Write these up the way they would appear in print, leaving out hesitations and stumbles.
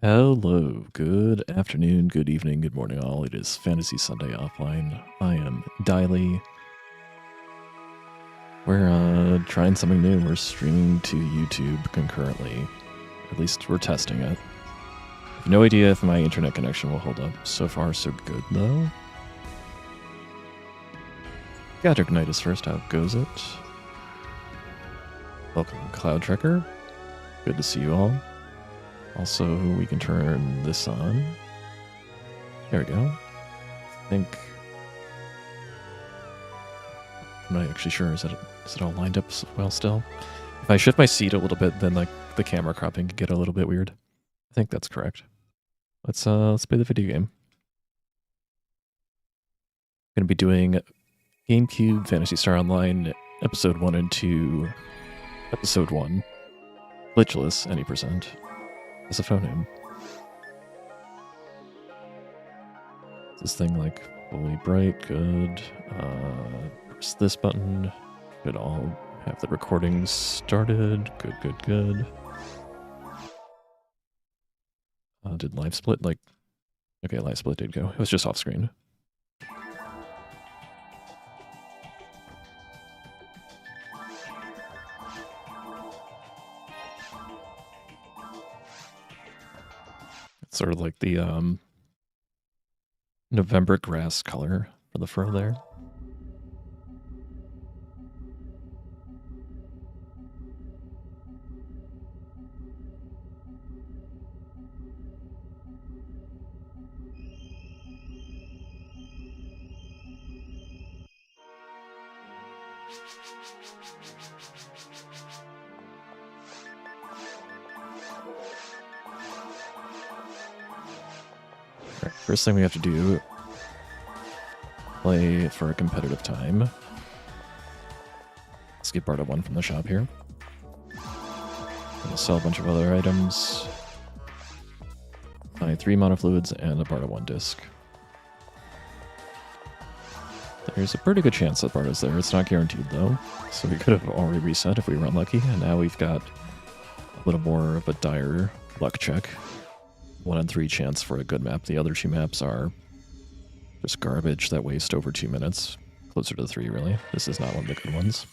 Hello, good afternoon, good evening, good morning all. It is Phantasy Sunday Offline. I am Diley. We're trying something new. We're streaming to YouTube concurrently. At least we're testing it. I have no idea if my internet connection will hold up. So far, so good though. Gadric Knight is first. How goes it? Welcome, Cloud Trekker. Good to see you all. Also, we can turn this on. There we go. I think... I'm not actually sure. Is it all lined up well still? If I shift my seat a little bit, then like the camera cropping can get a little bit weird. I think that's correct. Let's play the video game. Going to be doing GameCube Phantasy Star Online Episode 1 and 2. Episode 1. Glitchless, any percent. As a phoneme. Is this thing like fully bright? Good. Press this button. Should all have the recording started. Good, good, good. Did live split like... Okay, live split did go. It was just off screen. Sort of like the November grass color for the fur there. First thing we have to do, play for a competitive time. Let's get Barta 1 from the shop here. Gonna sell a bunch of other items. Buy 3 monofluids and a Barta 1 disc. There's a pretty good chance that Barta's there. It's not guaranteed though, so we could have already reset if we were unlucky, and now we've got a little more of a dire luck check. 1 in 3 chance for a good map. The other 2 maps are just garbage that waste over 2 minutes. Closer to 3, really. This is not one of the good ones.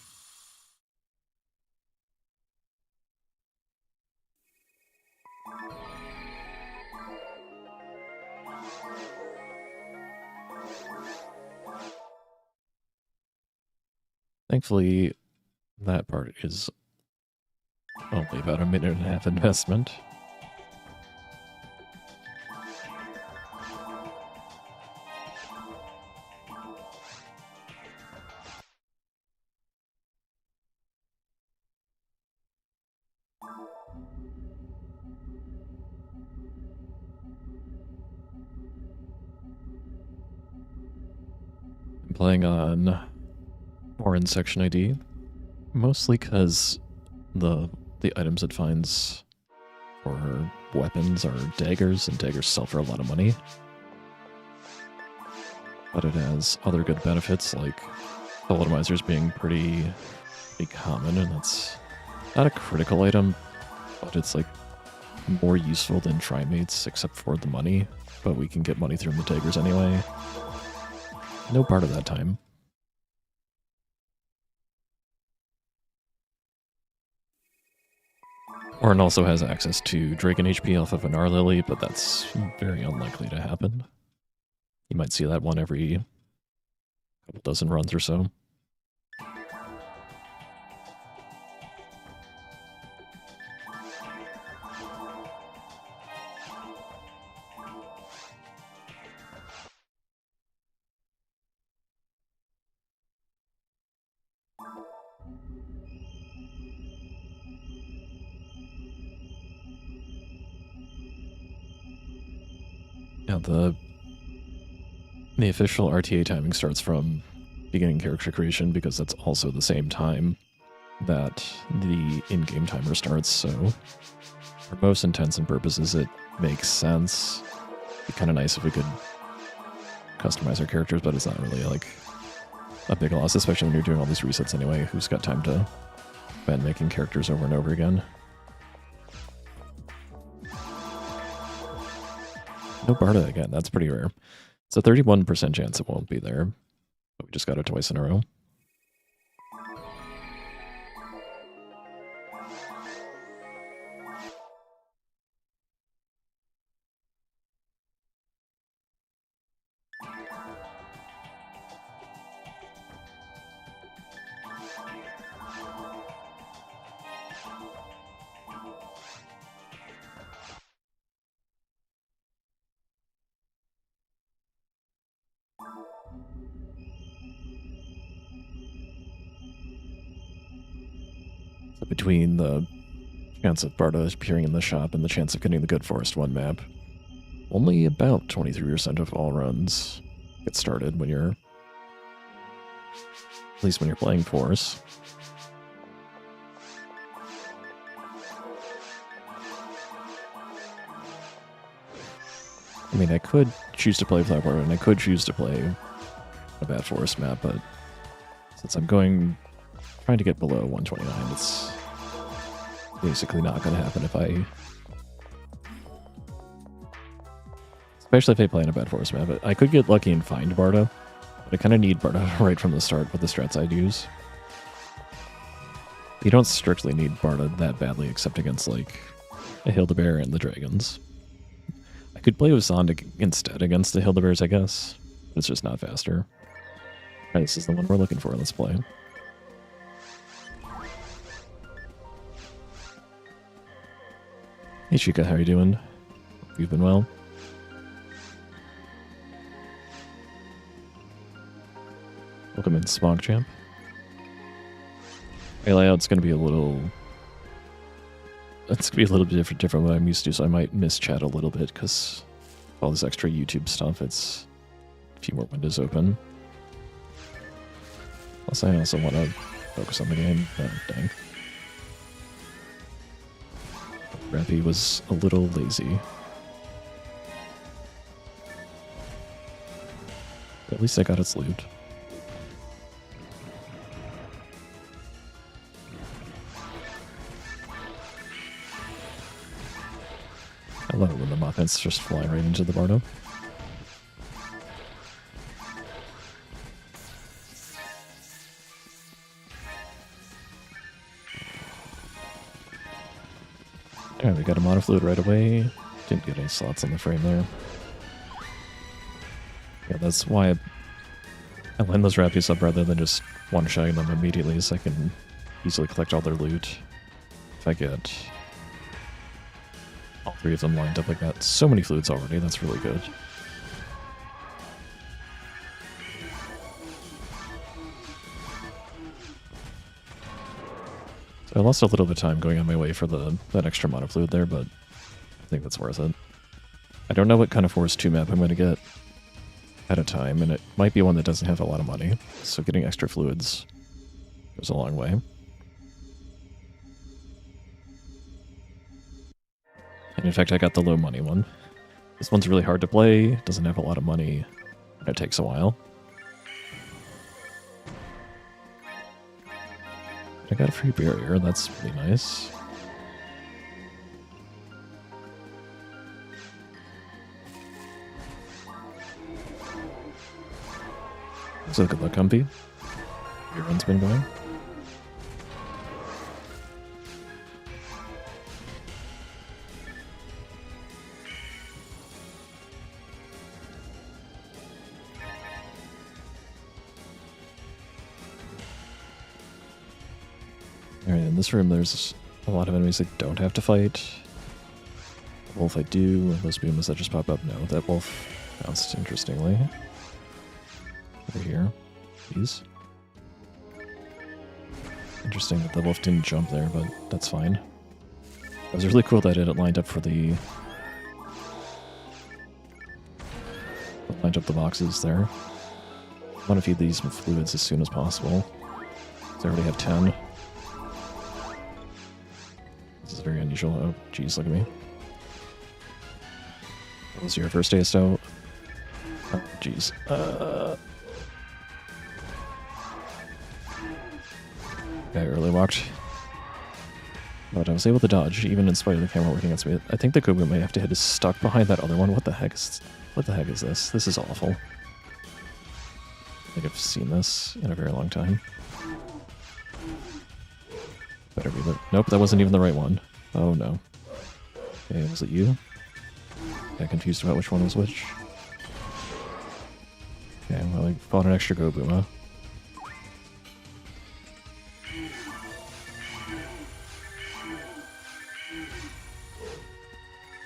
Thankfully, that part is only about a minute and a half investment. Playing on Orange Section ID, mostly because the items it finds for weapons are daggers, and daggers sell for a lot of money. But it has other good benefits, like lobotomizers being pretty common, and that's not a critical item, but it's like more useful than trimates, except for the money, but we can get money through the daggers anyway. No part of that time. Orin also has access to Dragon HP off of an R Lily, but that's very unlikely to happen. You might see that one every couple dozen runs or so. Yeah, the official RTA timing starts from beginning character creation, because that's also the same time that the in-game timer starts, so for most intents and purposes it makes sense. It'd be kind of nice if we could customize our characters, but it's not really like a big loss, especially when you're doing all these resets anyway. Who's got time to spend making characters over and over again? No Barda again. That's pretty rare. It's a 31% chance it won't be there. But we just got it twice in a row. So between the chance of Barda appearing in the shop and the chance of getting the Good Forest 1 map, only about 23% of all runs get started when you're, at least when you're playing Force. I mean, I could choose to play without Barda, and I could choose to play a bad Forest map, but since I'm trying to get below 129, it's basically not going to happen if I... Especially if I play in a bad Forest map. But I could get lucky and find Barda, but I kind of need Barda right from the start with the strats I'd use. You don't strictly need Barda that badly, except against, like, a Hildebear and the Dragons. I could play with Zond instead against the Hildebears, I guess. But it's just not faster. Alright, this is the one we're looking for. Let's play. Hey Chica, how are you doing? Hope you've been well. Welcome in, Smog Champ. My layout's gonna be a little... It's gonna be a little bit different from what I'm used to, so I might miss chat a little bit, because all this extra YouTube stuff, it's a few more windows open. Plus I also want to focus on the game. Oh, dang. Rappy was a little lazy. But at least I got its loot. I love it when the muffins just fly right into the Bardo. Alright, we got a monofluid right away. Didn't get any slots on the frame there. Yeah, that's why I line those Rappies up rather than just one-shotting them immediately, so I can easily collect all their loot. If I get all three of them lined up like that. So many fluids already, that's really good. So I lost a little bit of time going on my way for that extra monofluid there, but I think that's worth it. I don't know what kind of Force 2 map I'm going to get at a time, and it might be one that doesn't have a lot of money, so getting extra fluids goes a long way. And in fact, I got the low money one. This one's really hard to play, doesn't have a lot of money, and it takes a while. I got a free barrier, that's really nice. So good luck, Humpy. Your run's been going. Alright, in this room there's a lot of enemies I don't have to fight. The wolf I do, those booms that just pop up. No, that wolf bounced interestingly. Over here. These. Interesting that the wolf didn't jump there, but that's fine. It was really cool that it lined up for the... lined up the boxes there. I want to feed these fluids as soon as possible. So I already have 10. This is very unusual. Oh, geez, look at me. What was your first taste out? Oh, geez. I early walked. But I was able to dodge, even in spite of the camera working against me. I think the Gobu may have to hit is stuck behind that other one. What the heck is this? This is awful. I think I've seen this in a very long time. Better be the... Nope, that wasn't even the right one. Oh no. Okay, was it you? Got confused about which one was which. Okay, well, I fought an extra Gobu, huh?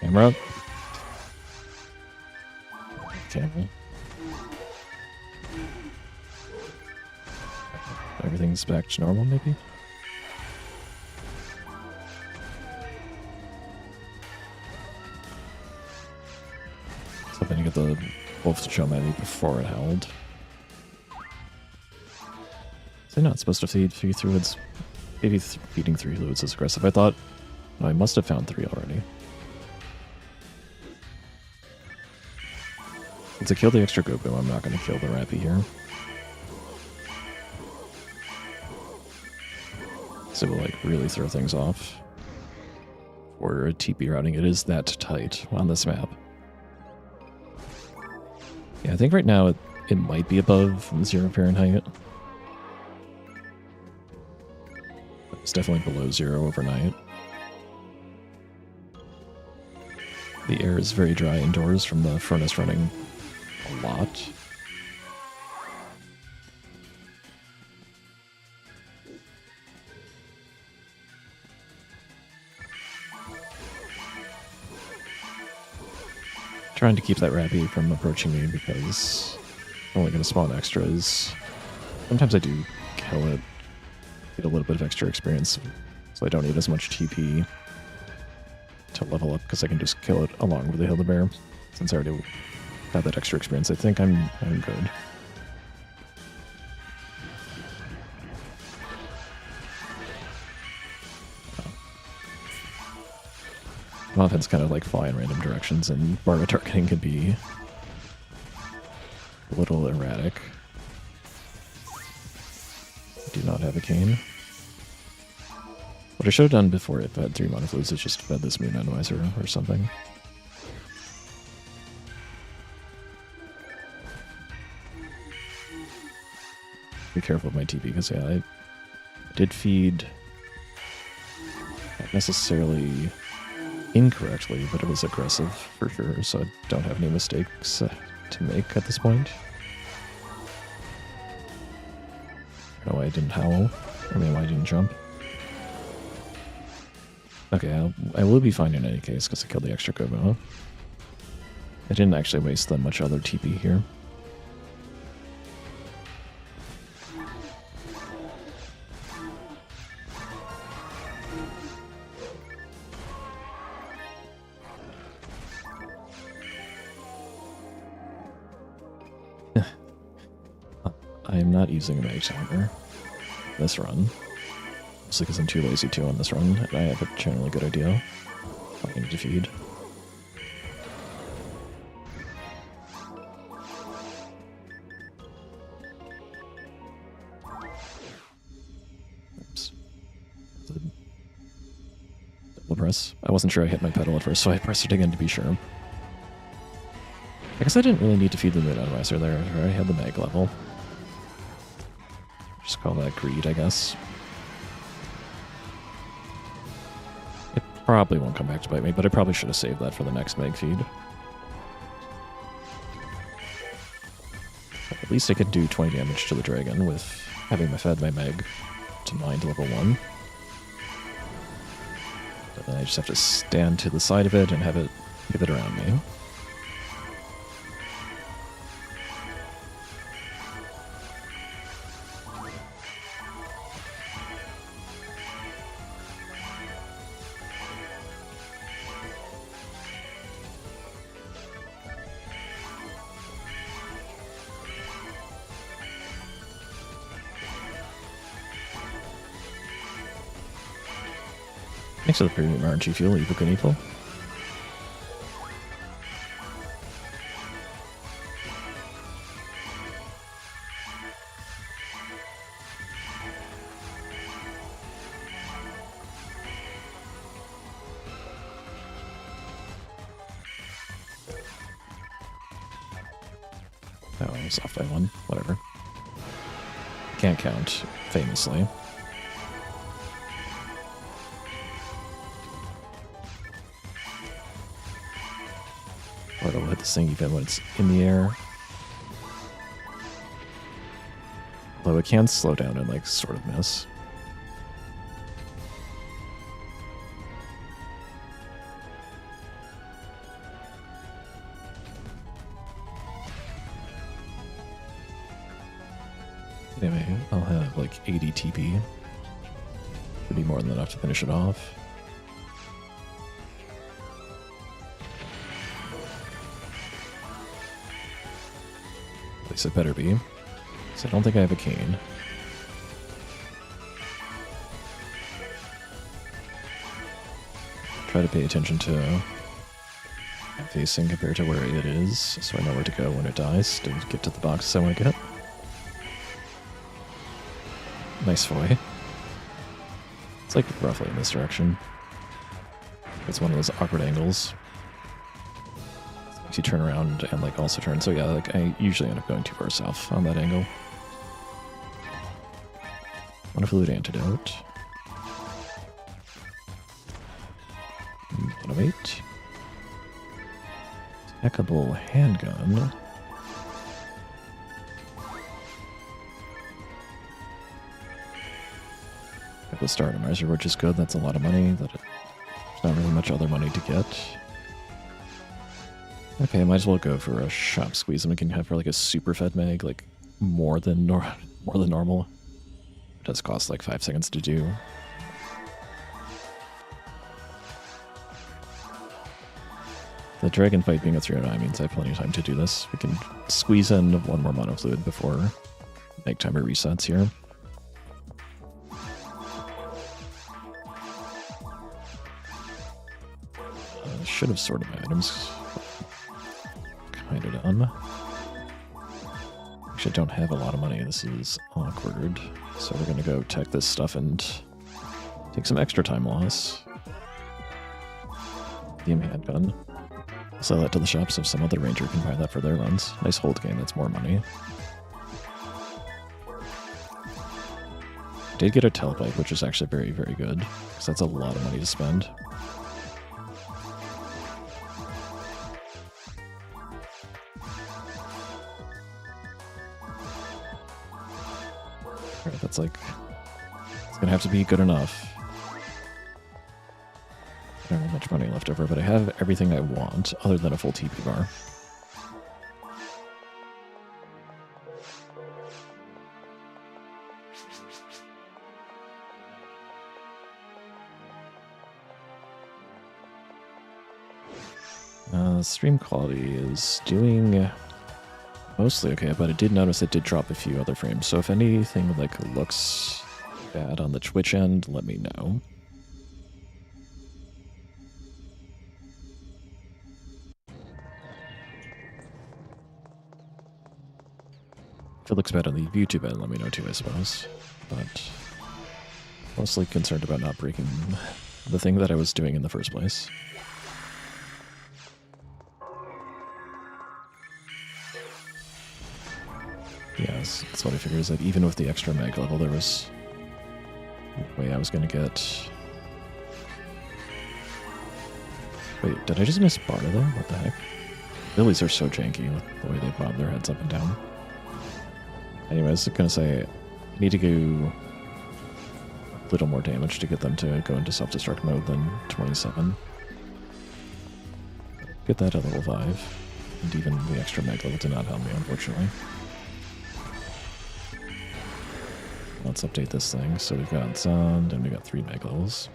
Camera. Camera. Everything's back to normal, maybe? Hoping to get the wolf to jump at me before it howled. Is it not supposed to feed 3 fluids? Maybe feeding 3 fluids is aggressive. I thought... No, I must have found 3 already. Since I killed the extra Goku, I'm not going to kill the Rappy here. So it will like really throw things off. For a TP routing, it is that tight on this map. Yeah, I think right now it might be above 0 Fahrenheit. It's definitely below 0 overnight. The air is very dry indoors from the furnace running a lot. Trying to keep that Rappy from approaching me because I'm only going to spawn extras. Sometimes I do kill it, get a little bit of extra experience, so I don't need as much TP to level up because I can just kill it along with the Hildebear. Since I already have that extra experience, I think I'm good. Offense kind of like fly in random directions, and Barba targeting can be a little erratic. I do not have a cane. What I should have done before it fed 3 mana fluids is just fed this Moon Analyzer or something. Be careful with my TP because yeah, I did feed not necessarily incorrectly, but it was aggressive for sure, so I don't have any mistakes to make at this point. I don't know why I didn't howl. I mean, why I didn't jump. Okay, I will be fine in any case because I killed the extra Gobo. I didn't actually waste that much other TP here. I am not using a mag timer this run. Mostly because I'm too lazy to on this run, and I have a generally good idea what I need to feed. Oops. Double press. I wasn't sure I hit my pedal at first, so I pressed it again to be sure. I guess I didn't really need to feed the mid analyzer there. I already had the mag level. Just call that greed, I guess. It probably won't come back to bite me, but I probably should have saved that for the next mag feed. At least I could do 20 damage to the dragon with having fed my meg to mind level 1. But then I just have to stand to the side of it and have it pivot around me. Thanks for the premium RNG fuel, Evil Good Evil. Oh, I was off by one. Whatever. Can't count, famously. Or it'll hit this thing even when it's in the air. Although it can slow down and, like, sort of miss. Anyway, I'll have like 80 TP. Should be more than enough to finish it off. At least it better be. So I don't think I have a cane. Try to pay attention to facing compared to where it is, so I know where to go when it dies to get to the boxes I want to get. Nice foy. It's like roughly in this direction. It's one of those awkward angles. Makes you turn around and like also turn. So yeah, like I usually end up going too far south on that angle. One fluid antidote. 1 of 8. Hackable handgun. The Star Online, which is good. That's a lot of money. There's not really much other money to get. Okay, I might as well go for a shop squeeze, and we can have for like a super fed mag, like more than normal. It does cost like 5 seconds to do. The dragon fight being a 309 means I have plenty of time to do this. We can squeeze in one more mono fluid before make timer resets here. Should have sorted my items. Kind of dumb. Actually, I don't have a lot of money. This is awkward. So we're going to go tech this stuff and take some extra time loss. The handgun. Sell that to the shop so some other ranger can buy that for their runs. Nice hold game, that's more money. Did get a tailpipe, which is actually very, very good. Because that's a lot of money to spend. Alright, that's like... It's gonna have to be good enough. I don't have much money left over, but I have everything I want, other than a full TP bar. Stream quality is doing mostly okay, but I did notice it did drop a few other frames, so if anything like looks bad on the Twitch end, let me know. If it looks bad on the YouTube end, let me know too, I suppose. But mostly concerned about not breaking the thing that I was doing in the first place. Yes, that's what I figured, is that even with the extra mag level, there was no way I was going to get... Wait, did I just miss Barda there? What the heck? Lilies are so janky with the way they bob their heads up and down. Anyways, I'm going to say I need to do a little more damage to get them to go into self-destruct mode than 27. Get that at level 5. And even the extra mag level did not help me, unfortunately. Let's update this thing. So we've got Zond, and we got 3 mag levels.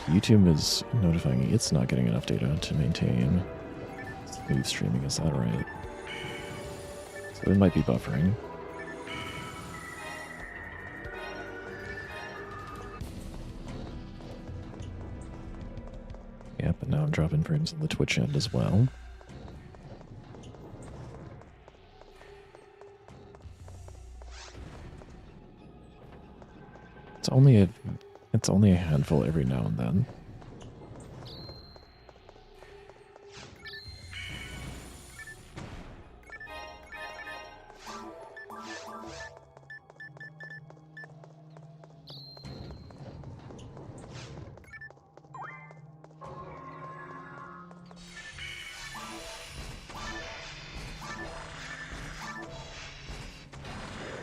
YouTube is notifying me it's not getting enough data to maintain smooth streaming. Is that right? So it might be buffering. drop in frames on the Twitch end as well. It's only a handful every now and then.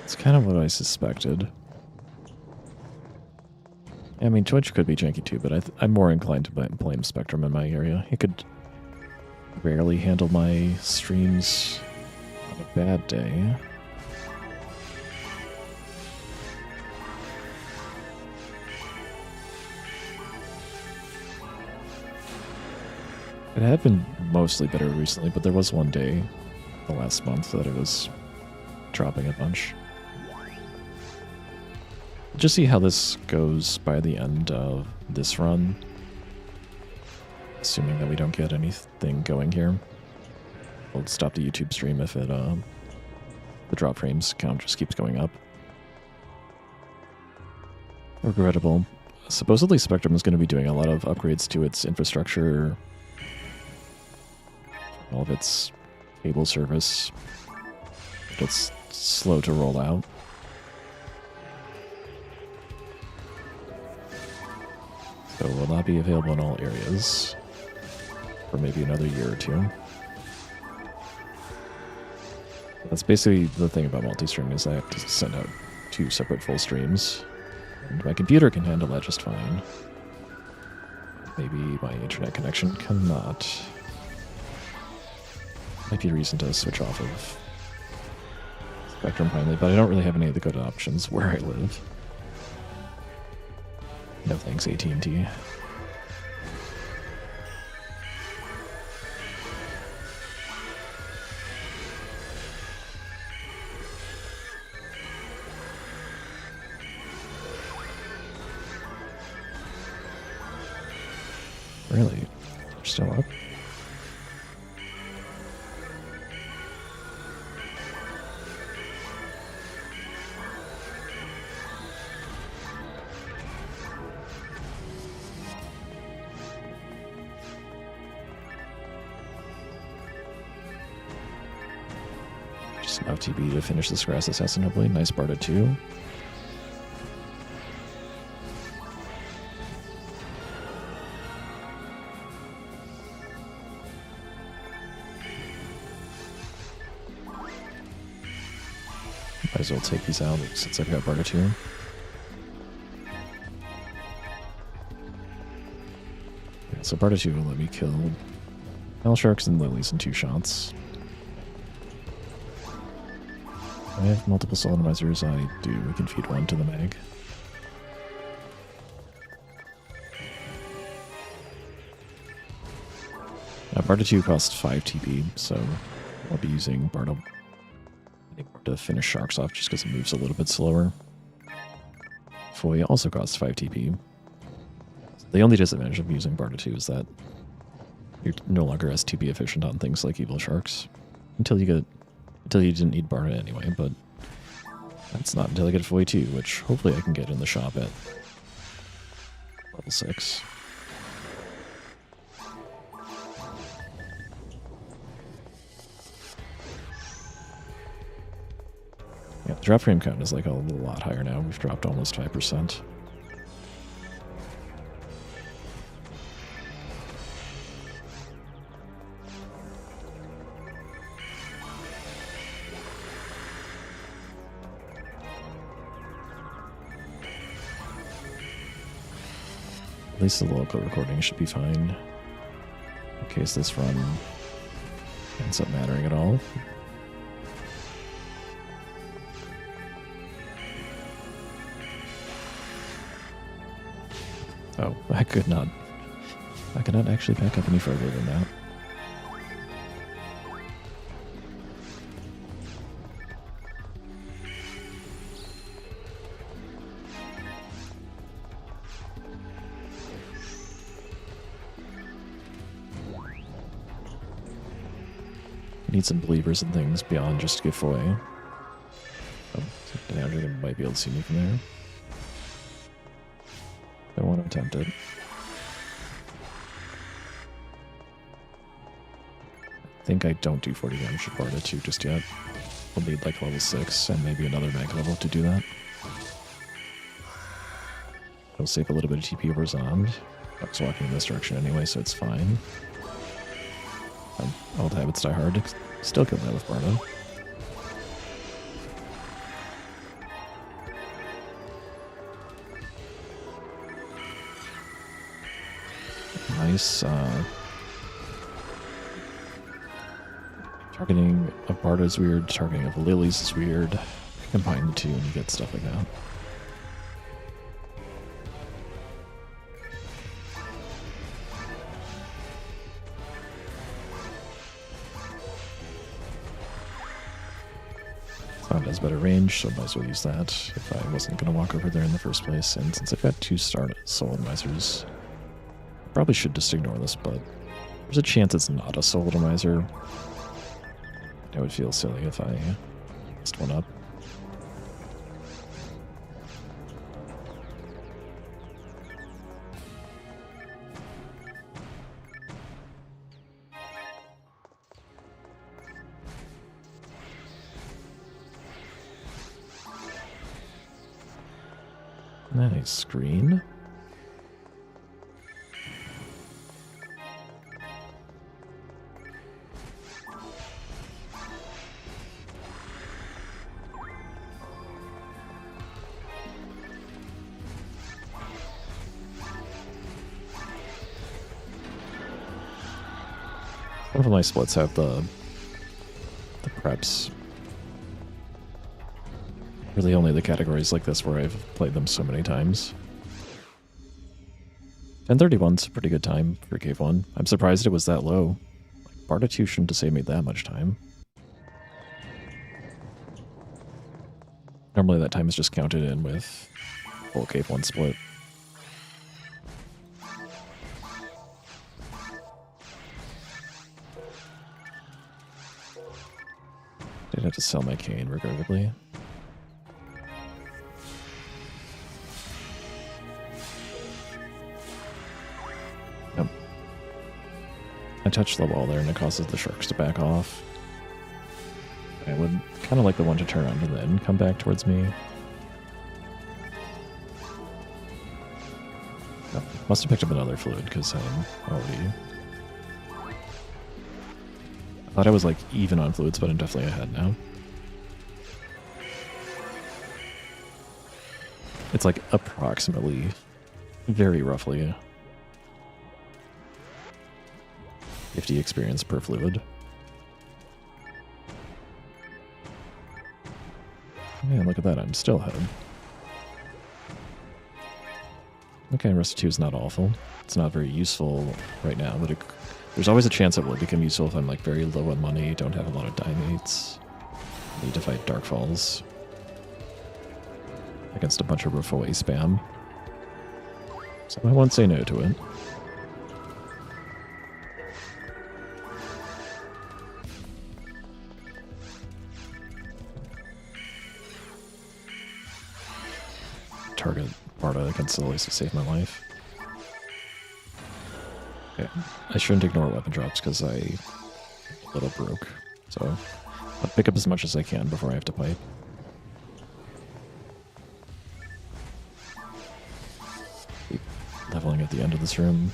It's kind of what I suspected. I mean, Twitch could be janky too, but I'm more inclined to blame Spectrum in my area. It could rarely handle my streams on a bad day. It had been mostly better recently, but there was one day the last month that it was dropping a bunch. Just see how this goes by the end of this run. Assuming that we don't get anything going here. We'll stop the YouTube stream if the drop frames count just keeps going up. Regrettable. Supposedly Spectrum is going to be doing a lot of upgrades to its infrastructure. All of its cable service. It's slow to roll out. So it will not be available in all areas for maybe another year or two. That's basically the thing about multi-streaming is I have to send out 2 separate full streams. And my computer can handle that just fine. Maybe my internet connection cannot. Might be a reason to switch off of Spectrum finally, but I don't really have any of the good options where I live. No thanks, AT&T. Really? You're still up? Just enough TB to finish this grass assassin, hopefully. Nice Barda 2. Might as well take these out since I've got Barda 2. Yeah, so Barda 2 will let me kill Hell Sharks and Lilies in 2 shots. I have multiple solemnizers. I do. We can feed 1 to the mag. Barda 2 costs 5 TP, so I'll be using Barda to finish Sharks off just because it moves a little bit slower. Foy also costs 5 TP. The only disadvantage of using Barda 2 is that you're no longer as TP efficient on things like Evil Sharks. Until you didn't need Barda anyway, but that's not until I get Foy 2, which hopefully I can get in the shop at level 6. Yeah, the drop frame count is like a lot higher now. We've dropped almost 5%. At least the local recording should be fine, in case this run ends up mattering at all. Oh, I could not actually back up any further than that. Need some believers and things beyond just giveaway. Oh, now they might be able to see me from there. I want to attempt it. I think I don't do 40 damage to Barda 2 just yet. We'll need like level 6 and maybe another mag level to do that. It'll save a little bit of TP over Zond. I was walking in this direction anyway, so it's fine. Old habits die hard. Still kill that with Barda. Nice. Targeting of Barda is weird. Targeting of Lilies is weird. Combine the two and you get stuff like that. Sound has better range, so I might as well use that if I wasn't going to walk over there in the first place. And since I've got 2 Soul Atomizers, I probably should just ignore this, but there's a chance it's not a Soul Atomizer. I would feel silly if I messed one up. Nice screen. One of my splits have the preps. Really only the categories like this where I've played them so many times. 10:31's a pretty good time for Cave 1. I'm surprised it was that low. Barda 2 shouldn't have saved me that much time. Normally that time is just counted in with full Cave 1 split. Did have to sell my cane regrettably. Yep. I touched the wall there and it causes the sharks to back off. I would kind of like the one to turn around and then come back towards me. Oh, must have picked up another fluid because I'm already... I thought I was like even on fluids, but I'm definitely ahead now. It's like approximately, very roughly, 50 experience per fluid. Man, look at that, I'm still ahead. Okay, Rusty 2 is not awful. It's not very useful right now, but there's always a chance it will become useful if I'm like very low on money, don't have a lot of dimates, need to fight Darkfalls against a bunch of roof away spam. So I won't say no to it. Target Barda against the Lilies to save my life. Okay, I shouldn't ignore weapon drops because I'm a little broke. So I'll pick up as much as I can before I have to pipe. Keep leveling at the end of this room.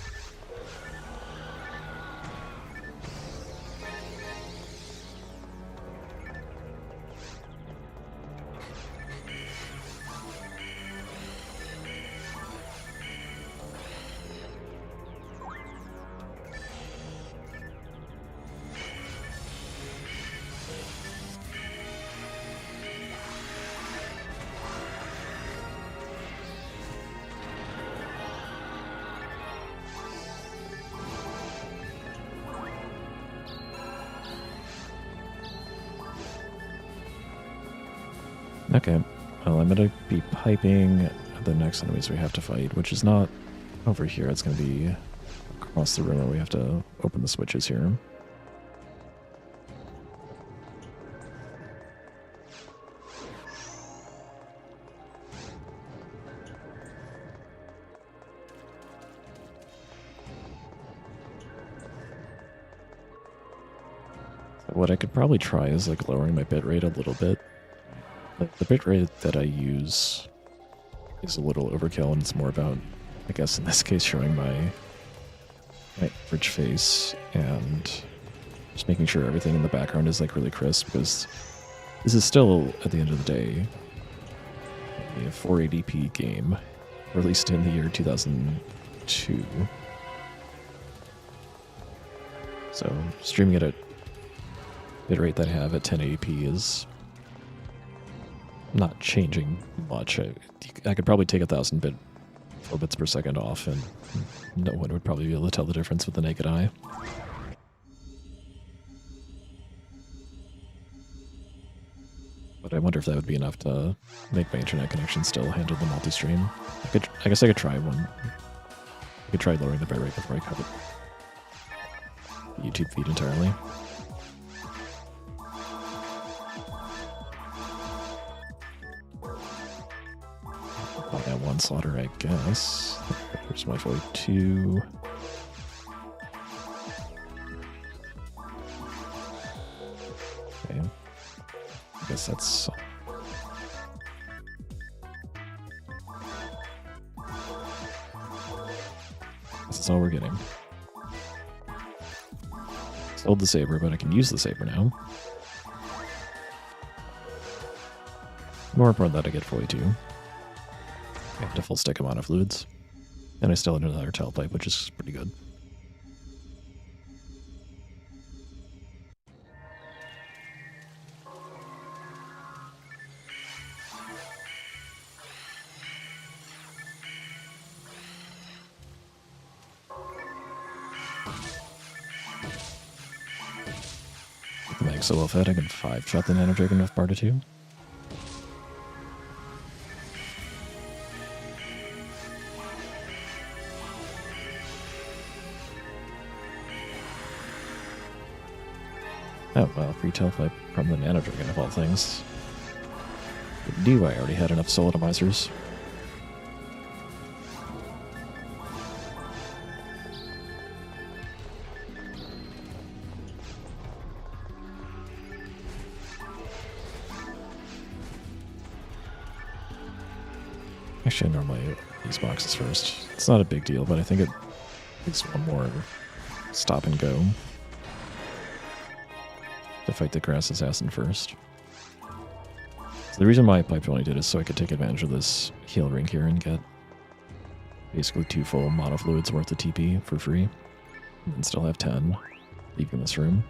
Okay, well, I'm going to be piping the next enemies we have to fight, which is not over here. It's going to be across the room where we have to open the switches here. What I could probably try is like lowering my bitrate a little bit. But the bitrate that I use is a little overkill, and it's more about, I guess in this case, showing my average face and just making sure everything in the background is like really crisp, because this is still, at the end of the day, a 480p game released in the year 2002. So streaming it at bitrate that I have at 1080p is not changing much. I could probably take 1,000 bits per second off, and no one would probably be able to tell the difference with the naked eye. But I wonder if that would be enough to make my internet connection still handle the multi-stream. I guess I could try one. I could try lowering the bitrate before I cut it. The YouTube feed entirely. I'll get one slaughter, I guess. Here's my 42. Okay. I guess that's... This is all we're getting. Sold the saber, but I can use the saber now. More important that I get 42. I have a full stick amount of fluids. And I still have another tailpipe, which is pretty good. Mag so well fed, I can 5-shot the Nano Dragon with Barda 2. Oh, well, free tailpipe from the Nano Dragon of all things. I knew I already had enough soul atomizers. Actually, I normally these boxes first. It's not a big deal, but I think it takes one more stop and go to fight the grass assassin first. So the reason why I piped when I did is so I could take advantage of this heal ring here and get basically 2 full monofluids worth of TP for free, and still have 10 leaving this room.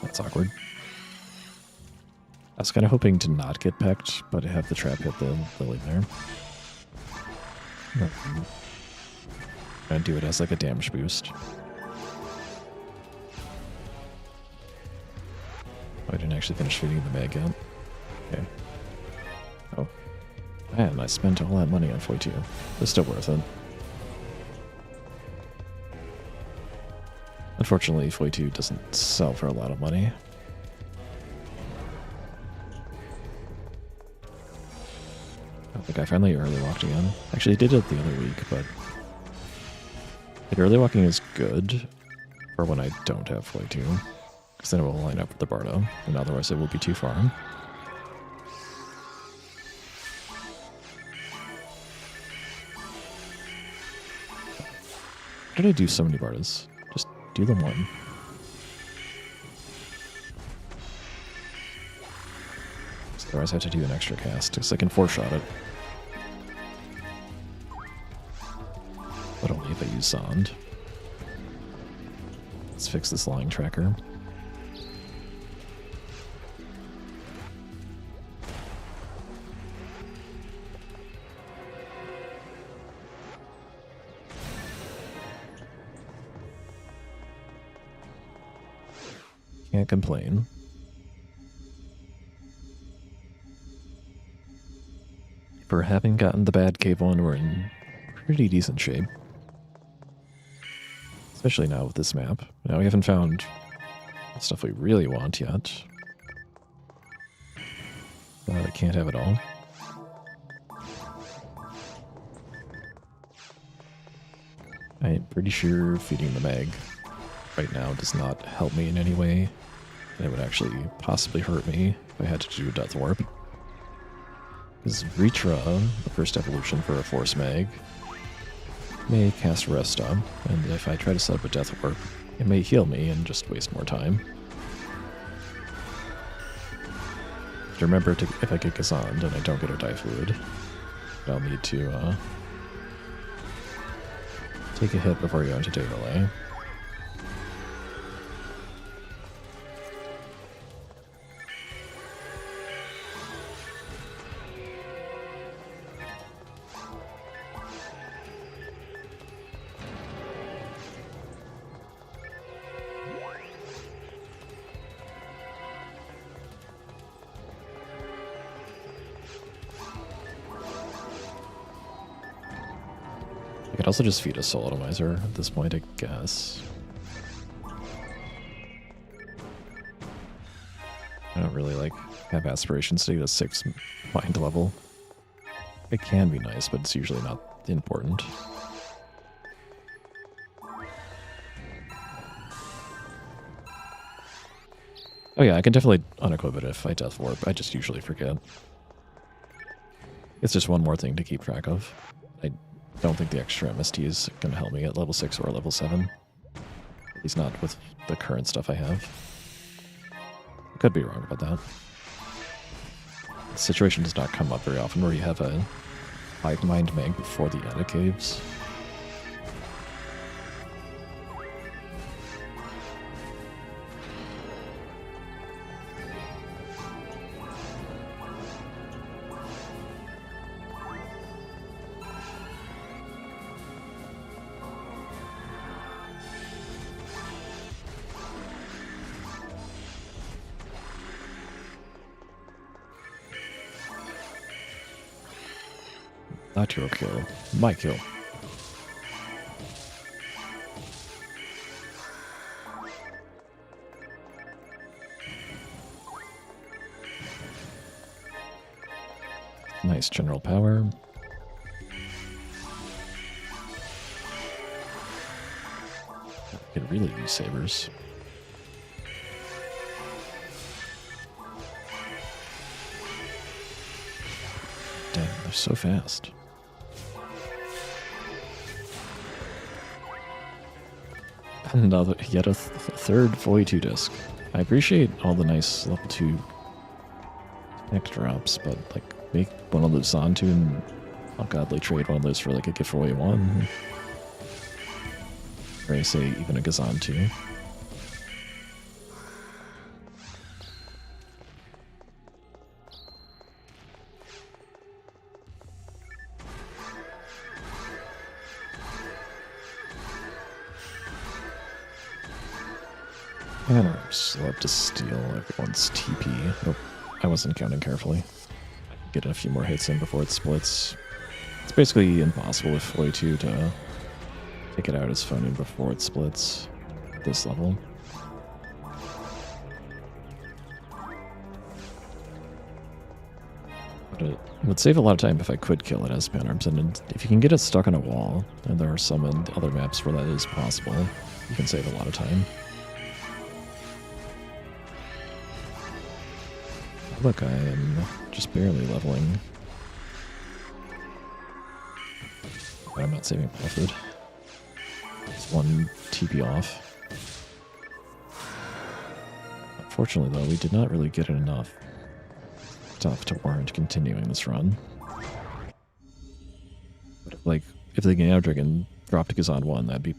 That's awkward. I was kind of hoping to not get pecked, but I have the trap hit the lily there. I'm gonna do it as like a damage boost. Oh, I didn't actually finish feeding the mag yet. Okay. Oh. Man, I spent all that money on 42. It's still worth it. Unfortunately, 42 doesn't sell for a lot of money. I think I finally early walked again. Actually, I did it the other week, but like, early walking is good for when I don't have 42, because then it will line up with the Bardo, and otherwise it will be too far. How did I do so many Bardas? Just do them one. Otherwise I have to do an extra cast, because I can 4-shot it. But only if I use Sond. Let's fix this lying tracker. Can't complain. For having gotten the bad cave one, we're in pretty decent shape. Especially now with this map. Now we haven't found the stuff we really want yet. but I can't have it all. I'm pretty sure feeding the mag right now does not help me in any way, and it would actually possibly hurt me if I had to do a Death Warp. Because Ritra, the first evolution for a Force Mag, may cast Rest Stop, and if I try to set up a Death Warp, it may heal me and just waste more time. To remember, if I get Gazond and I don't get a Die Fluid, I'll need to take a hit before I go into Day Relay. I could also just feed a Soul Atomizer at this point, I guess. I don't really have aspirations to get a 6 mind level. It can be nice, but it's usually not important. Oh yeah, I can definitely unequip it if I Death Warp. I just usually forget. It's just one more thing to keep track of. I don't think the extra MST is going to help me at level 6 or level 7. At least not with the current stuff I have. I could be wrong about that. The situation does not come up very often where you have a Hive Mind Mag before the Edda Caves. Not your kill. My kill. Nice general power. I could really use sabers. Dang, they're so fast. Yet a third 42 disc. I appreciate all the nice level 2 tech drops, but make one of those onto and I'll gladly trade one of those for a giveaway one. Or I say even a Gazan 2. And I just love to steal everyone's TP. Oh, I wasn't counting carefully. Get a few more hits in before it splits. It's basically impossible with 42 to take it out as FOnewm before it splits at this level. But it would save a lot of time if I could kill it as Panarms, and if you can get it stuck on a wall, and there are some in other maps where that is possible, you can save a lot of time. Look, I am just barely leveling. But I'm not saving my food. It's one TP off. Unfortunately, though, we did not really get enough stuff to warrant continuing this run. But if the Gano Dragon dropped Gazan 1, that'd be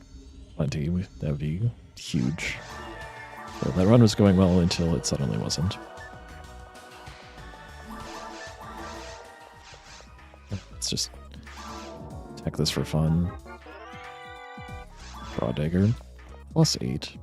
plenty. That would be huge. So that run was going well until it suddenly wasn't. Let's just attack this for fun. Draw Dagger. +8.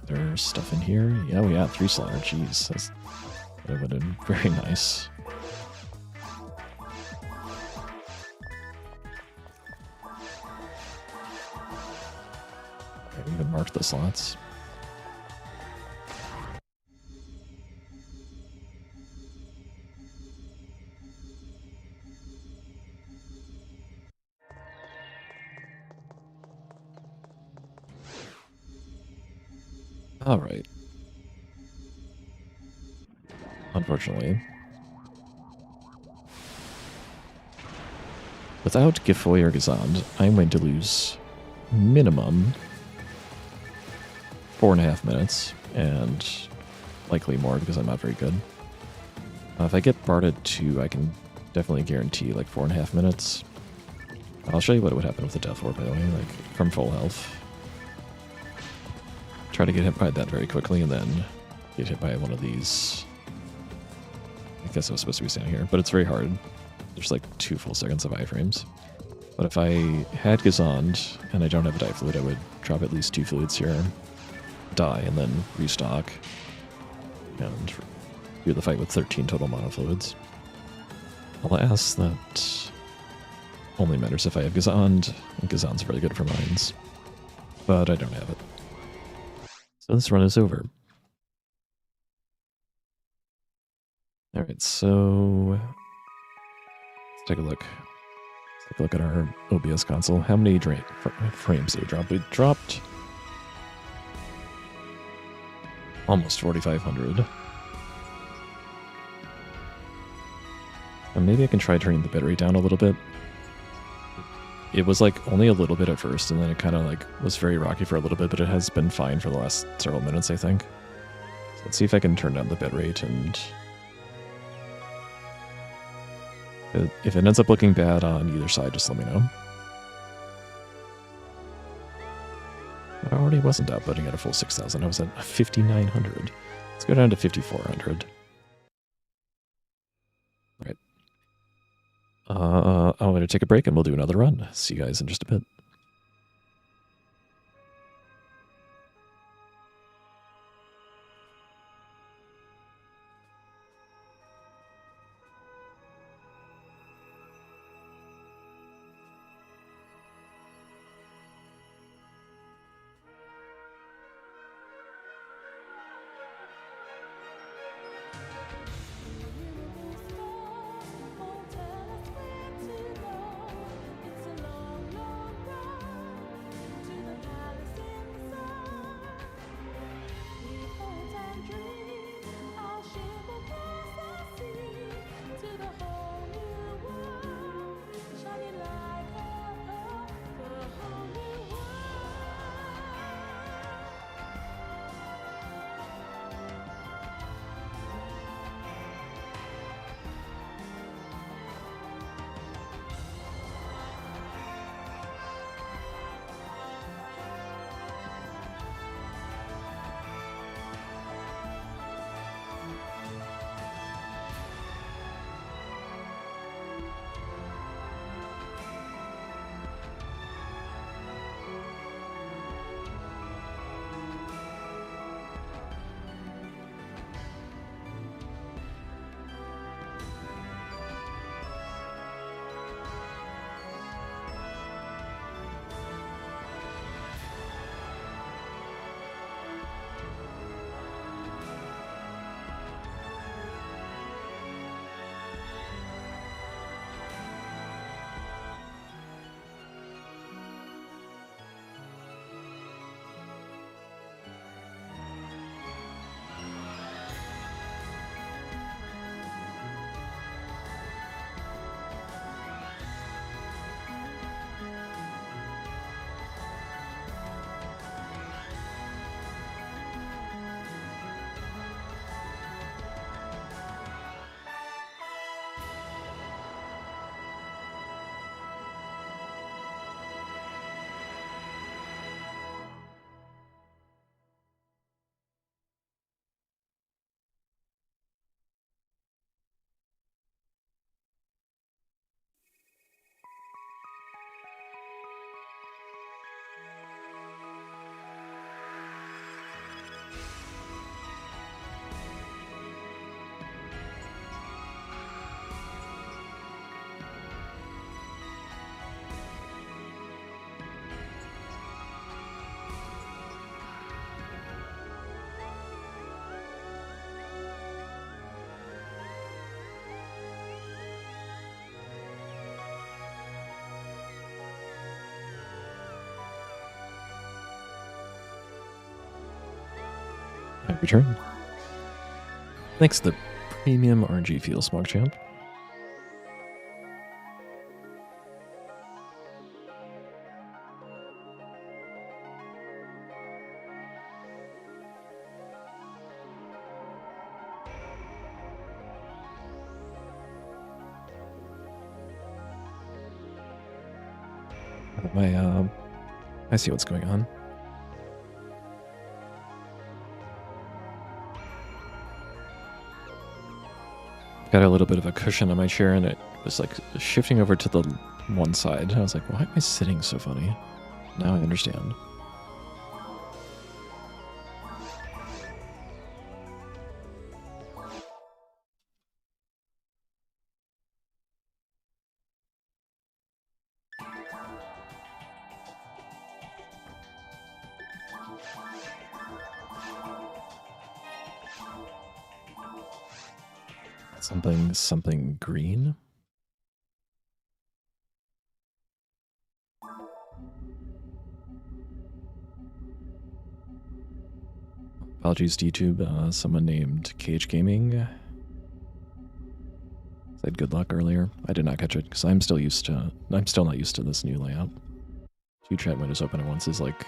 There's stuff in here. Yeah, we got 3 slaughter. Jeez, that would have been very nice. even marked the slots. All right. Unfortunately, without Gifoy or Gazand, I'm going to lose minimum 4.5 minutes, and likely more because I'm not very good. If I get Bard at 2, I can definitely guarantee like 4.5 minutes. I'll show you what would happen with the Death Ward, by the way, like from full health. Try to get hit by that very quickly and then get hit by one of these. I guess I was supposed to be standing here, but it's very hard. There's like 2 full seconds of iframes. But if I had Gazand and I don't have a Die Fluid, I would drop at least 2 fluids here, die, and then restock. And do the fight with 13 total mono fluids. Alas, that only matters if I have Gazand, and Gazand's really good for mines. But I don't have it. So this run is over. Alright, so let's take a look. Let's take a look at our OBS console. How many frames did we drop? We dropped almost 4,500. And maybe I can try turning the bitrate down a little bit. It was like only a little bit at first, and then it kind of like was very rocky for a little bit, but it has been fine for the last several minutes, I think. So let's see if I can turn down the bitrate, and if it ends up looking bad on either side, just let me know. I already wasn't outputting at a full 6,000. I was at 5,900. Let's go down to 5,400. Right. I'm going to take a break and we'll do another run. See you guys in just a bit. Return. Thanks to the premium RNG Fuel Smog Champ. I see what's going on. Got a little bit of a cushion on my chair and it was like shifting over to the one side. I was like, why am I sitting so funny? Now I understand. Something green. Apologies to YouTube. Someone named Cage Gaming said good luck earlier. I did not catch it because I'm still not used to this new layout. Two chat windows open at once is like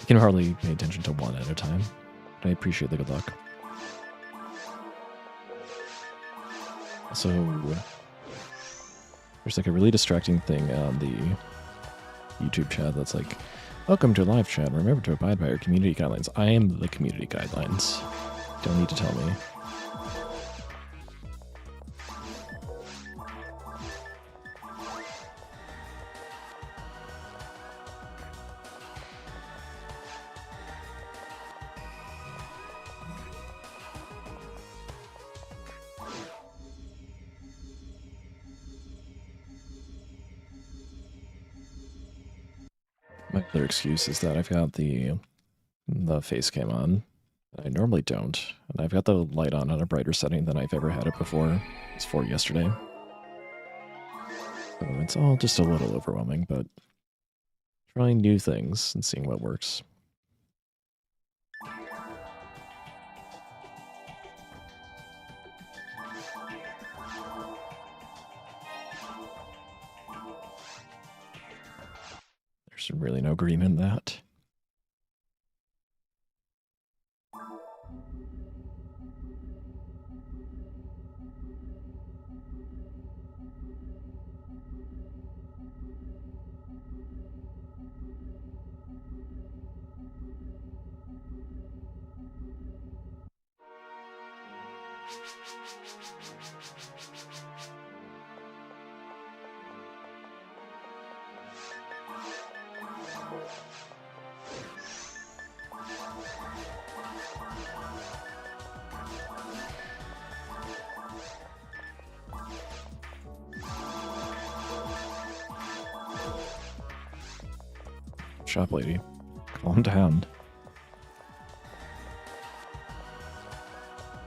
I can hardly pay attention to one at a time. But I appreciate the good luck. So there's like a really distracting thing on the YouTube chat that's like, welcome to live chat. Remember to abide by your community guidelines. I am the community guidelines. Don't need to tell me. My other excuse is that I've got the face cam on. I normally don't. And I've got the light on a brighter setting than I've ever had it before. It's for yesterday. So it's all just a little overwhelming, but trying new things and seeing what works. There's really no green in that. Shop lady, calm down.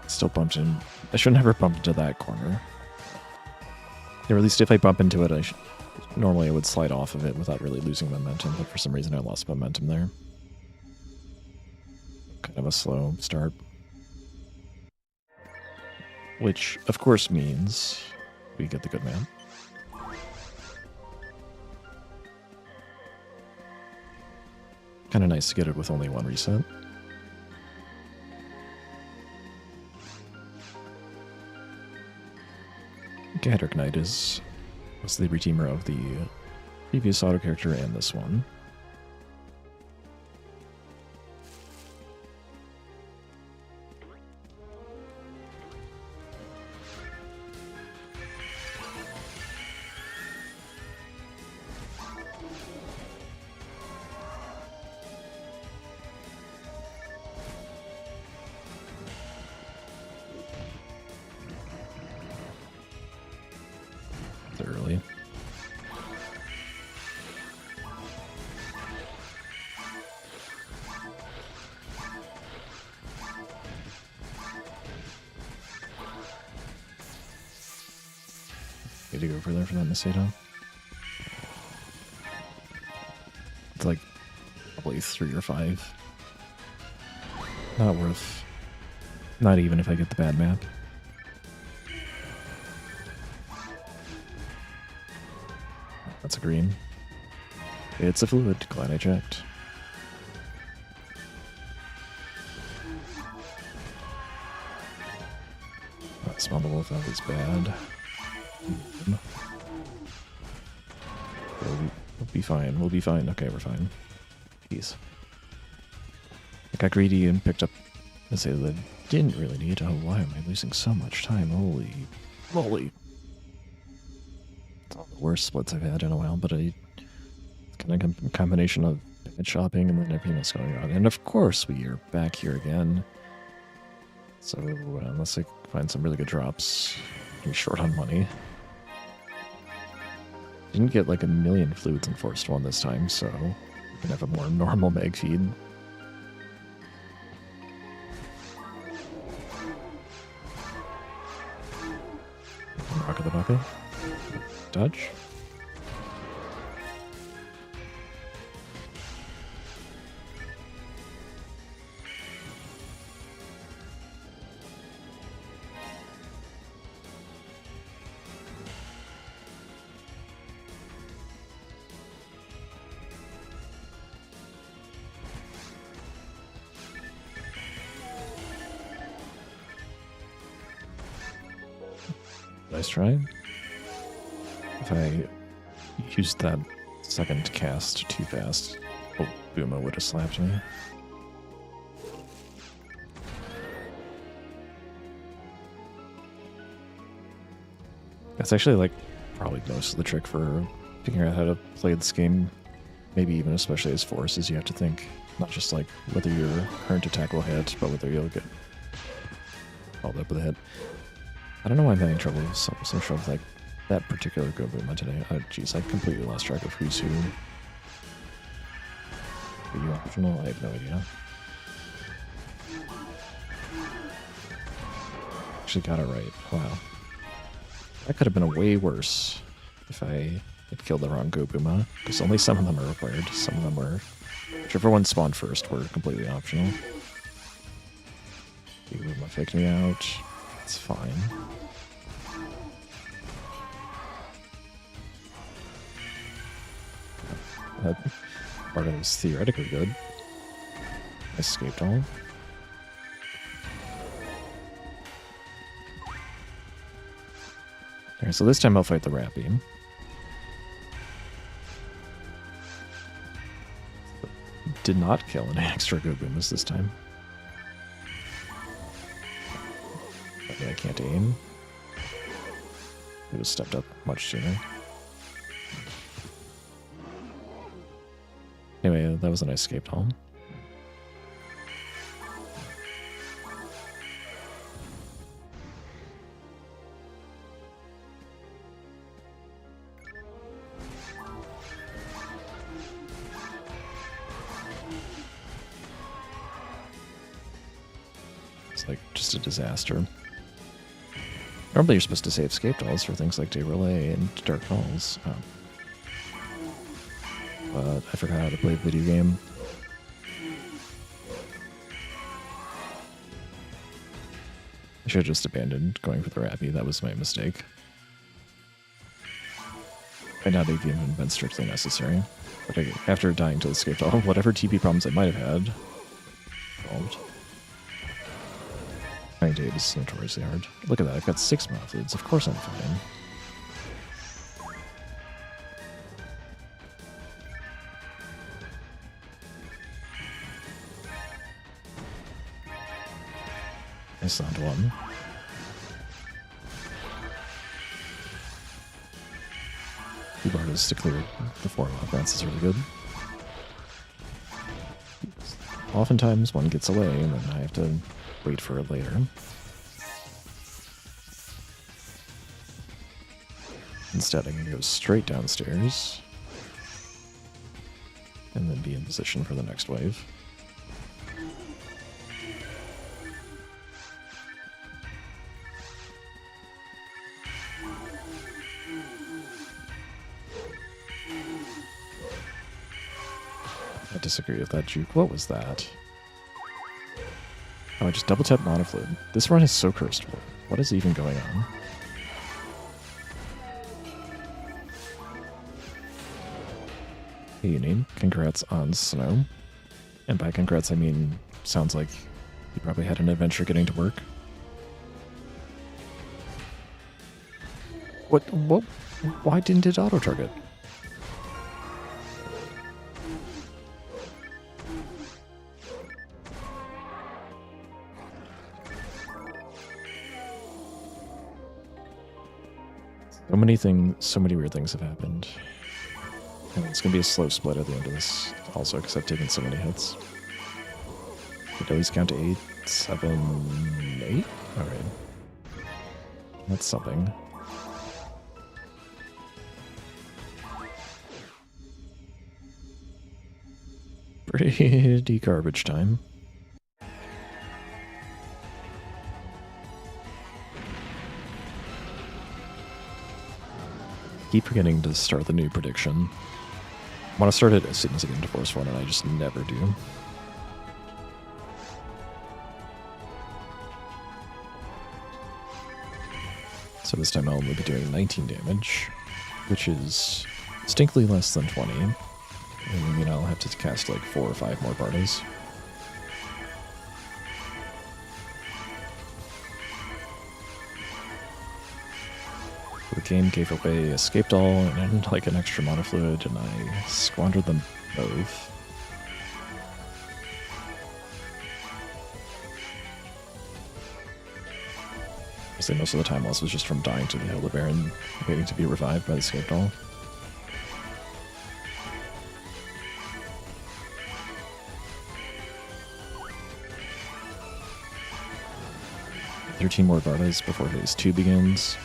Still bumped in. I should never bump into that corner. Or at least if I bump into it, normally I would slide off of it without really losing momentum, but for some reason I lost momentum there. Kind of a slow start. Which, of course, means we get the good man. Kind of nice to get it with only one reset. Gadrick Knight was the redeemer of the previous auto character and this one. Early. Need to go over there for that Macedo. It's like probably 3 or 5. Not worth Not even if I get the bad map. That's a green. It's a fluid. Glad I checked. That smelled the wolf. That was bad. We'll be fine. We'll be fine. Okay, we're fine. Peace. I got greedy and picked up a say that I didn't really need. Oh, why am I losing so much time? Holy moly. It's all the worst splits I've had in a while, but it's kind of a combination of bad shopping and then everything else going on. And of course, we are back here again. So, unless I find some really good drops, I'm short on money. Didn't get like a million fluids in Forest 1 this time, so we can have a more normal mag feed. Rock of the bucket. Dodge. Nice try. If I used that second cast too fast, oh, Buma would have slapped me. That's actually like probably most of the trick for figuring out how to play this game, maybe even especially as Force, is you have to think not just like whether your current attack will hit, but whether you'll get followed up with a hit. I don't know why I'm having trouble with some trouble with like that particular Go Buma today. Oh jeez, I completely lost track of who's who. Are you optional? I have no idea. Actually got it right. Wow. That could have been way worse if I had killed the wrong Go Buma, because only some of them are required. Some of them were, whichever one spawned first, were completely optional. Go Buma faked me out. It's fine. That part of it was theoretically good. I escaped all. Alright, so this time I'll fight the rat beam. Did not kill any extra Go Bumas this time. I can't aim. Could have stepped up much sooner. Anyway, that was a nice escape home. It's like just a disaster. Normally you're supposed to save escape dolls for things like Day Relay and Dark Halls. But I forgot how to play the video game. I should have just abandoned going for the Rappy. That was my mistake. Might not have even been strictly necessary. But after dying to the escape doll, whatever TP problems I might have had, solved. My day is notoriously hard. Look at that, I've got 6 methods. Of course I'm fine. I sound one. Keyboard is to clear the 4 offense is really good. Oftentimes one gets away and then I have to wait for it later. Instead I can go straight downstairs and then be in position for the next wave. I disagree with that juke. What was that? Oh, I just double tap monofluid. This run is so cursed. What is even going on? Hey, Unine, congrats on Snow. And by congrats, I mean, sounds like you probably had an adventure getting to work. What? Why didn't it auto-target? So many weird things have happened. And it's gonna be a slow split at the end of this also, because I've taken so many hits. Did at least count to 8, 7, 8? Alright. That's something. Pretty garbage time. Keep forgetting to start the new prediction. I want to start it as soon as I get into Force 1, and I just never do. So this time I'll only be doing 19 damage, which is distinctly less than 20. And I mean, I'll have to cast like 4 or 5 more Bardas. The game gave away Escape Doll and like an extra Mana Fluid, and I squandered them both. I say most of the time loss was just from dying to the Hildebear and waiting to be revived by the Escape Doll. $13 more Bardas before phase 2 begins.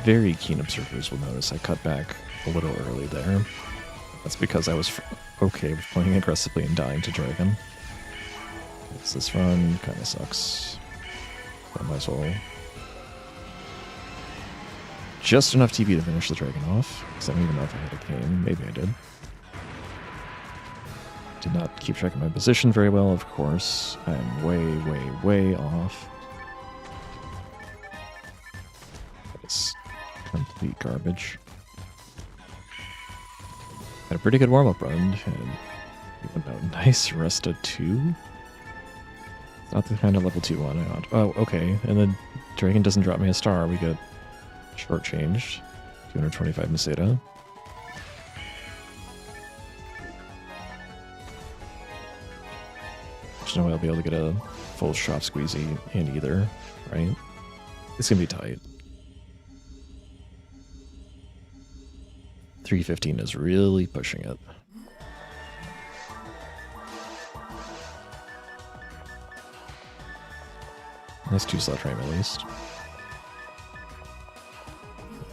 Very keen observers will notice I cut back a little early there. That's because I was okay with playing aggressively and dying to Dragon. This run kind of sucks. So I might as well... Just enough TP to finish the Dragon off, because I don't even know if I had a cane. Maybe I did. Did not keep track of my position very well, of course. I am way off. It's complete garbage. Had a pretty good warm-up run, and even though nice Resta 2. It's not the kind of level 2 one I want. Oh, okay. And then Dragon doesn't drop me a star. We get shortchanged. 225 Meseta. There's no way I'll be able to get a full shop squeezy in either, right? It's gonna be tight. 315 is really pushing it. Nice 2-slot frame at least.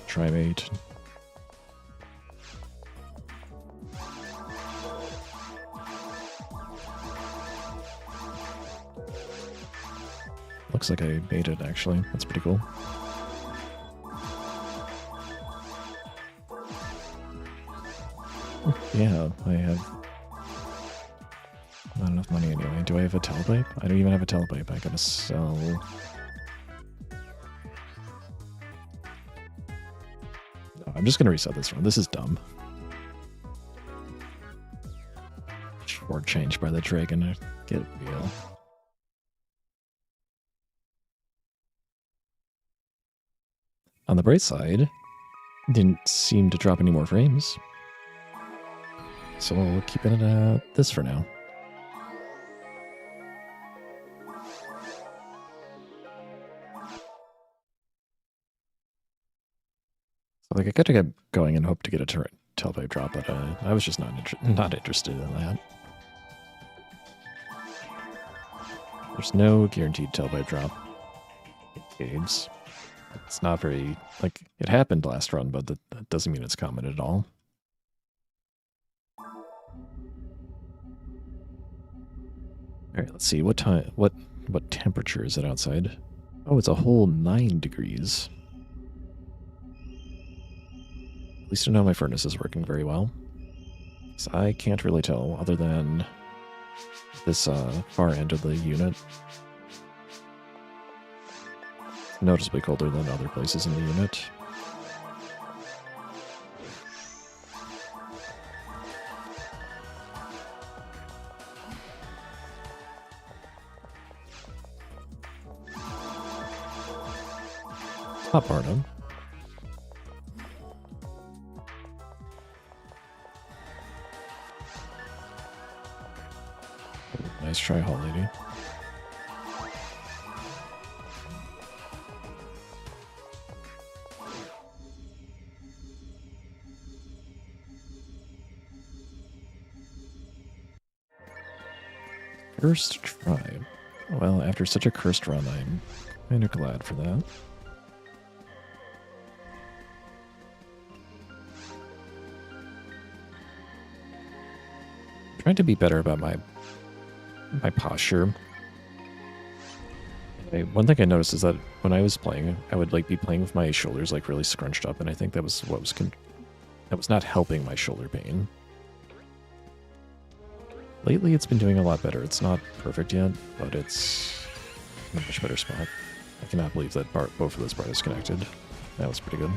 Trimate. Looks like I made it actually. That's pretty cool. Yeah, I have not enough money anyway. Do I have a telepipe? I don't even have a telepipe. I gotta sell. No, I'm just gonna reset this one. This is dumb. changed by the dragon. Get real. On the bright side, didn't seem to drop any more frames. So we'll keep it at this for now. So like I could have kept going and hoped to get a tailpipe drop, but I was just not interested in that. There's no guaranteed tailpipe drop in caves. It's not very, like, it happened last run, but that doesn't mean it's common at all. Alright, let's see, what temperature is it outside? Oh, it's a whole 9 degrees. At least I know my furnace is working very well. So I can't really tell, other than this far end of the unit. Noticeably colder than other places in the unit. Not Barnum. Nice try, Hall Lady. First try. Well, after such a cursed run, I'm kind of glad for that. I'm trying to be better about my posture. One thing I noticed is that when I was playing, I would like be playing with my shoulders like really scrunched up, and I think that was what was that was not helping my shoulder pain. Lately, it's been doing a lot better. It's not perfect yet, but it's in a much better spot. I cannot believe that both of those bar disconnected. That was pretty good.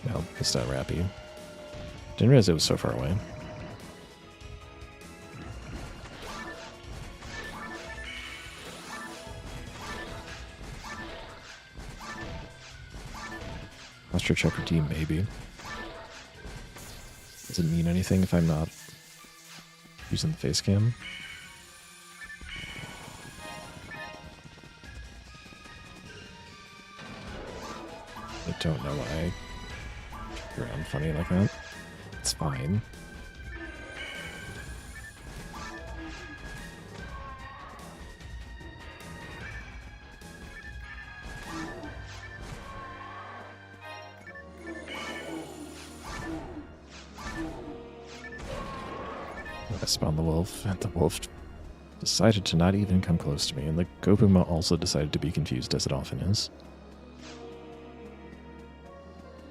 No, it's not Rappy. Didn't realize it was so far away. Posture checker D, maybe. Does it mean anything if I'm not using the face cam? I don't know why you're around funny like that. It's fine. I spawned the wolf, and the wolf decided to not even come close to me, and the Gopuma also decided to be confused, as it often is.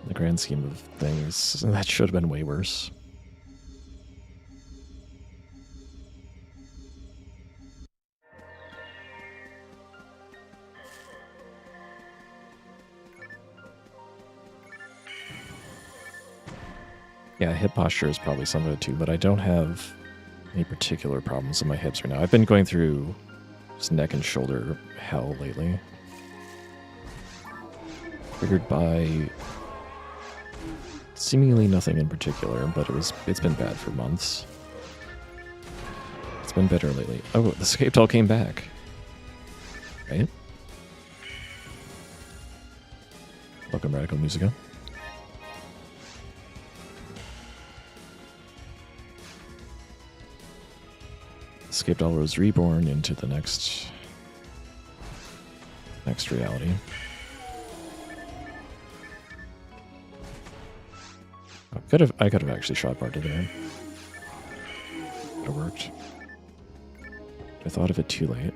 In the grand scheme of things, that should have been way worse. Yeah, hip posture is probably some of it too, but I don't have any particular problems with my hips right now. I've been going through just neck and shoulder hell lately. Triggered by seemingly nothing in particular, but it's been bad for months. It's been better lately. Oh, the escape all came back. Right? Welcome, Radical Musica. Escaped all was reborn into the next reality. I could have actually shot Barta there. Would have worked. I thought of it too late.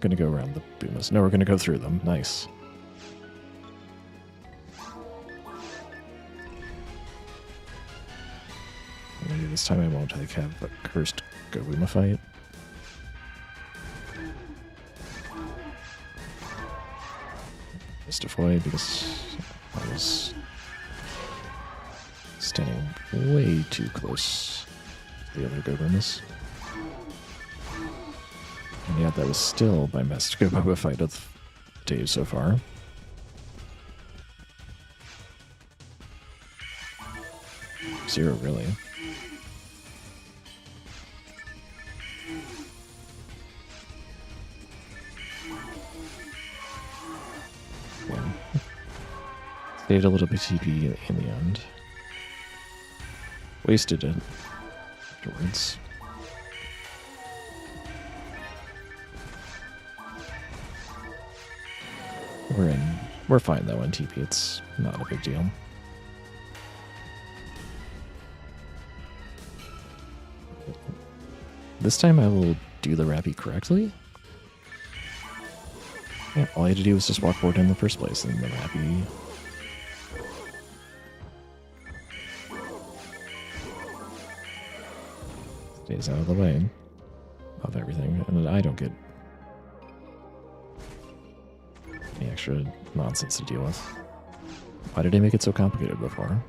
Gonna go around the Boomas. No, we're gonna go through them. Nice. Maybe this time I won't like have a cursed Gobuma fight. Justify because I was standing way too close to the other Goblins. And yet that was still my best Goboba fight of the day so far. Zero, really. Yeah. Saved a little bit TP in the end. Wasted it afterwards. We're fine though on TP, it's not a big deal. This time I will do the Rappy correctly. Yeah, all I had to do was just walk forward in the first place, and the Rappy stays out of the way of everything, and I don't get any extra nonsense to deal with. Why did I make it so complicated before?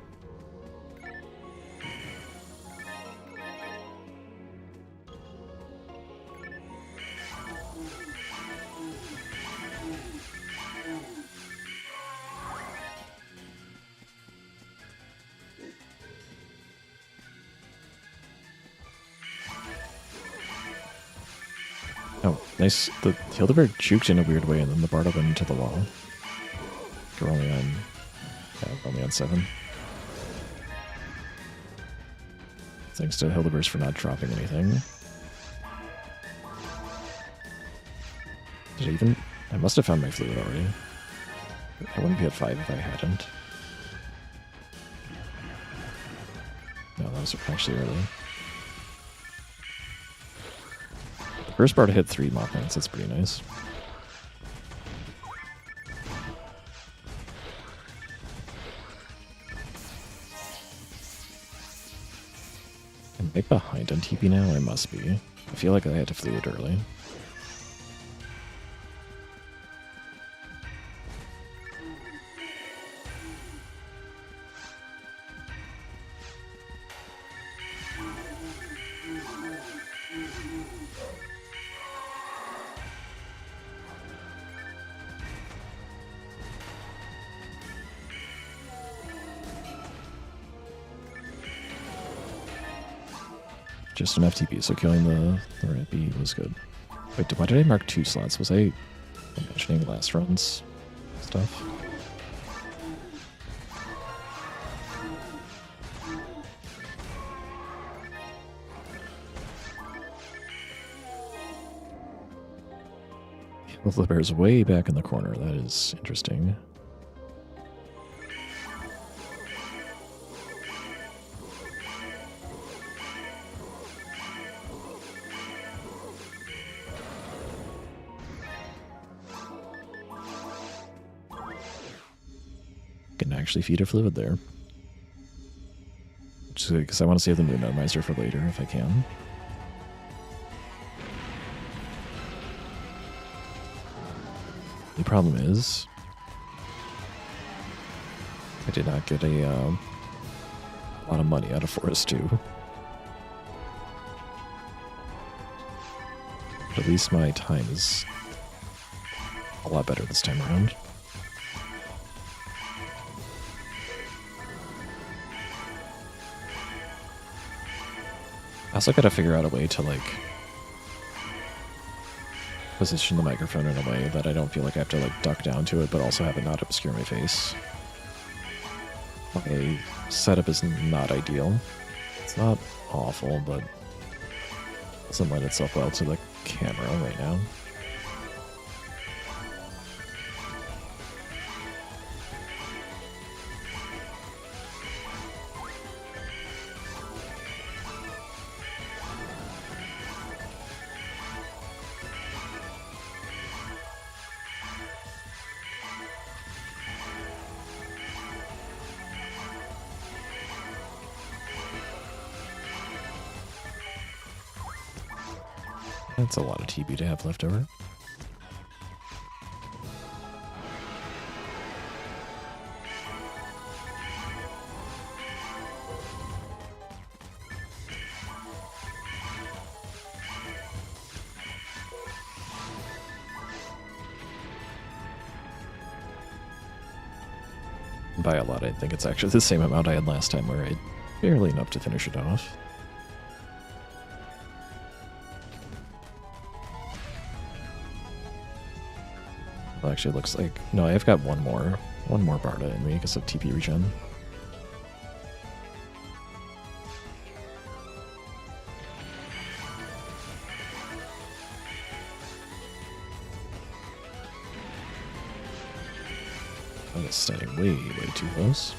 Oh, nice. The Hildeberg juked in a weird way, and then the Bardo went into the wall. We're only on, yeah, we're only on 7. Thanks to Hildeberg for not dropping anything. Did I even? I must have found my fluid already. I wouldn't be at 5 if I hadn't. No, that was actually early. First bar to hit 3 Mothmans, that's pretty nice. I'm right behind on TP now, I must be. I feel like I had to fluid early. Just enough TP, so killing the Rappy was good. Wait, why did I mark 2 slots? Was I imagining last run's stuff? The bear's way back in the corner. That is interesting. Can actually feed a fluid there. Just because I want to save the Moon Atomizer for later if I can. The problem is I did not get a lot of money out of Forest 2. But at least my time is a lot better this time around. I also gotta figure out a way to, like, position the microphone in a way that I don't feel like I have to, like, duck down to it, but also have it not obscure my face. My setup is not ideal. It's not awful, but it doesn't lend itself well to the camera right now. That's a lot of TB to have left over. By a lot, I think it's actually the same amount I had last time, where I had barely enough to finish it off. Well, actually, it looks like... No, I've got one more Barda in me because of TP regen. Oh, it's standing way too close.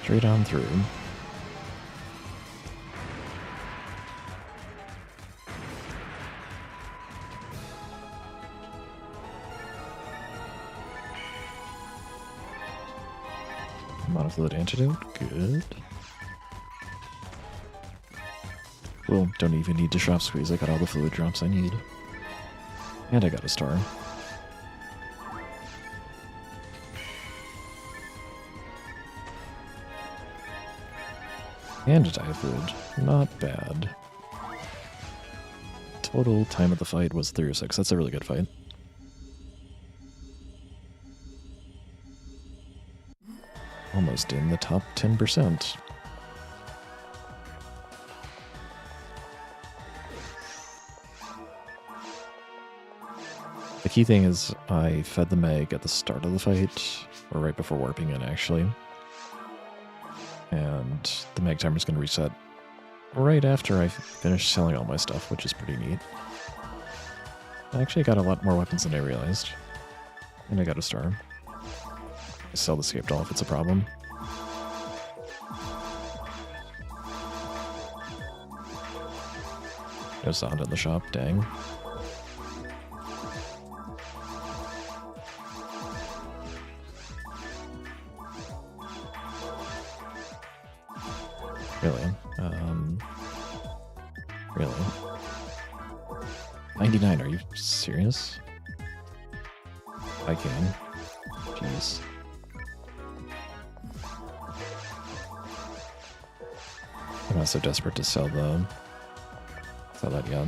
Straight on through. Monofluid antidote, good. Well, don't even need to shop squeeze, I got all the fluid drops I need. And I got a star. And a diet fluid, not bad. Total time of the fight was 306, that's a really good fight. Almost in the top 10%. The key thing is I fed the Meg at the start of the fight, or right before warping in actually. And the Meg timer is going to reset right after I finish selling all my stuff, which is pretty neat. I actually got a lot more weapons than I realized. And I got a star. I sell the escape doll if it's a problem. No sound in the shop, dang. Really? Really? 99, are you serious? I can. Jeez. I'm not so desperate to sell that yet.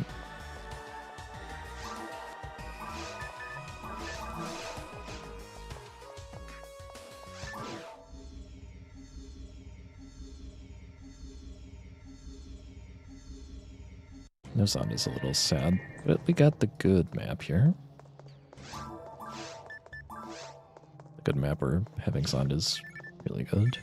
No sound is a little sad, but we got the good map here. The good map where having sound is really good.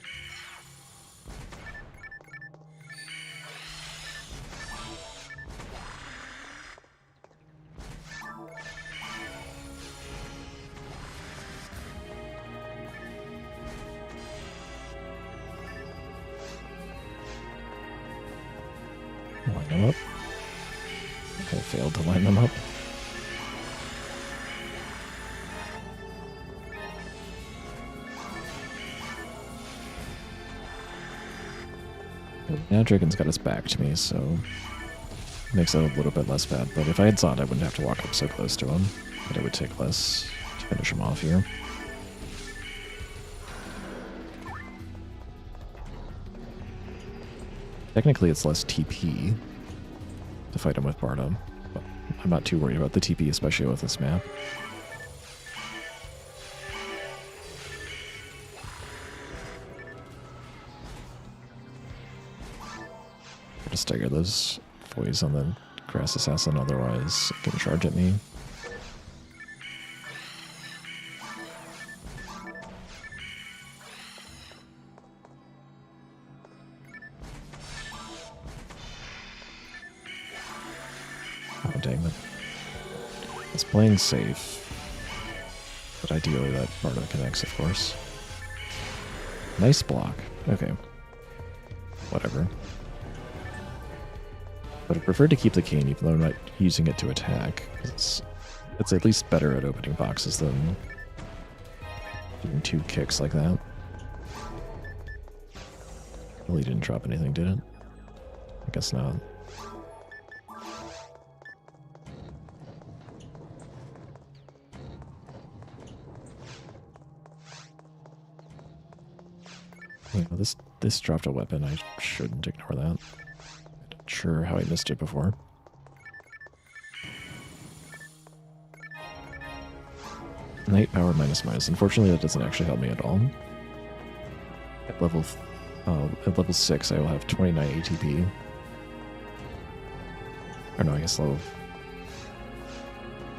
Line them up. I failed to line them up. Now Dragon's got his back to me, so makes it a little bit less bad. But if I had Zod, I wouldn't have to walk up so close to him. But it would take less to finish him off here. Technically, it's less TP to fight him with Bardo, but I'm not too worried about the TP, especially with this map. Gotta stagger those foys on the Grass Assassin, otherwise it can charge at me. Oh, dang it. It's playing safe. But ideally that Bardo connects, of course. Nice block. Okay. Whatever. But I prefer to keep the cane even though I'm not using it to attack. It's at least better at opening boxes than doing 2 kicks like that. Really didn't drop anything, did it? I guess not. You know, this this dropped a weapon. I shouldn't ignore that. I'm not sure how I missed it before. Night power minus minus. Unfortunately, that doesn't actually help me at all. At level 6, I will have 29 ATP. Or no, I guess level...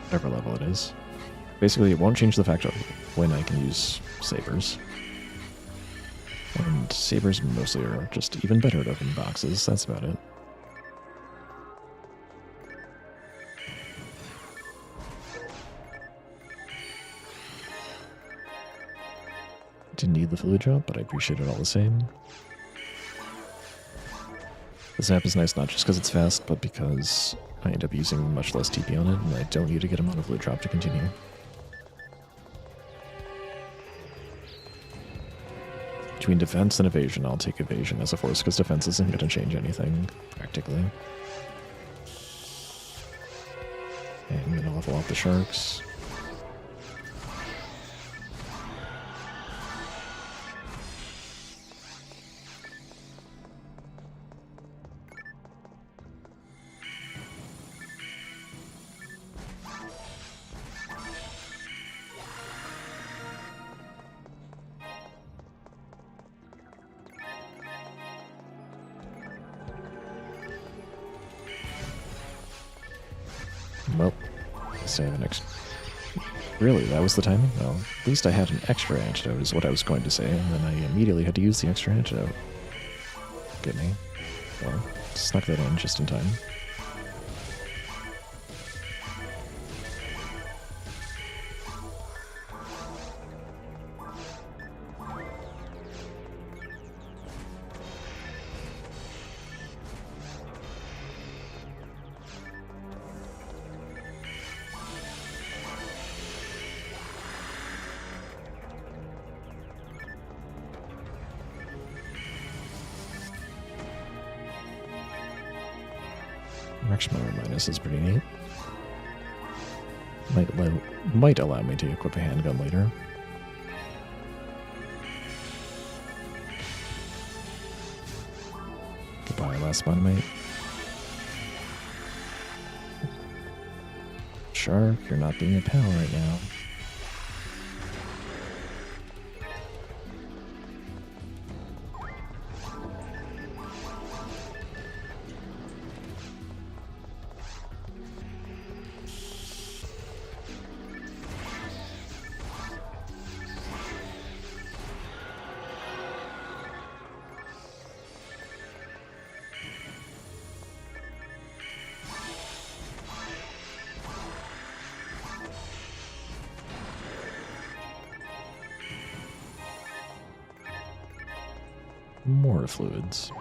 whatever level it is. Basically, it won't change the fact of when I can use sabers. And sabers mostly are just even better at opening boxes. That's about it. Didn't need the fluid drop, but I appreciate it all the same. The zap is nice not just because it's fast, but because I end up using much less TP on it, and I don't need to get a mono fluid drop to continue. Between defense and evasion, I'll take evasion as a force, because defense isn't going to change anything, practically. And I'm going to level out the sharks. Well, I guess I have an extra... Really, that was the timing? Well, at least I had an extra antidote is what I was going to say, and then I immediately had to use the extra antidote. Get me. Well, snuck that in just in time. Power minus is pretty neat. Might allow me to equip a handgun later. Goodbye, last Monomate. Shark, you're not being a pal right now. More fluids.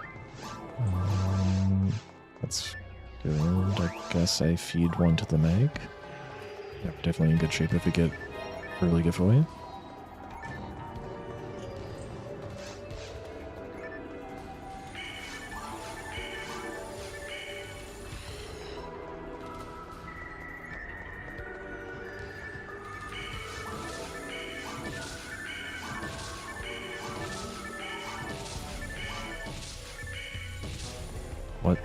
That's good. I guess I feed one to the mag. Yeah, definitely in good shape if we get early giveaway. What?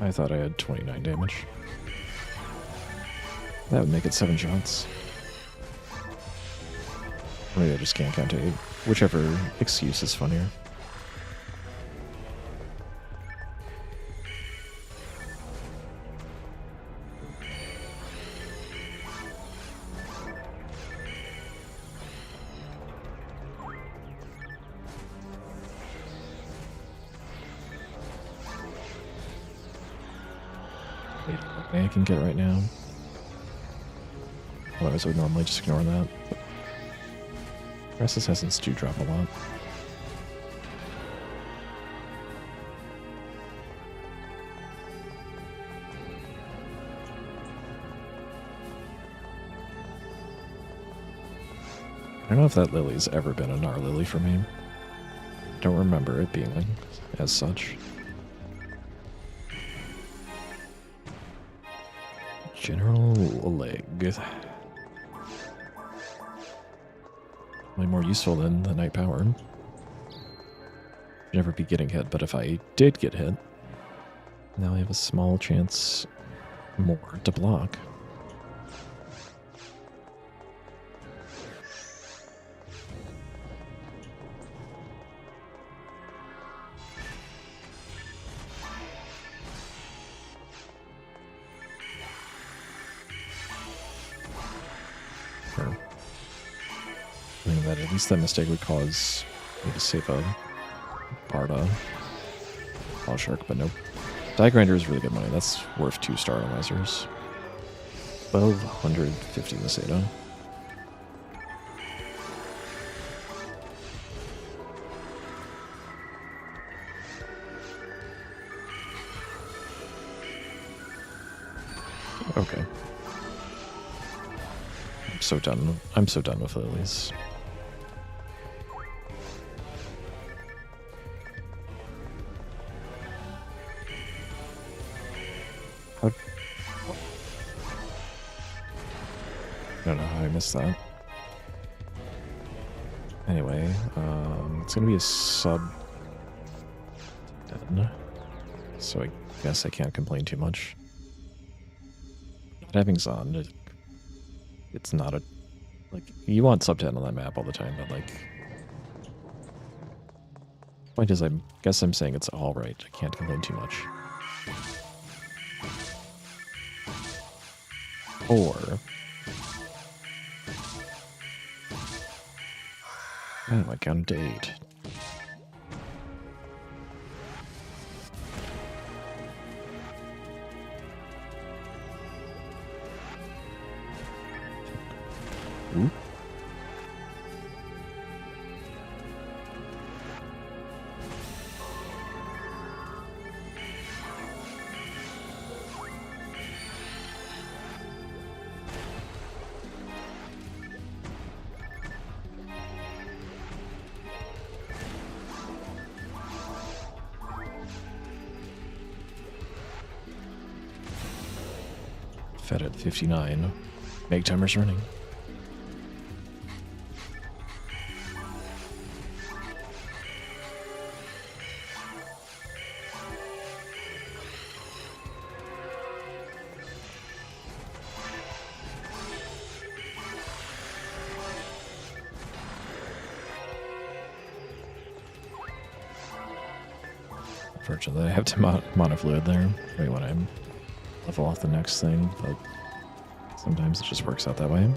I thought I had 29 damage. That would make it 7 shots. Maybe I just can't count to 8. Whichever excuse is funnier. I can get right now. Otherwise I would normally just ignore that. Rest assassins do drop a lot. I don't know if that lily's ever been a Gnar lily for me. Don't remember it being as such. General leg. Way more useful than the night power. never be getting hit, but if I did get hit, now I have a small chance more to block. That at least that mistake would cause me to save a Barda Claw Shark, but nope. Die Grinder is really good money. That's worth 2 star analyzers. 1250 this Ada. Okay. I'm so done. I'm so done with lilies. I don't know how I missed that. Anyway, it's gonna be a sub 10, so I guess I can't complain too much. But having Zon, it's not a, like, you want sub 10 on that map all the time, but like, point is, I guess I'm saying it's all right. I can't complain too much. Or oh, I counted to 8. Ooh. Fed at 59. Make timers running. Unfortunately, I have to monofluid there right when I'm level off the next thing, but sometimes it just works out that way.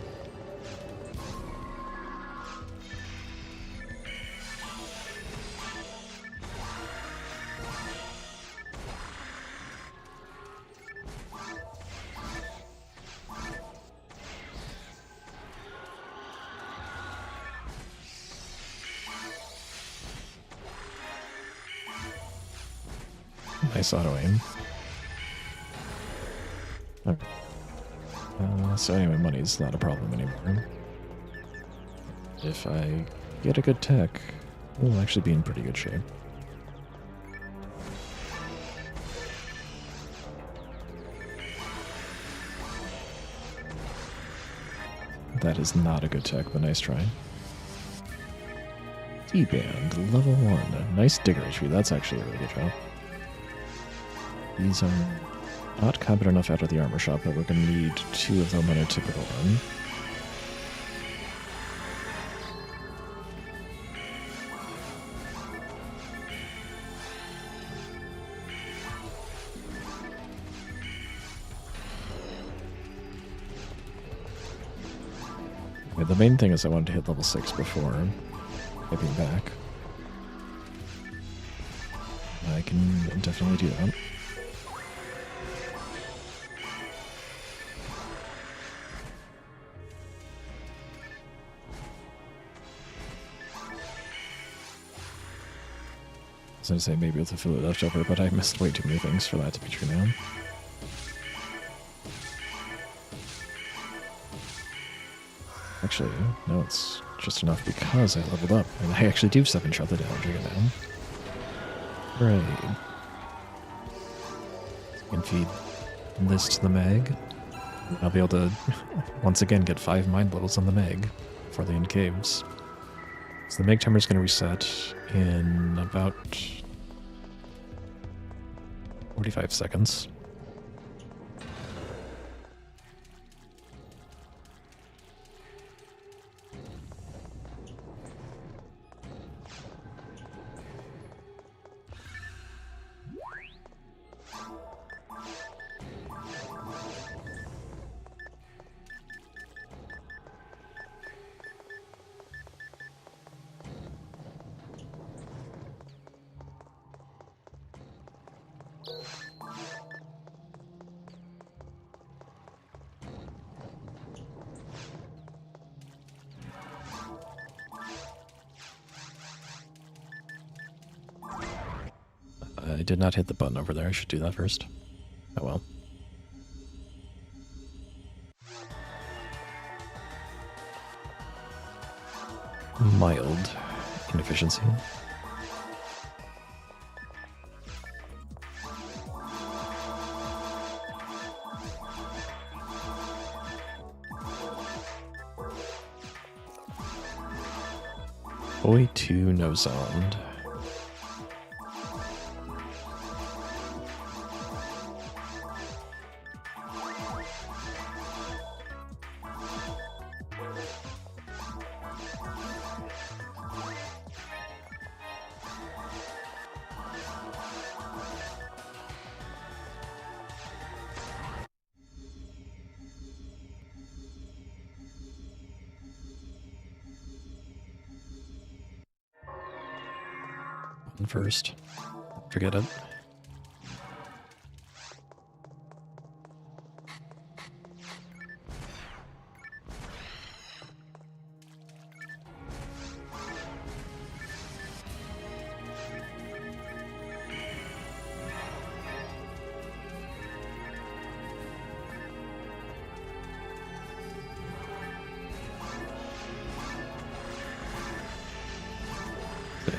Nice auto aim. Okay. So anyway, money's not a problem anymore. If I get a good tech, we'll actually be in pretty good shape. That is not a good tech, but nice try. D-Band, level 1. Nice Digger HP, that's actually a really good job. These are not competent enough out of the armor shop, but we're going to need 2 of them on a typical run. Okay, the main thing is I wanted to hit level 6 before getting back. I can definitely do that. I was going to say maybe with a filler left over, but I missed way too many things for that to be true now. Actually, no, it's just enough because I leveled up, and I actually do 7-shot the damage again now. Right. You can feed this to the Mag. I'll be able to once again get 5 mind levels on the Mag before the end caves. So the make timer is going to reset in about 45 seconds. I did not hit the button over there. I should do that first. Oh well. Mild inefficiency. Boy 2 no sound. First. Forget it.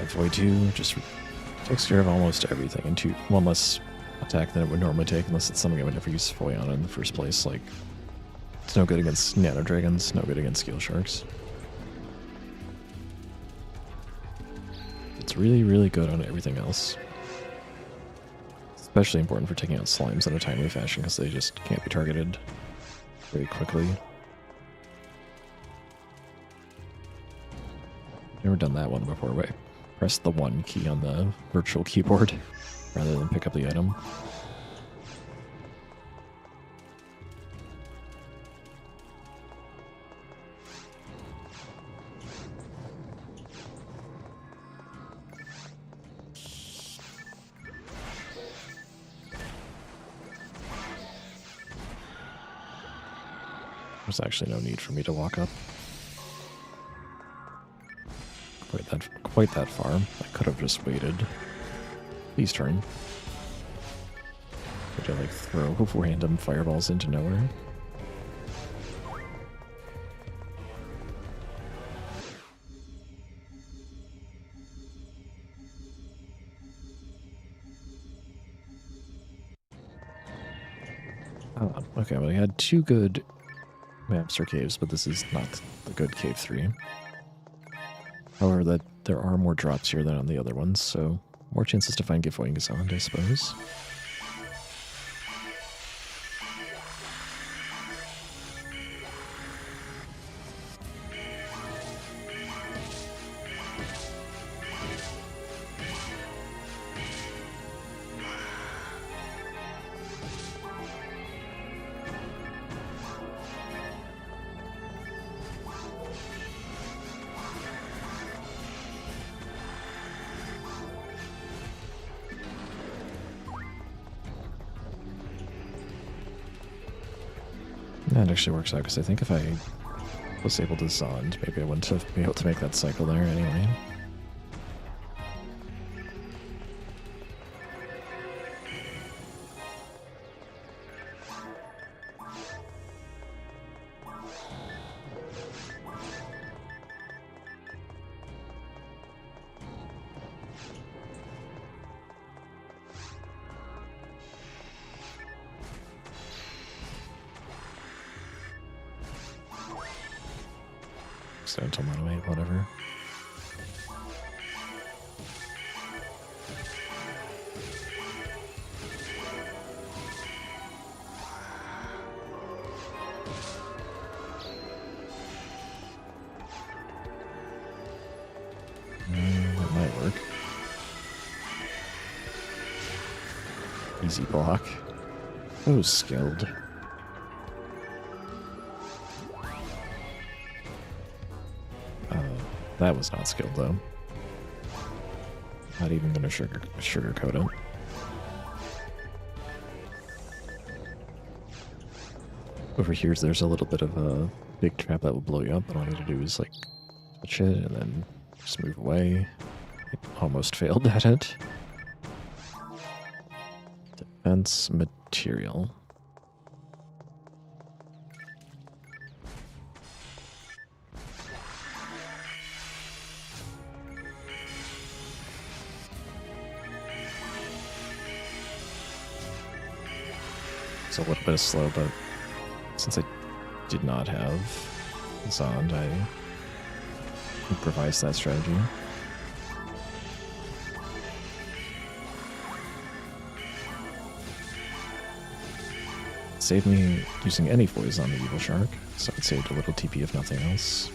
F2 just takes care of almost everything and one less attack than it would normally take, unless it's something I would never use Foy on in the first place. Like, it's no good against Nano Dragons, no good against Skill Sharks. It's really, really good on everything else. Especially important for taking out slimes in a timely fashion, because they just can't be targeted very quickly. Never done that one before, wait. Press the 1 key on the virtual keyboard rather than pick up the item. There's actually no need for me to walk up quite that far. I could have just waited. Please turn. Could I like throw random fireballs into nowhere? Okay, well, I had 2 good maps or caves, but this is not the good cave 3. However, there are more drops here than on the other ones, so more chances to find giveaway Gazond, I suppose. That actually works out, because I think if I was able to Zond, maybe I wouldn't have been able to make that cycle there anyway. Accidental mono 8, whatever. Easy block. Oh, skilled. That was not skilled, though. Not even gonna sugarcoat it. Over here, there's a little bit of a big trap that will blow you up, and all you have to do is, like, touch it and then just move away. It almost failed at it. Defense material. It's a little bit slow, but since I did not have Zond, I improvised that strategy. It saved me using any voice on the evil shark, so it saved a little TP if nothing else.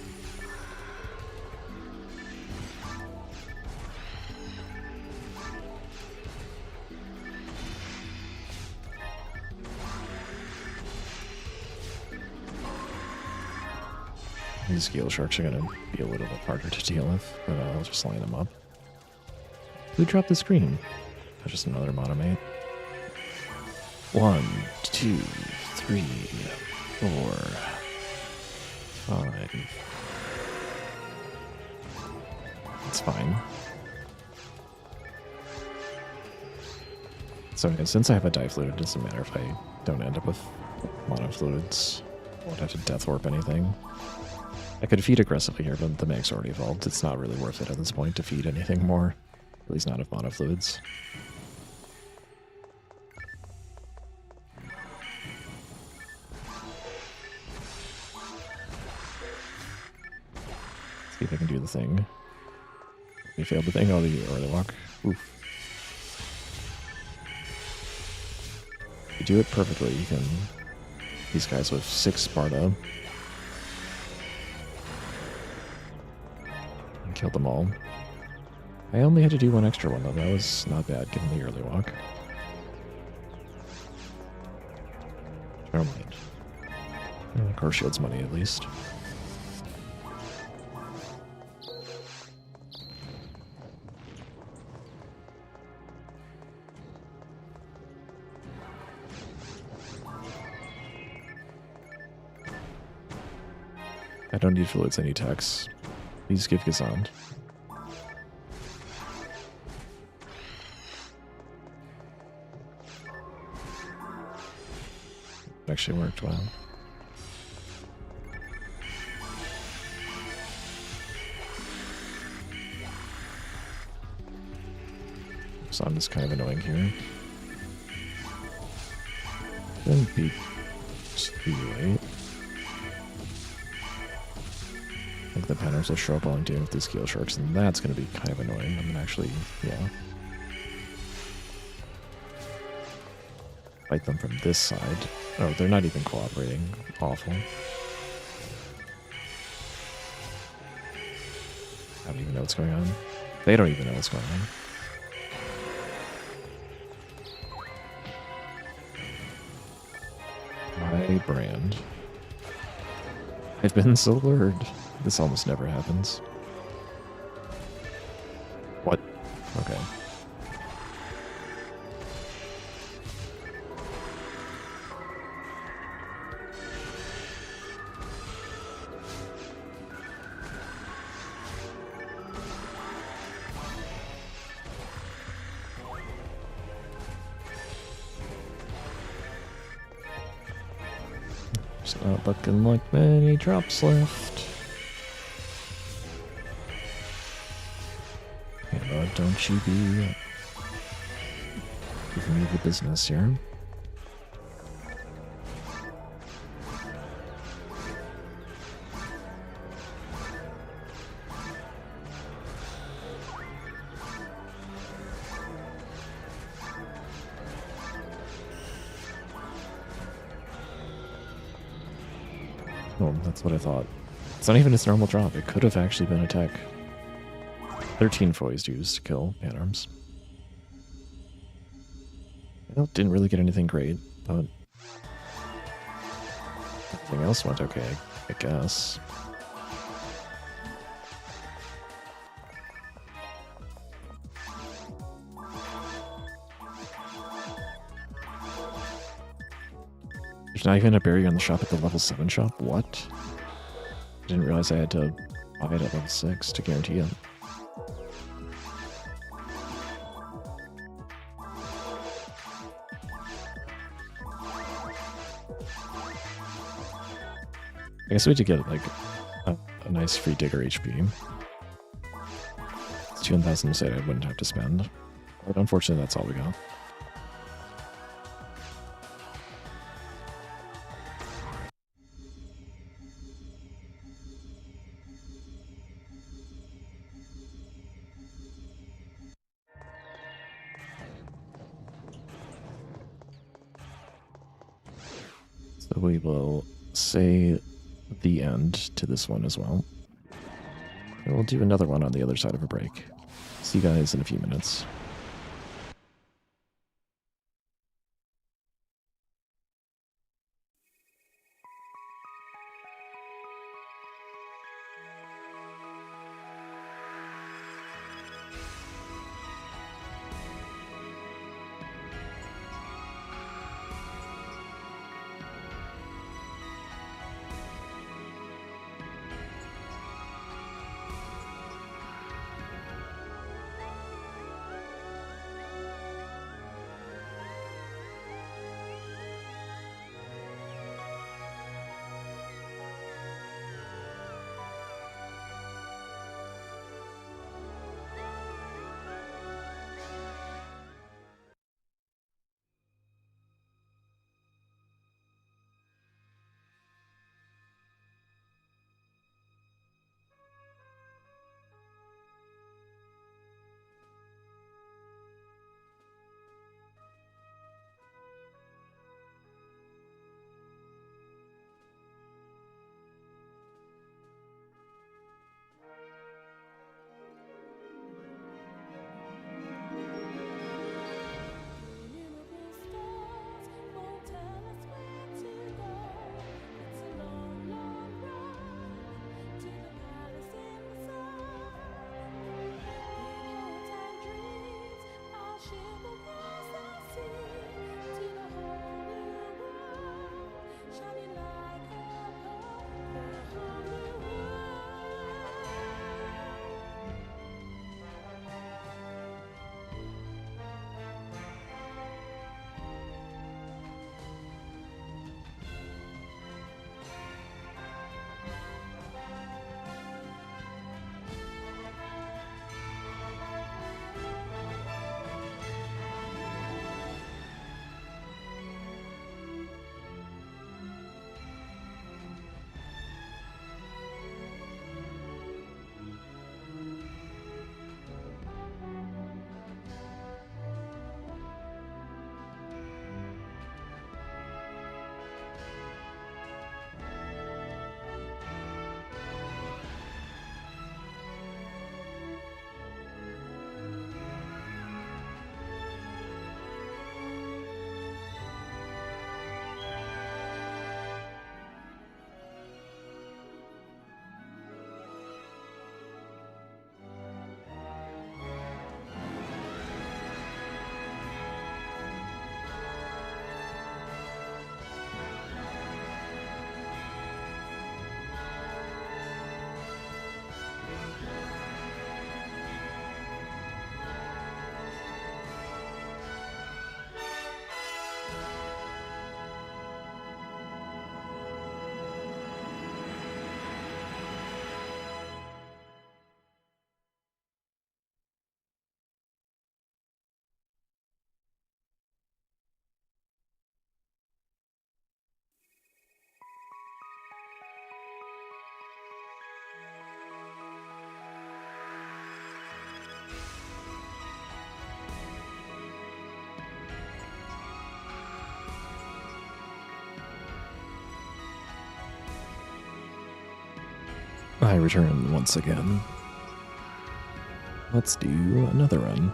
These gale sharks are going to be a little bit harder to deal with, but I'll just line them up. Who dropped the screen? That's just another monomate. 1, 2, 3, 4, 5. It's fine. So since I have a dye fluid, it doesn't matter if I don't end up with mono fluids. I won't have to death warp anything. I could feed aggressively here, but the mag's already evolved. It's not really worth it at this point to feed anything more. At least not of mono fluids. See if I can do the thing. We failed the thing. Oh, the early walk. Oof. If you do it perfectly, you can... These guys with 6 Sparta. And kill them all. I only had to do one extra one, though. That was not bad, given the early walk. Never mind. Core shield's money, at least. I don't need fluids, I need tax. Please give Gazand. Actually worked well. Gazand is kind of annoying here. Shouldn't be too late. I think the patterns will show up while I'm dealing with these Gale Sharks, and that's going to be kind of annoying. I'm going to actually, yeah. Fight them from this side. Oh, they're not even cooperating. Awful. I don't even know what's going on. They don't even know what's going on. My brand. I've been so lured. This almost never happens. What? Okay. It's not looking like many drops left. Don't you be giving me the business here. Oh, that's what I thought. It's not even its normal drop. It could have actually been a tech. 13 foils used to kill Panarms. Well, didn't really get anything great, but everything else went okay, I guess. There's not even a barrier in the shop at the level 7 shop? What? I didn't realize I had to buy it at level 6 to guarantee it. I guess we did get like a nice free digger HP. It's 2,000 to say I wouldn't have to spend. But unfortunately, that's all we got. So we will say the end to this one as well. And we'll do another one on the other side of a break. See you guys in a few minutes. I return once again. Let's do another run.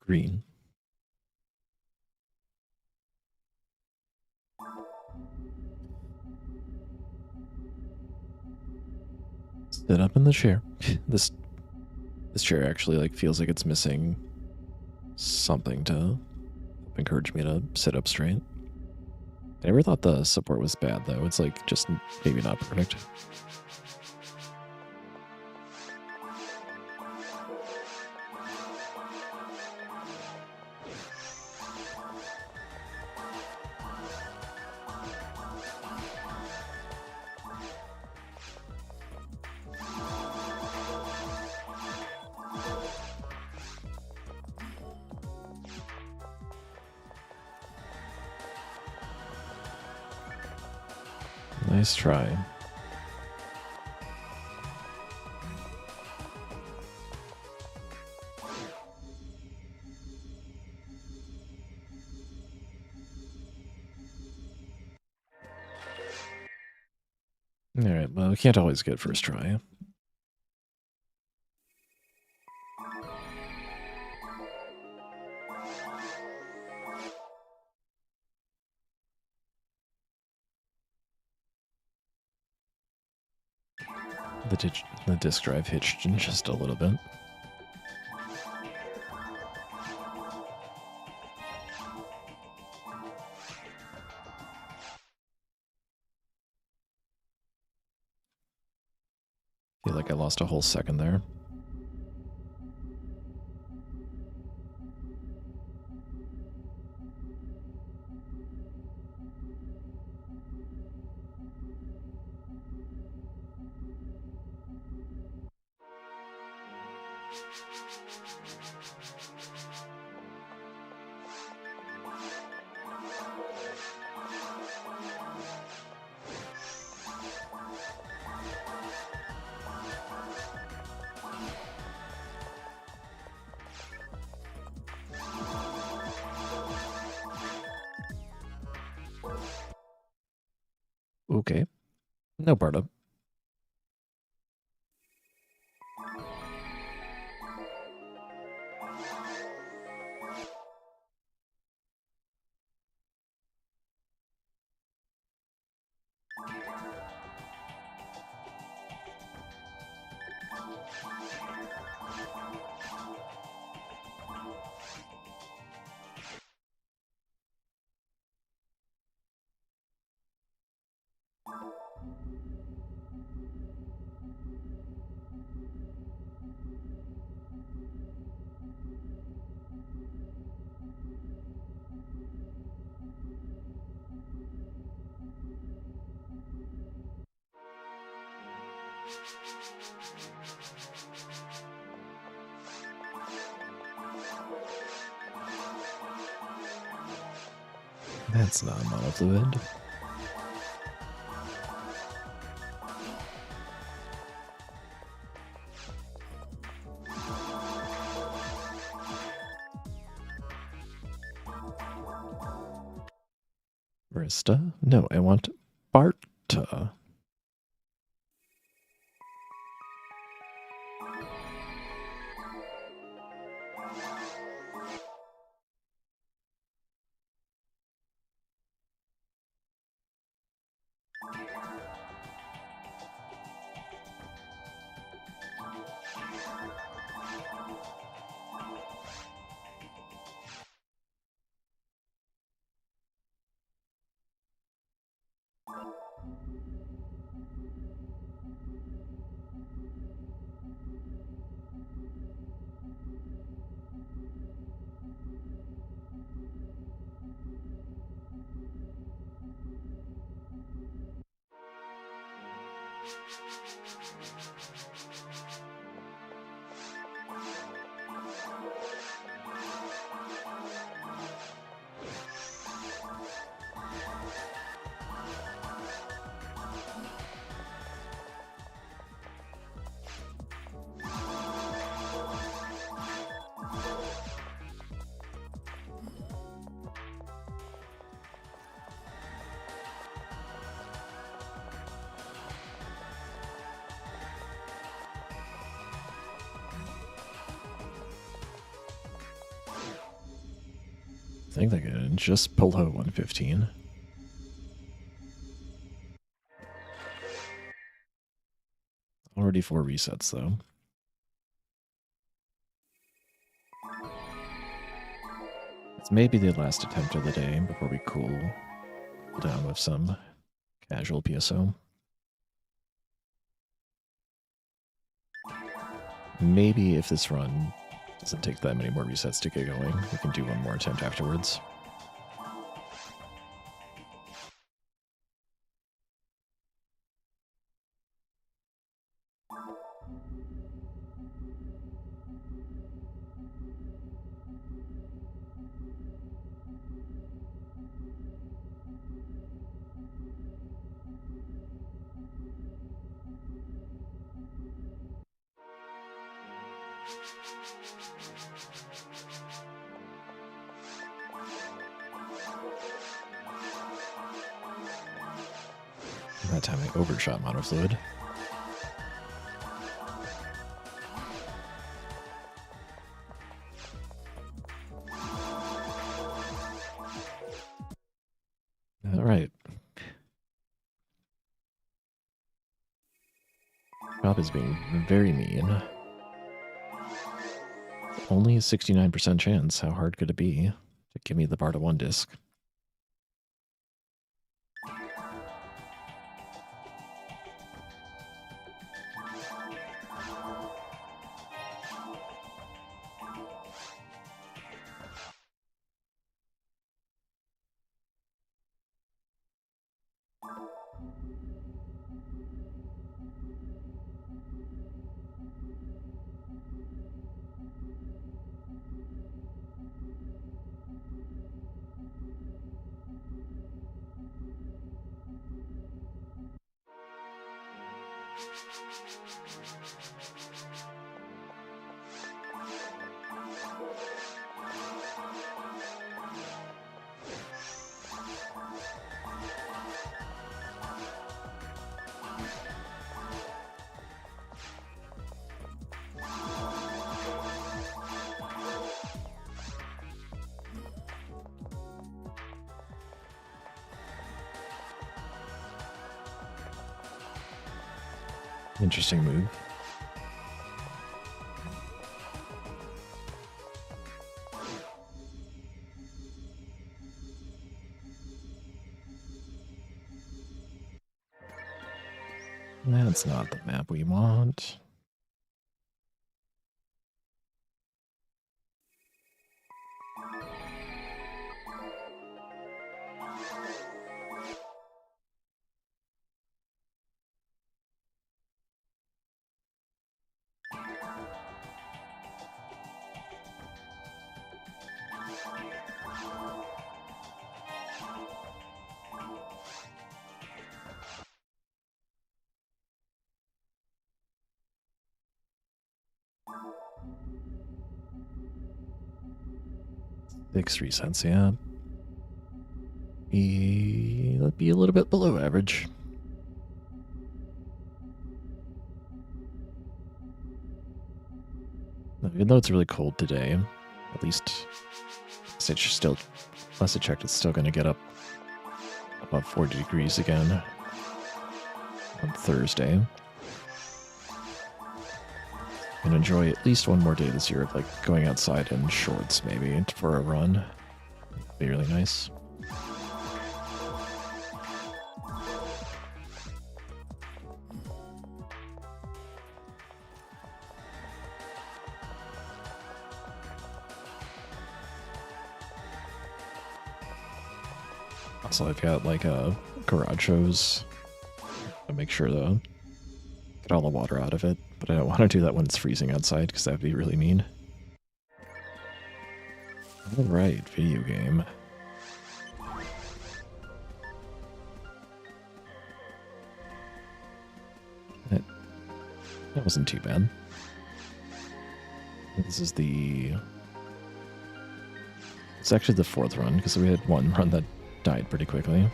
green. Sit up in the chair. This chair actually like feels like it's missing something to encourage me to sit up straight. I never thought the support was bad though. It's like just maybe not perfect. Nice try. Alright, well, we can't always get first try. The disk drive hitched in just a little bit. Feel like I lost a whole second there. Okay. No part up. That's not monofluid. Barista? No, I want Barta. think they could just below 115. Already 4 resets, though. It's maybe the last attempt of the day before we cool down with some casual PSO. Maybe if this run doesn't take that many more resets to get going, we can do one more attempt afterwards. That time I overshot monofluid. All right. Rob is being very mean. Only a 69% chance. How hard could it be to give me the Barta 1 disc? Interesting move. That's not the map we want. Six resets, yeah. That'd be a little bit below average. Even though it's really cold today, at least it's still, last I checked, it's still going to get up above 40 degrees again on Thursday. And enjoy at least one more day this year of like going outside in shorts maybe for a run. It'd be really nice. Also, I've got like garage hose to make sure to get all the water out of it, but I don't want to do that when it's freezing outside because that would be really mean. Alright, video game. That wasn't too bad. This is it's actually the 4th run because we had one run that died pretty quickly.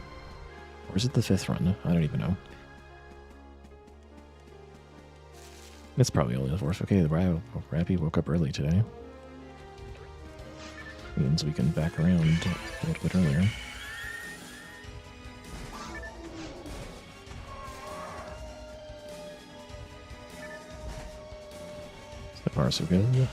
Or is it the 5th run? I don't even know. It's probably only the 4th. Okay, the Rappy woke up early today. means we can back around a little bit earlier. So far, so good.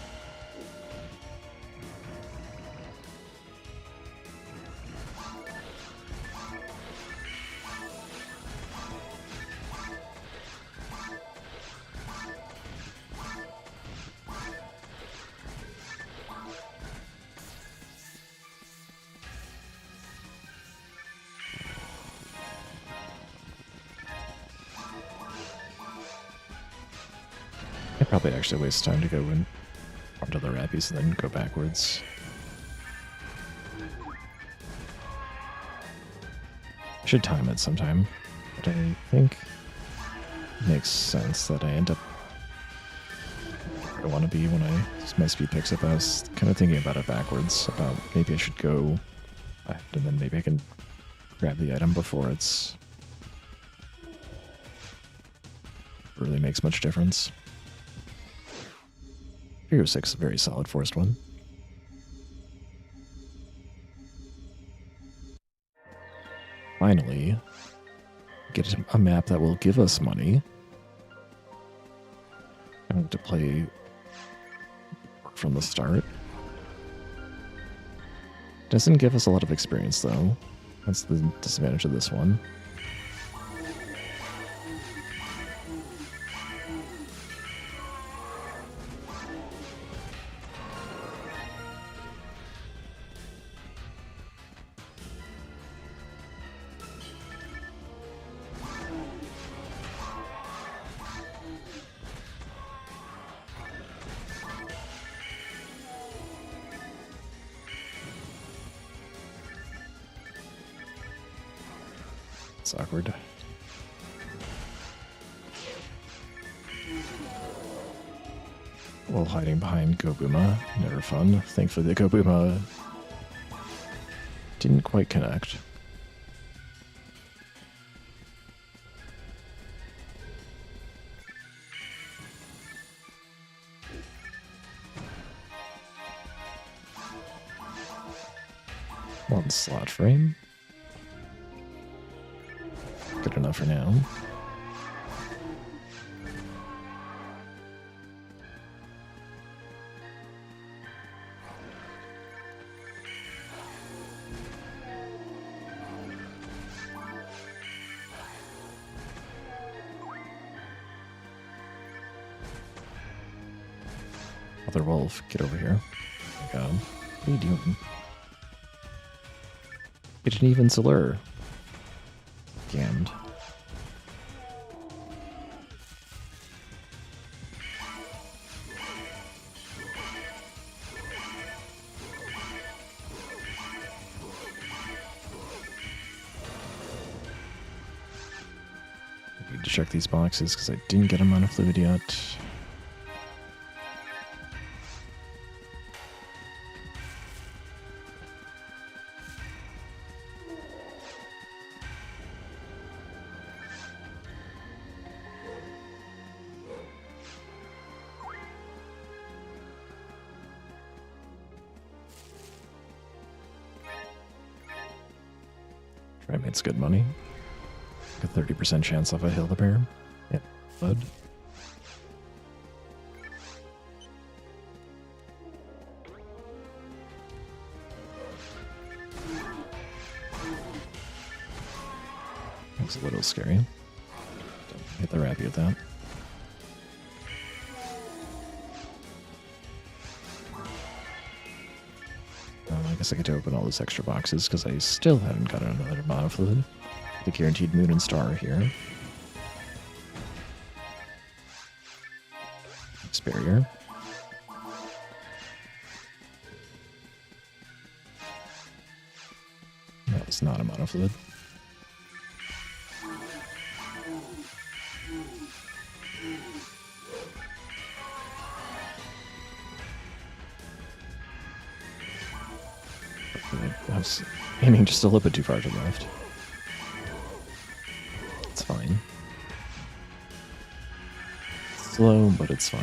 I'd probably actually waste time to go in onto the Rappies and then go backwards. I should time it sometime, but I think it makes sense that I end up where I want to be when my speed picks up. I was kind of thinking about it backwards, about maybe I should go left and then maybe I can grab the item before it's really makes much difference. 306, a very solid forced one. Finally, get a map that will give us money. I have to play from the start. Doesn't give us a lot of experience though. That's the disadvantage of this one. It's awkward. While hiding behind Gobuma, never fun. Thankfully the Gobuma didn't quite connect. One slot frame. Good enough for now. Other wolf, get over here. Oh my god. What are you doing? Get an even Salur. Damned. I need to check these boxes because I didn't get them on a fluid yet. It's good money. A 30% chance off a hill repair. Yep, bud. That's a little scary. Don't hit the Rappy with that. I guess I get to open all those extra boxes because I still haven't gotten another monofluid. The guaranteed moon and star here. Barrier. That was not a monofluid. I was aiming just a little bit too far to the left. It's fine. Slow, but it's fine.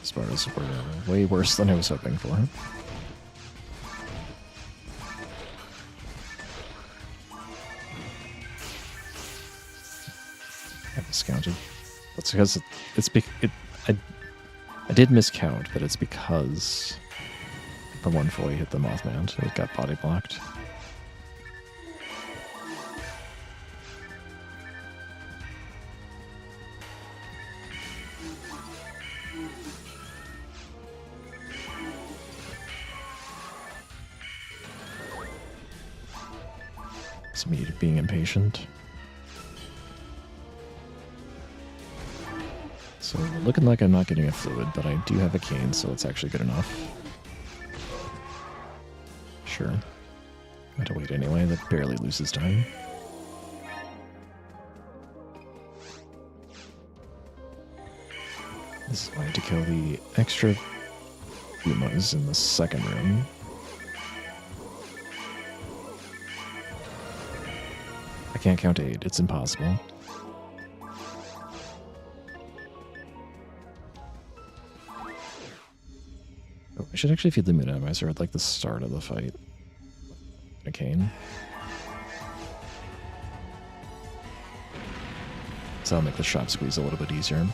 These bars were way worse than I was hoping for. I miscounted. That's because I did miscount, but it's because the one fully hit the Mothman, so it got body blocked. It's me being impatient. So looking like I'm not getting a fluid, but I do have a cane, so it's actually good enough. Sure. I have to wait anyway, that barely loses time. This is why I had to kill the extra Pumas in the second room. I can't count 8, it's impossible. Oh, I should actually feed the Moonamizer at like the start of the fight. A cane. So I'll make the shop squeeze a little bit easier.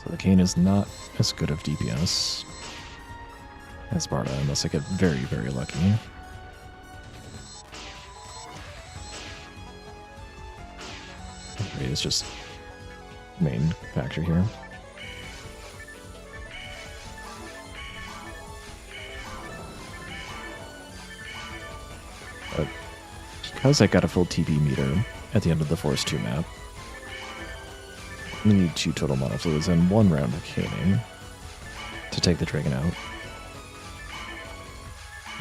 So the cane is not as good of DPS as Barda, unless I get very, very lucky. Rate is just the main factor here. But because I got a full TP meter at the end of the Force 2 map, we need 2 total mana fluids and 1 round of caning to take the dragon out.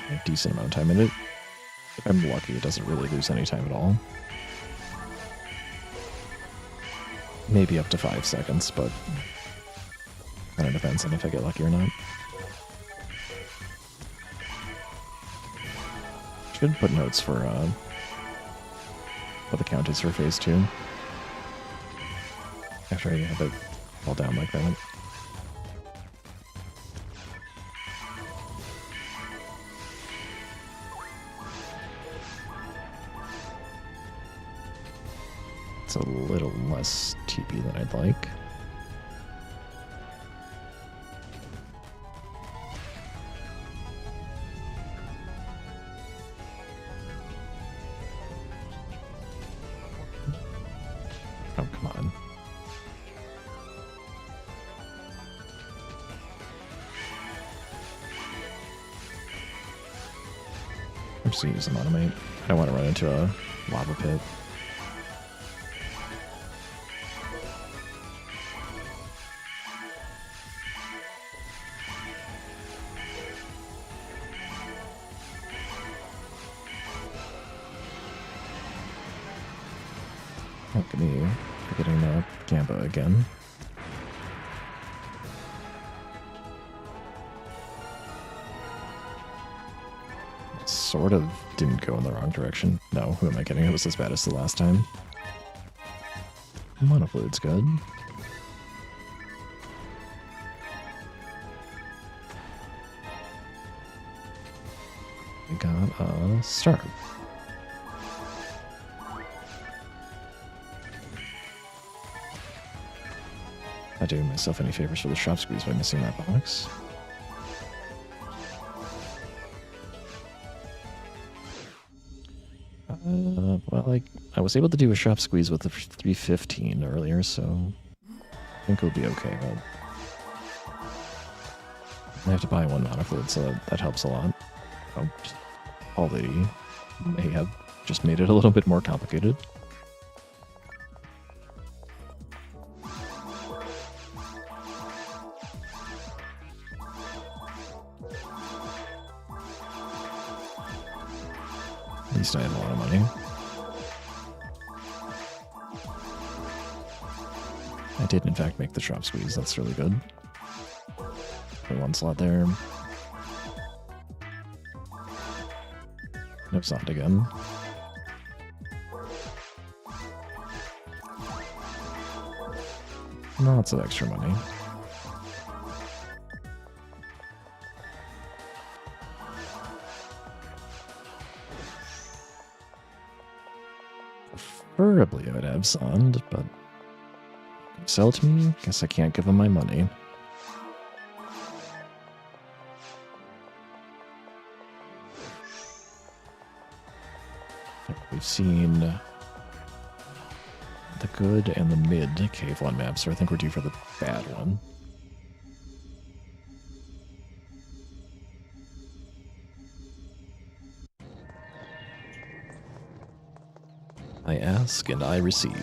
A decent amount of time in it. If I'm lucky, it doesn't really lose any time at all. Maybe up to 5 seconds, but kind of depends on if I get lucky or not. Should put notes for what the count is for phase 2. After I have it fall down like that. It's a little less TP than I'd like. Oh, come on. I'm just gonna use an automate. I don't want to run into a lava pit. Look at me forgetting the Gamba again. Sort of didn't go in the wrong direction. No, who am I kidding? It was as bad as the last time. Mana fluid's good. We got a star. Not doing myself any favors for the shop squeeze by missing that box. Well, I was able to do a shop squeeze with the 315 earlier, so I think it'll be okay, but I have to buy 1 mana fluid, so that helps a lot. Oh, All Lady may have just made it a little bit more complicated. least I had a lot of money. I did, in fact, make the shop squeeze. That's really good. Put one slot there. No soft again. Lots of extra money. Preferably I would have Sand, but sell to me? Guess I can't give him my money. We've seen the good and the mid Cave 1 map, so I think we're due for the bad one. I ask and I receive.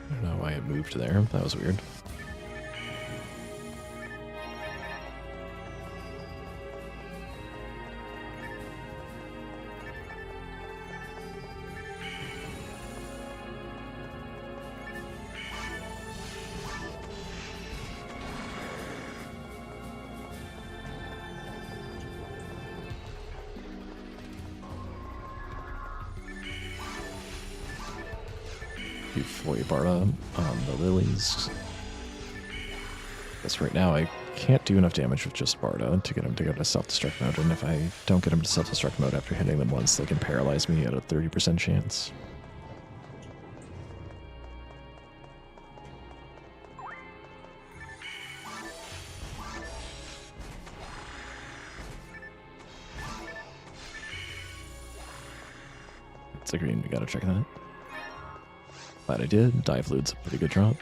I don't know why it moved there. That was weird. For you, Barda, on the lilies. Guess right now I can't do enough damage with just Barda to get him to go to self-destruct mode, and if I don't get him to self-destruct mode after hitting them once, they can paralyze me at a 30% chance. It's a green, we gotta check that. Glad I did. Dive Lude's a pretty good drop.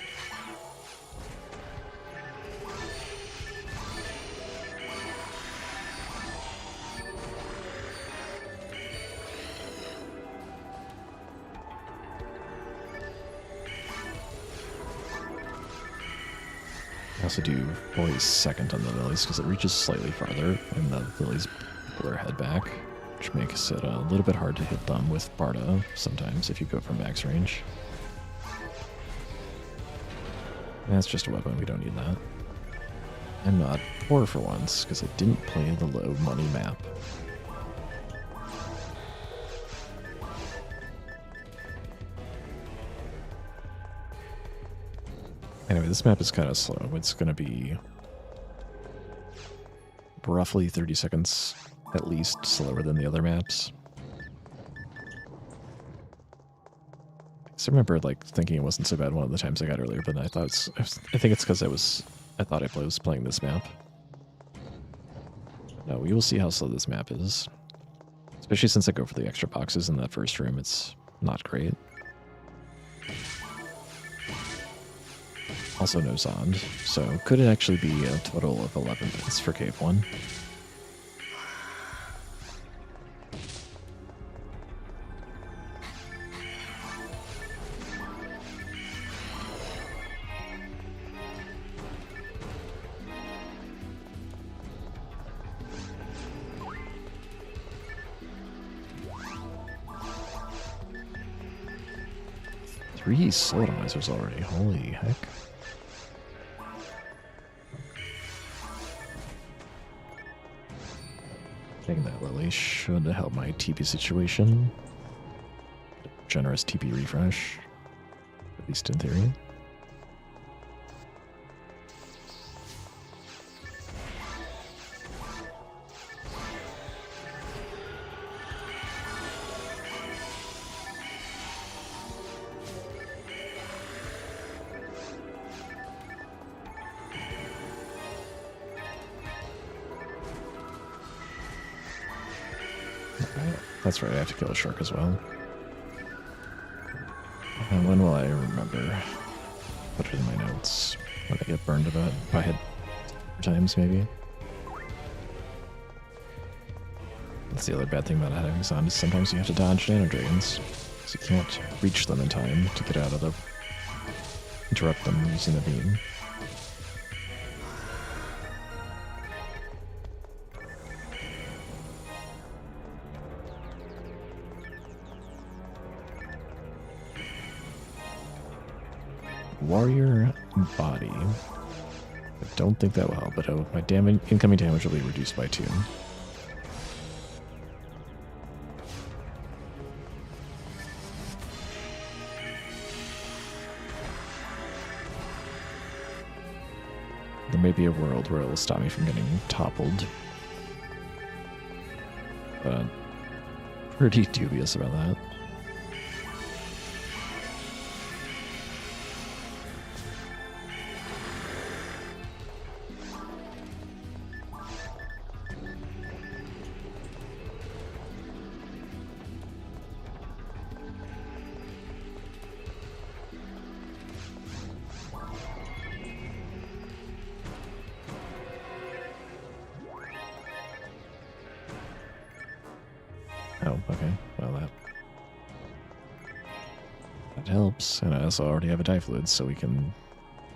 I also do always second on the lilies because it reaches slightly farther and the lilies pull their head back, which makes it a little bit hard to hit them with Barda sometimes if you go from max range. That's just a weapon, we don't need that. I'm not poor for once, because I didn't play the low money map. Anyway, this map is kind of slow. It's going to be roughly 30 seconds at least slower than the other maps. I remember like thinking it wasn't so bad one of the times I got earlier, but I thought I think it's because I thought I was playing this map. No, we will see how slow this map is. Especially since I go for the extra boxes in that first room, it's not great. Also no Zond, so could it actually be a total of 11 minutes for Cave 1? Three sodomizers already, holy heck. Taking that lily should help my TP situation. Generous TP refresh, at least in theory. That's right, I have to kill a shark as well. And when will I remember? Put it in my notes. When I get burned about, if I hit 4 times maybe. That's the other bad thing about having Zond is sometimes you have to dodge Nano Dragons. So you can't reach them in time to get out of the... interrupt them using the beam. Warrior Body. I don't think that will help, but my incoming damage will be reduced by 2. There may be a world where it will stop me from getting toppled. But pretty dubious about that. Oh, okay. Well, that helps. And I also already have a Typhloid, so we can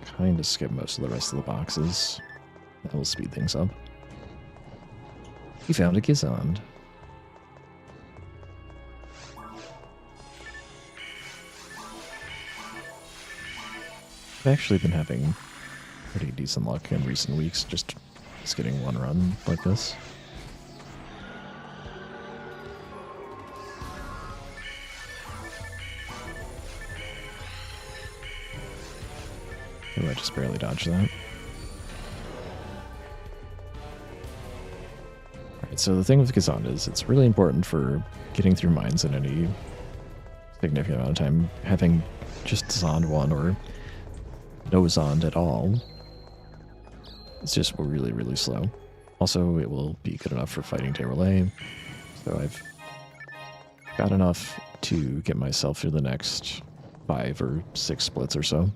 kind of skip most of the rest of the boxes. That will speed things up. We found a Gizond. I've actually been having pretty decent luck in recent weeks, just getting one run like this. I just barely dodged that. Alright, so the thing with Gizond is it's really important for getting through mines in any significant amount of time. Having just Zond 1 or no Zond at all, it's just really, really slow. Also, it will be good enough for fighting Tyrell, so I've got enough to get myself through the next 5 or 6 splits or so.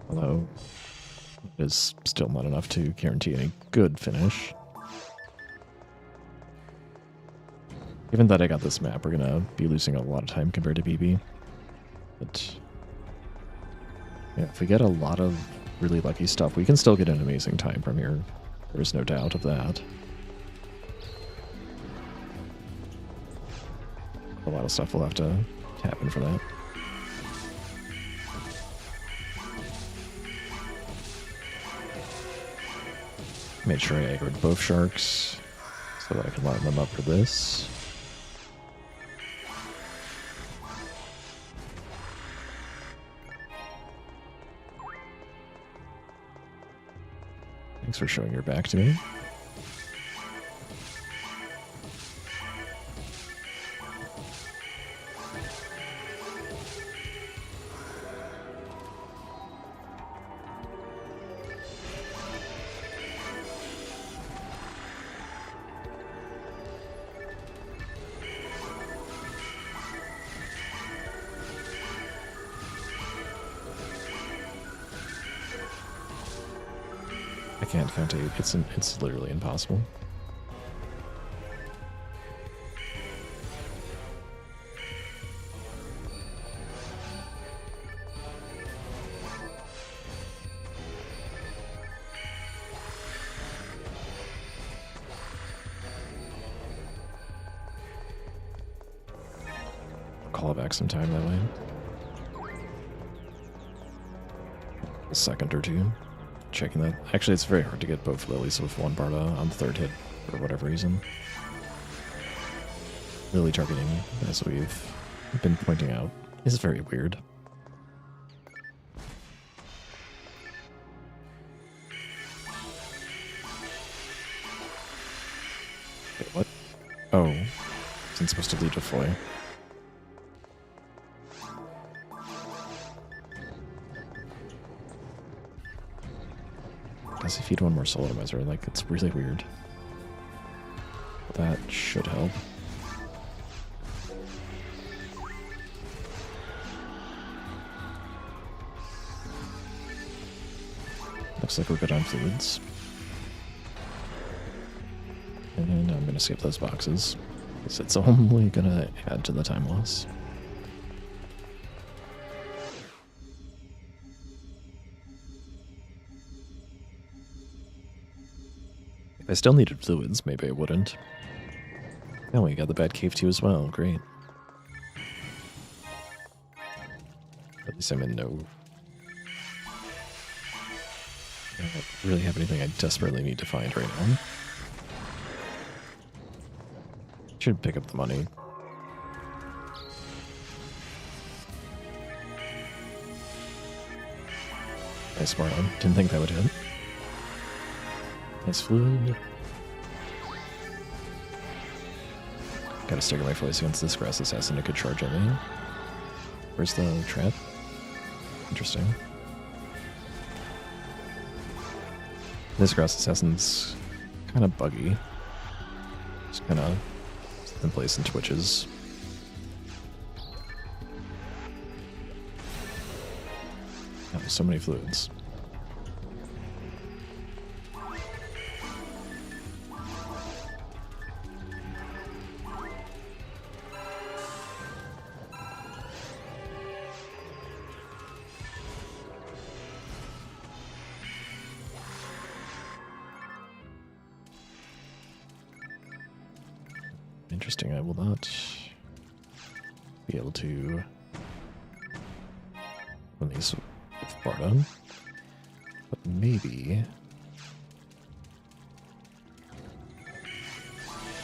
Although it is still not enough to guarantee any good finish. Given that I got this map, we're going to be losing a lot of time compared to BB. But yeah, if we get a lot of really lucky stuff, we can still get an amazing time from here. There's no doubt of that. A lot of stuff will have to happen for that. Made sure I aggroed both sharks so that I can line them up for this. Thanks for showing your back to me. I can't Fantate. It's literally impossible. I'll call it back sometime that way. A second or two. Checking that. Actually, it's very hard to get both Lilies with one Barda on the third hit for whatever reason. Lily targeting, as we've been pointing out, is very weird. Wait, what? Oh, isn't supposed to lead to Foy. Does he feed one more Soul Atomizer? Like, it's really weird. That should help. Looks like we're good on fluids. And I'm gonna skip those boxes, because it's only gonna add to the time loss. If I still needed fluids, maybe I wouldn't. Oh, we got the bad cave too as well, great. At least I'm in no... I don't really have anything I desperately need to find right now. Should pick up the money. Nice smart on. Didn't think that would hit. Nice fluid. Gotta stagger my voice against this grass assassin. It could charge at me. Where's the trap? Interesting. This grass assassin's kind of buggy. Just kind of in place and twitches. Oh, so many fluids. Interesting, I will not be able to run these with Barda, but maybe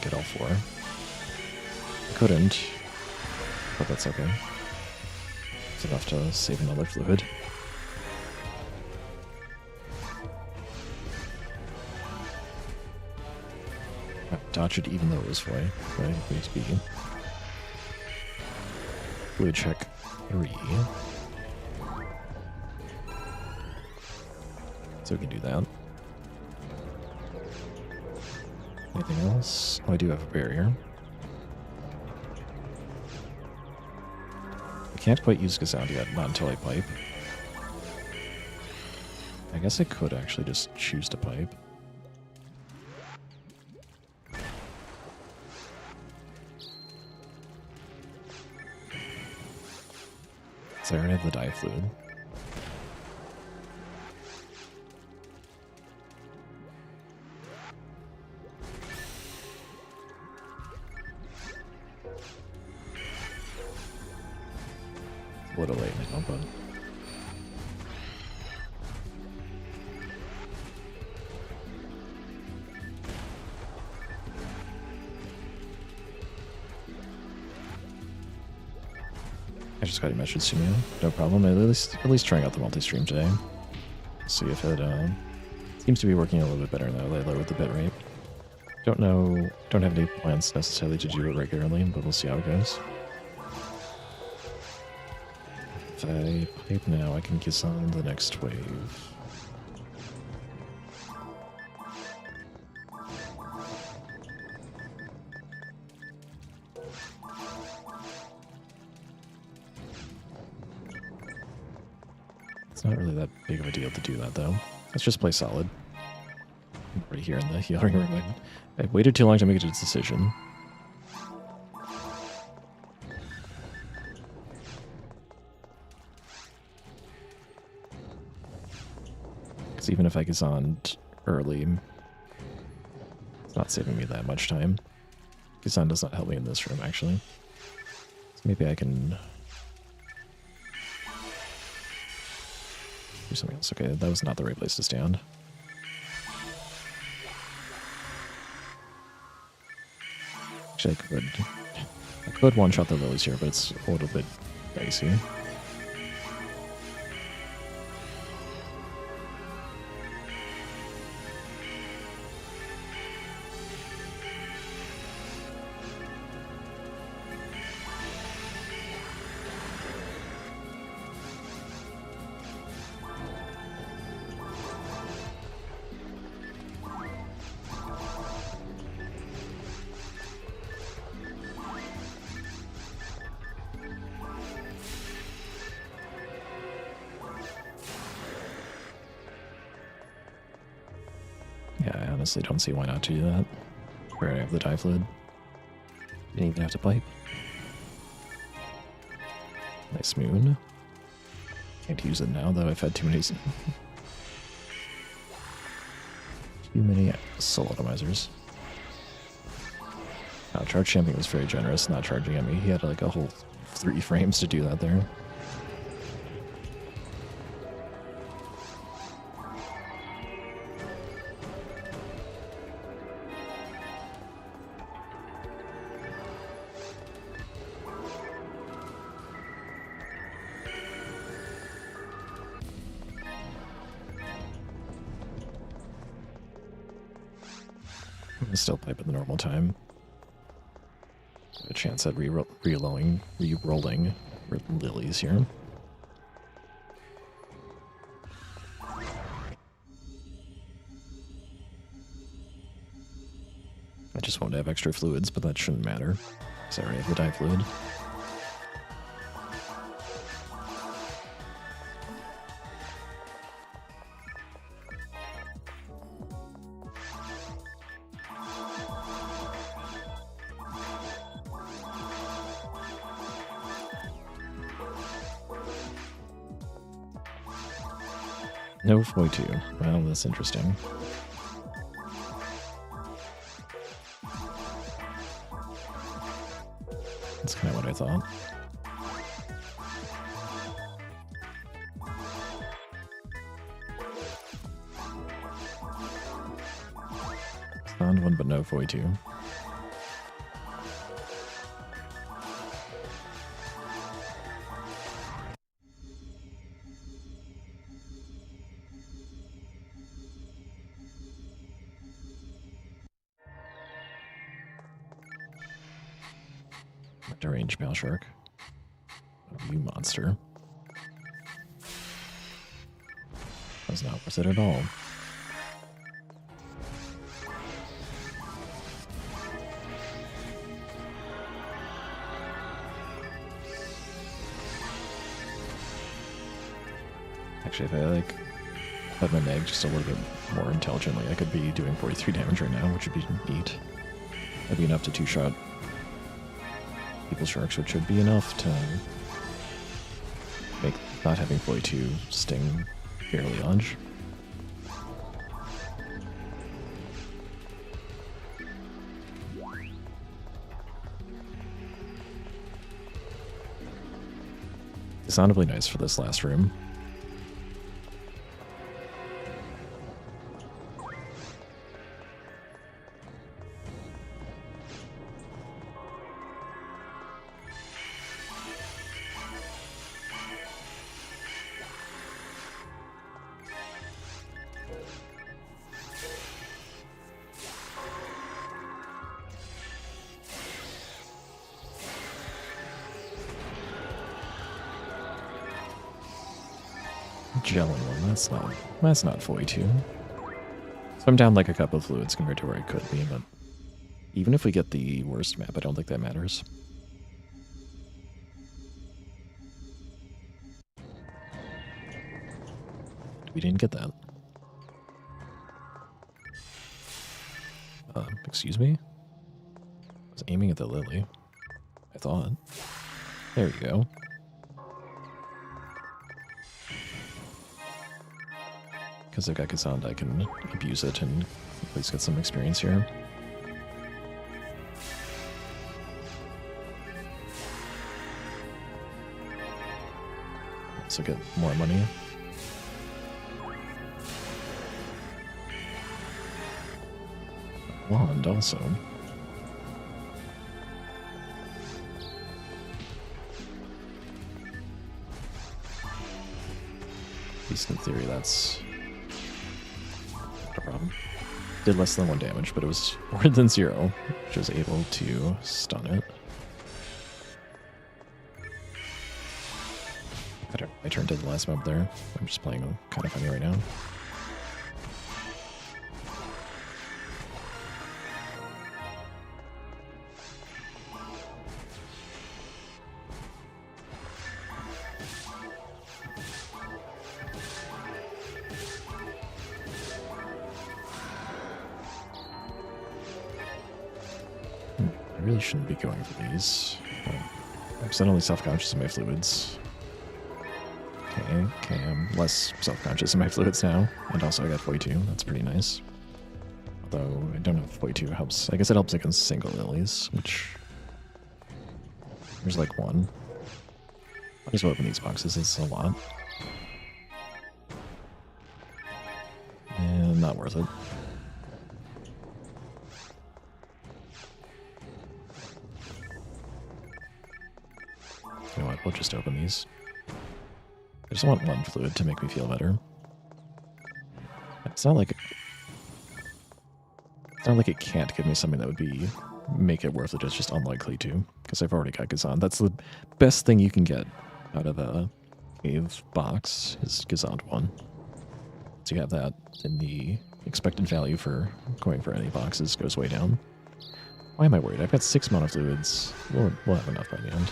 get all four. I couldn't, but that's okay. It's enough to save another fluid. Dodge it even though it was void. Right? Please be. Fluid check 3. So we can do that. Anything else? Oh, I do have a barrier. I can't quite use Gazand yet, not until I pipe. I guess I could actually just choose to pipe. So I already have the dye fluid. It's a little late now, but... I just got your message to you. No problem. At least trying out the multi-stream today. See if it seems to be working a little bit better now lately with the bitrate. Don't have any plans necessarily to do it regularly, but we'll see how it goes. If I pipe now, I can get on the next wave. It's not really that big of a deal to do that, though. Let's just play solid. I'm already here in the healing room. I waited too long to make a decision. Because even if I get on early, it's not saving me that much time. Gazan does not help me in this room, actually. So maybe I can... do something else. Okay, that was not the right place to stand. Actually, I could one-shot the lilies here, but it's a little bit dicey. honestly don't see why not to do that. We already have the dye fluid. Didn't even have to pipe. Nice moon. Can't use it now though, I've had too many soul atomizers. Charge Champion was very generous, not charging at me. He had like a whole 3 frames to do that there. Still pipe at the normal time. A chance at re-rolling lilies here. I just won't have extra fluids, but that shouldn't matter, because I already have the dye fluid. No Foy 2. Well, that's interesting. That's kind of what I thought. Found one, but no Foy 2. Deranged Male Shark. Oh, you monster. That's not worth it at all. Actually, if I like had my mag just a little bit more intelligently, I could be doing 43 damage right now, which would be neat. That'd be enough to two-shot People Sharks, which should be enough to make not having Foy 2 sting fairly large. It's soundably nice for this last room. Gelling one, that's not Foy 2. So I'm down like a cup of fluids compared to where I could be, but even if we get the worst map, I don't think that matters. We didn't get that. Excuse me? I was aiming at the lily, I thought. There you go. Because I've got Cassandra, I can abuse it and at least get some experience here. Also get more money. Wand also. At least in theory that's not a problem. Did less than 1 damage, but it was more than 0, which was able to stun it. I don't know, I turned to the last mob there. I'm just playing kind of funny right now. really shouldn't be going for these. I'm suddenly self-conscious of my fluids. Okay, I'm less self-conscious of my fluids now. And also I got 42, that's pretty nice. Although I don't know if 42 helps. I guess it helps against single lilies, which... There's like one. I'll just open these boxes, it's a lot. And not worth it. You know what, we'll just open these. I just want one fluid to make me feel better. It's not like it can't give me something that would make it worth it. It's just unlikely to, because I've already got Gazan. That's the best thing you can get out of a cave box is Gazan 1. So you have that, and the expected value for going for any boxes goes way down. Why am I worried? I've got 6 mana fluids. We'll have enough by the end.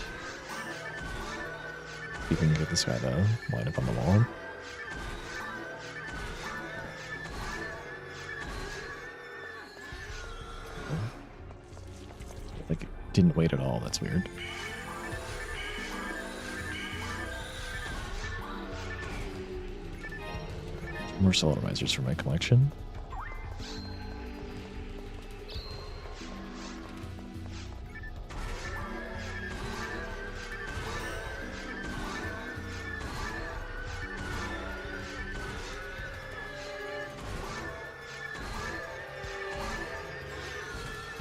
See if we can get this guy to line up on the wall. Like, it didn't wait at all. That's weird. More soul atomizers for my collection.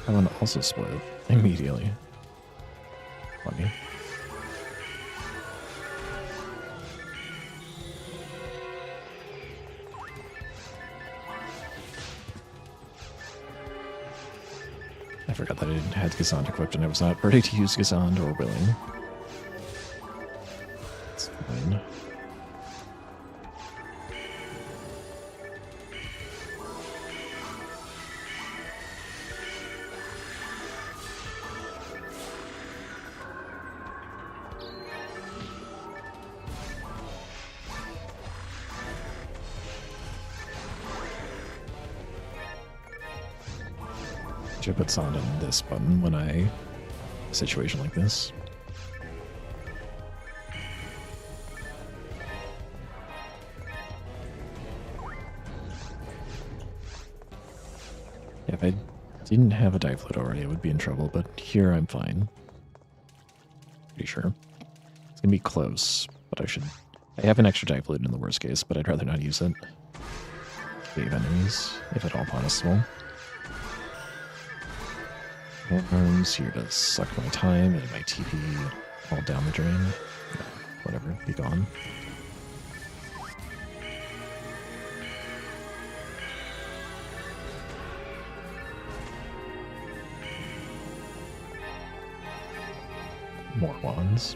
I want to also split immediately. Funny. I forgot that I didn't have Gazan equipped and I was not ready to use Gazan or willing. It's fine. Should put sound on this button when a situation like this. Yeah, if I didn't have a dive float already, I would be in trouble, but here I'm fine. Pretty sure. It's gonna be close, but I have an extra dive float in the worst case, but I'd rather not use it. Save enemies, if at all possible. Arms here to suck my time and my TP all down the drain. Yeah, whatever, be gone. More wands.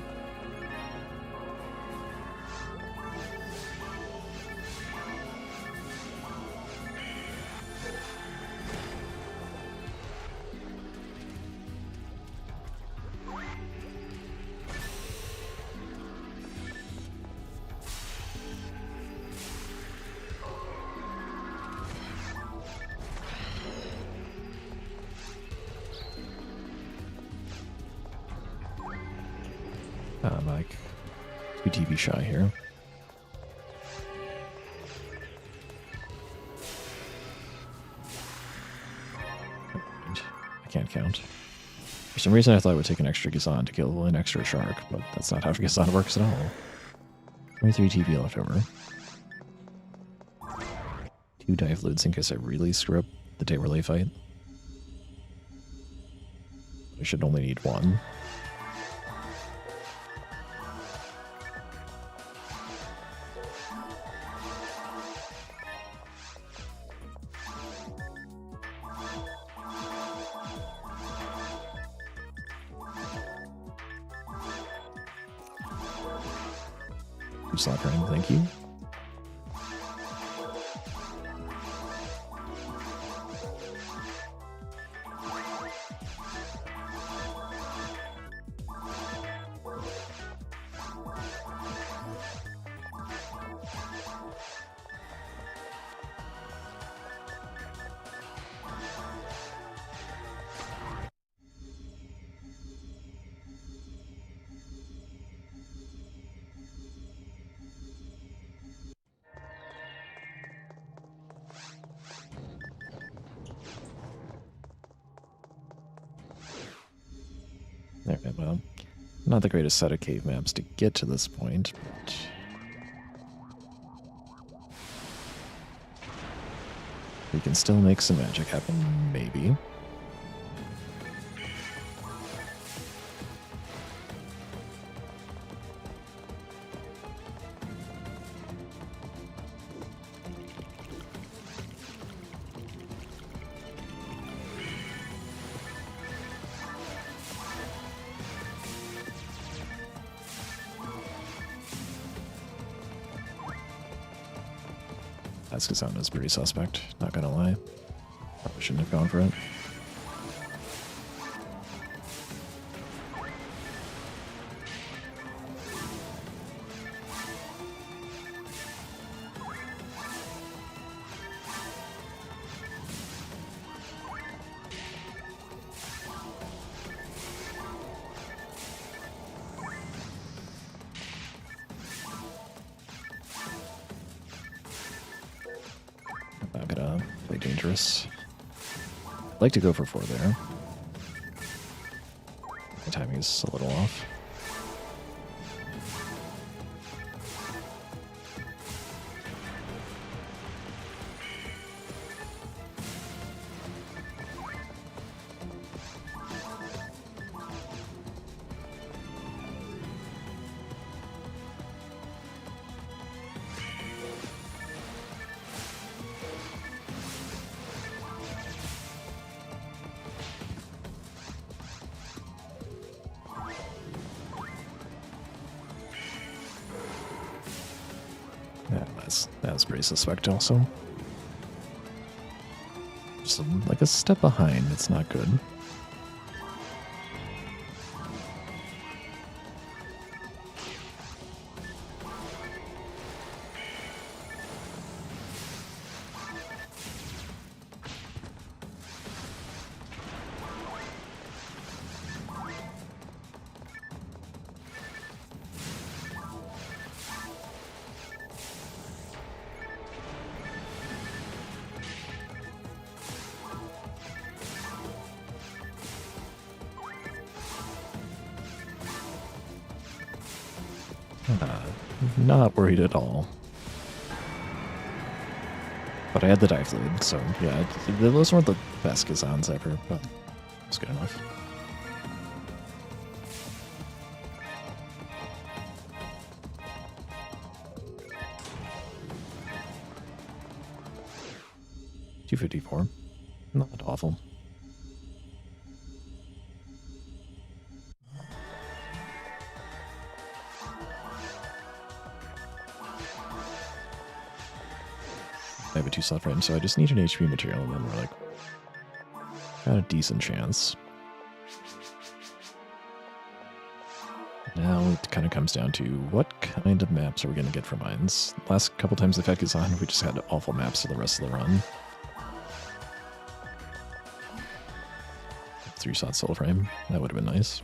I'm like 2 TP shy here. I can't count. For some reason I thought it would take an extra Gazan to kill an extra shark, but that's not how Gazan works at all. 23 TP left over. 2 dive fluids in case I really screw up the day relay fight. I should only need 1. Slot run, thank you. Alright, well, not the greatest set of cave maps to get to this point, but we can still make some magic happen, maybe. That's because sound is pretty suspect, not gonna lie. Probably shouldn't have gone for it. I'm gonna play dangerous. I'd like to go for 4 there. My timing is a little off. Yeah, that's pretty suspect also. Just like a step behind, it's not good. Not worried at all. But I had the dive lead, so yeah, those weren't the best Kazans ever, but it's good enough. $254. Not awful. I have a 2-slot frame, so I just need an HP material, and then we're like, got a decent chance. Now it kind of comes down to what kind of maps are we going to get from mines. Last couple times the Fed on, we just had awful maps for the rest of the run. 3-slot soul frame, that would have been nice.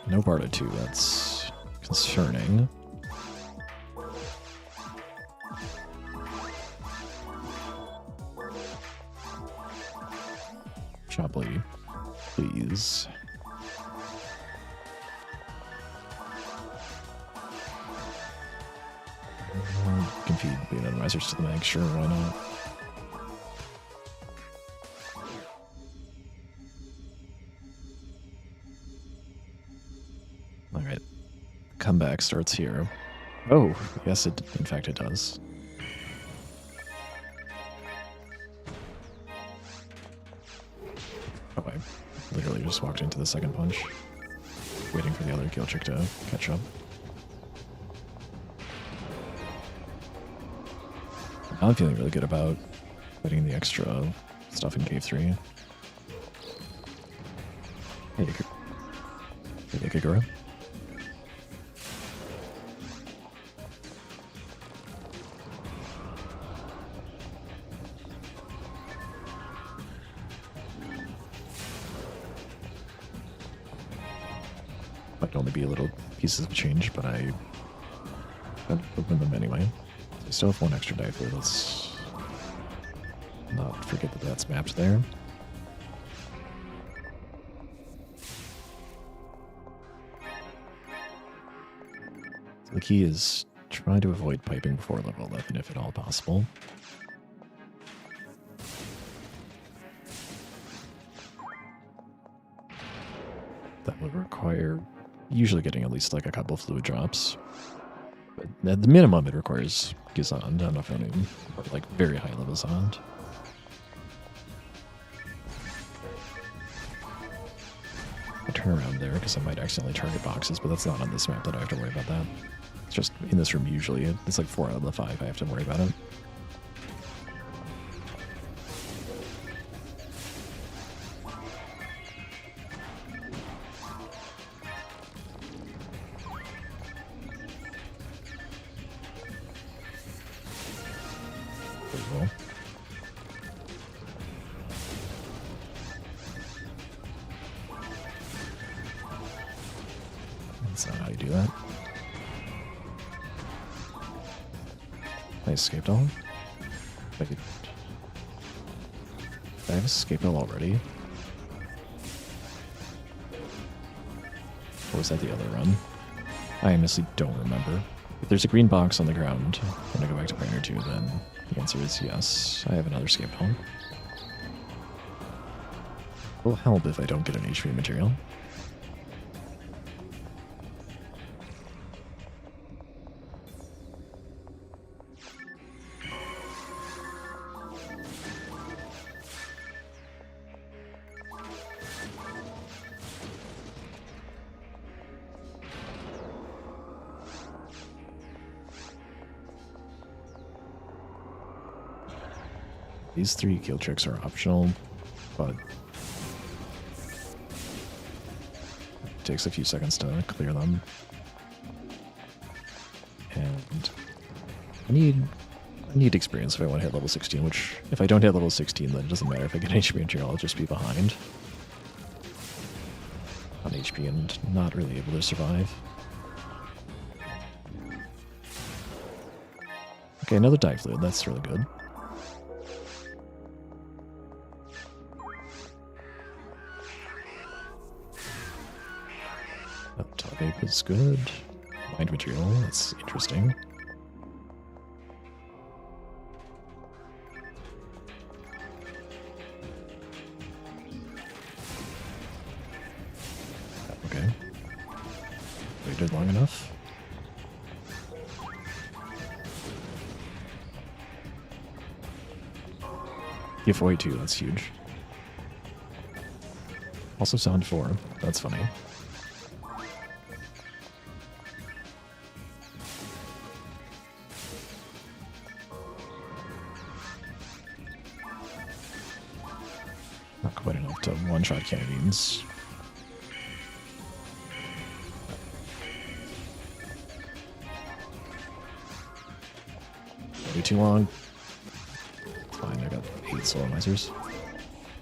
No Bardo 2, that's concerning. Chopley, please. Can feed being risers to the mag, sure, why not? Alright. Comeback starts here. Oh, yes, it in fact it does. Oh, I literally just walked into the second punch, waiting for the other kill chick to catch up. Now I'm feeling really good about putting the extra stuff in Cave 3. Hey, Kagura. Might only be a little pieces of change, but I opened them anyway. I still have 1 extra die for. Let's forget that that's mapped there. So the key is try to avoid piping before level 11 if at all possible. That would require usually getting at least like a couple fluid drops. But at the minimum it requires Gizand on FOnewm, or like very high level Zand. I turn around there because I might accidentally target boxes, but that's not on this map that I have to worry about that. It's just in this room usually. It's like 4 out of the 5 I have to worry about it. Pretty cool. That's not how you do that. I escaped all. If I have escaped all already. Or was that the other run? I honestly don't remember. If there's a green box on the ground when I go back to Pioneer 2, then the answer is yes. I have another escape home. It will help if I don't get an HP material. These 3 kill tricks are optional, but it takes a few seconds to clear them. And I need experience if I want to hit level 16, which if I don't hit level 16, then it doesn't matter if I get HP material, I'll just be behind on HP and not really able to survive. Okay, another dive fluid, that's really good. Top 8 is good. Mind material, that's interesting. Okay. Waited long enough. Giveaway 2, that's huge. Also sound 4, that's funny. Not quite enough to one-shot cannons. Way too long. It's fine, I got 8 slow lasers.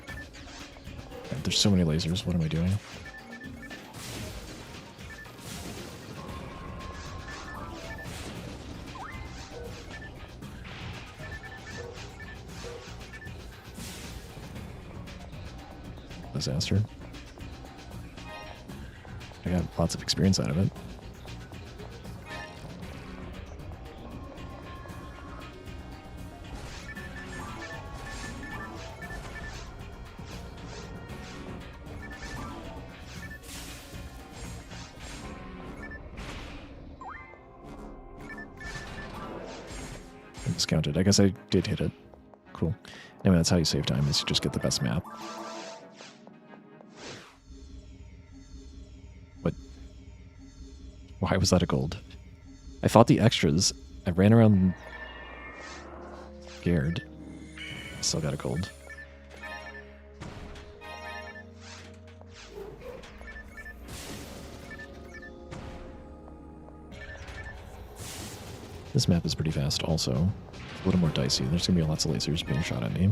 God, there's so many lasers, what am I doing? Disaster. I got lots of experience out of it. Discounted. I guess I did hit it. Cool. Anyway, that's how you save time, is you just get the best map. What? Why was that a gold? I fought the extras. I ran around scared. I still got a gold. This map is pretty fast also. A little more dicey. There's going to be lots of lasers being shot at me.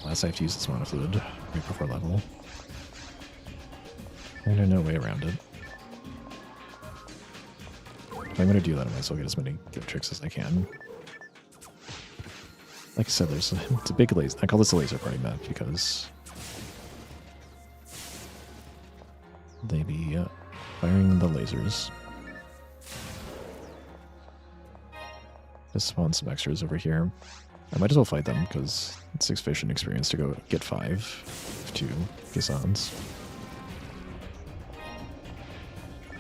Last I have to use this mana fluid right before level. And there's no way around it. If I'm going to do that, I might as well get as many good tricks as I can. Like I said, it's a big laser. I call this a laser party map because they be firing the lasers. Just spawn some extras over here. I might as well fight them because it's sufficient experience to go get 5 2 Gazans.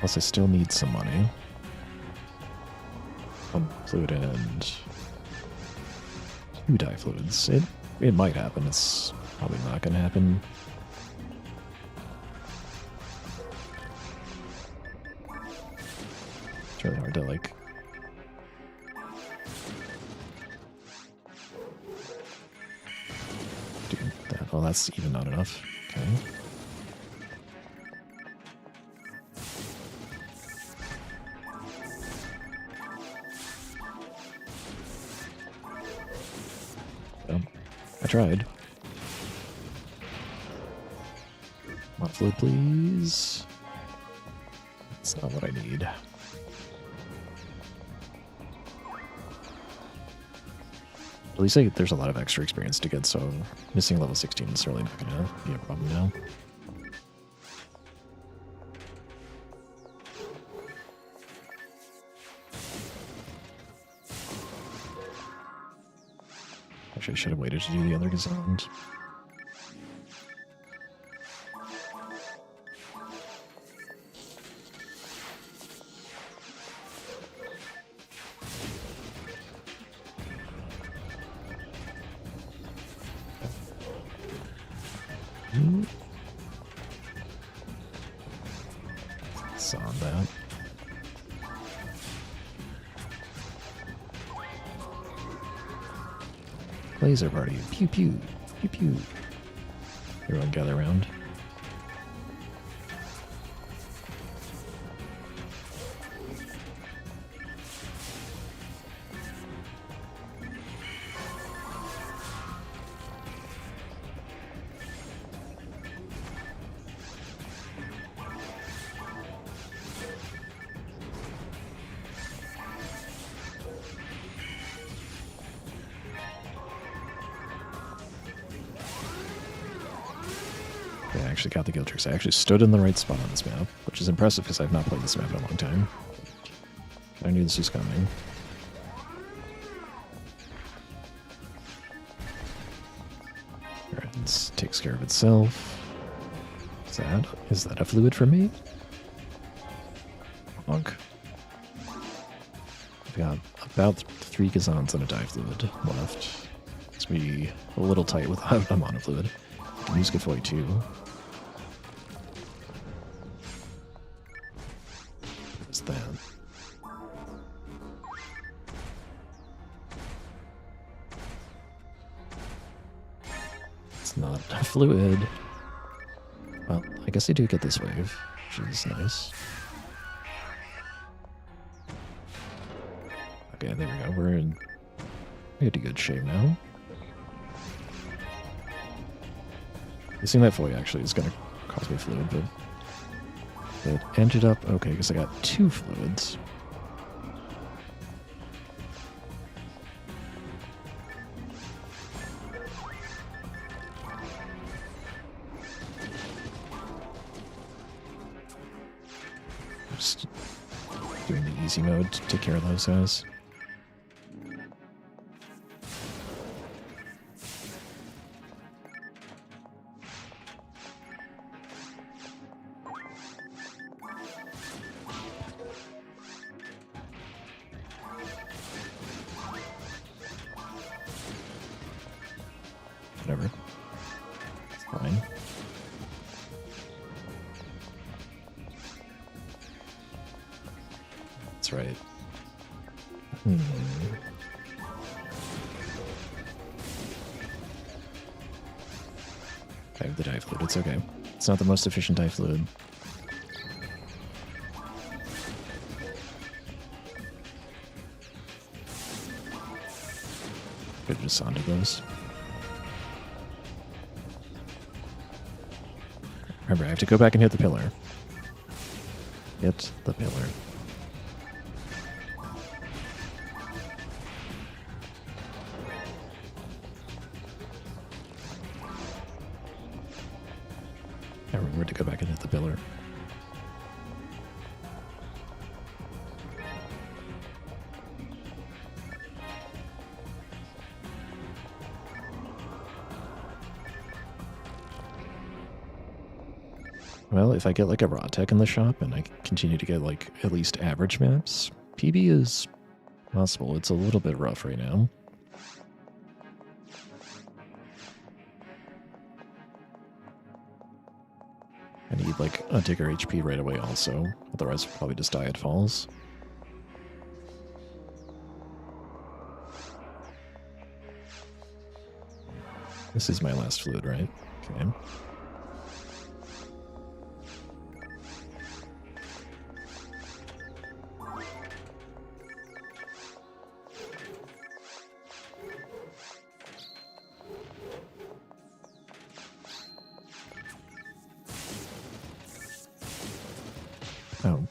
Plus, I still need some money. Fluid and 2 dye fluids. It might happen. It's probably not going to happen. It's really hard to like. Do that. Well, that's even not enough. Okay. I tried. Mod fluid, please. That's not what I need. At least there's a lot of extra experience to get, so missing level 16 is really not going to be a problem now. Actually, I should have waited to do the other Gazand. Saw that. Laser party. Pew pew. Pew pew. Everyone gather around. Okay, I actually got the guild tricks. I actually stood in the right spot on this map, which is impressive because I've not played this map in a long time. I knew this was coming. Alright, this takes care of itself. Is that a fluid for me? Honk. I've got about 3 Gazans and a dye fluid left. It's gonna be a little tight without a mono fluid. I can use Gafoy too. What's that? It's not a fluid. Well, I guess I do get this wave, which is nice. Okay, there we go. We're in pretty good shape now. Missing that foil actually is going to cost me fluid, but it ended up okay because I got 2 fluids. Just doing the easy mode to take care of those guys. Whatever. It's fine. That's right. I have the dye fluid. It's okay. It's not the most efficient dye fluid. Could have just sondered those. Remember, I have to go back and hit the pillar. Hit the pillar. remember to go back and hit the pillar. Well, if I get like a raw tech in the shop and I continue to get like at least average maps, PB is possible. It's a little bit rough right now. I need like a digger HP right away also, otherwise I'll probably just die at falls. This is my last fluid, right? Okay. Oh.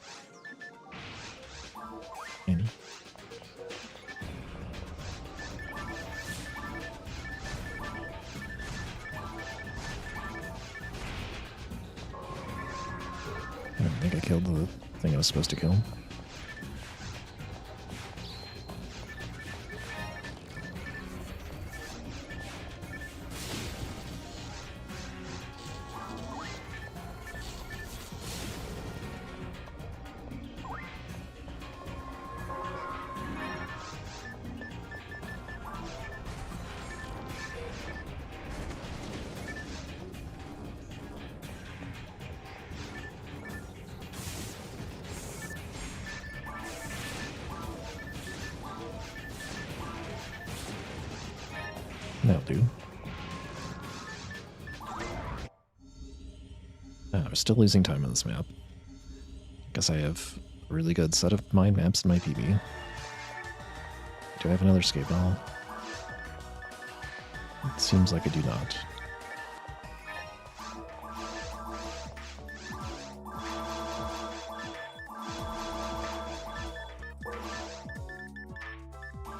Annie. I don't think I killed the thing I was supposed to kill. That'll do. I'm still losing time on this map. Guess I have a really good set of mind maps in my PB. Do I have another escape ball? It seems like I do not.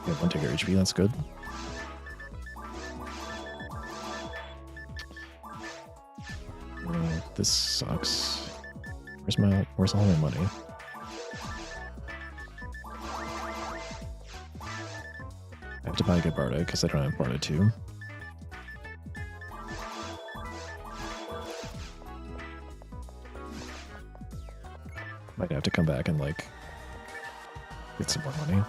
Yeah, one ticker HP, that's good. This sucks. Where's all my money? I have to buy a good Barda because I don't have Barda 2. Might have to come back and like get some more money.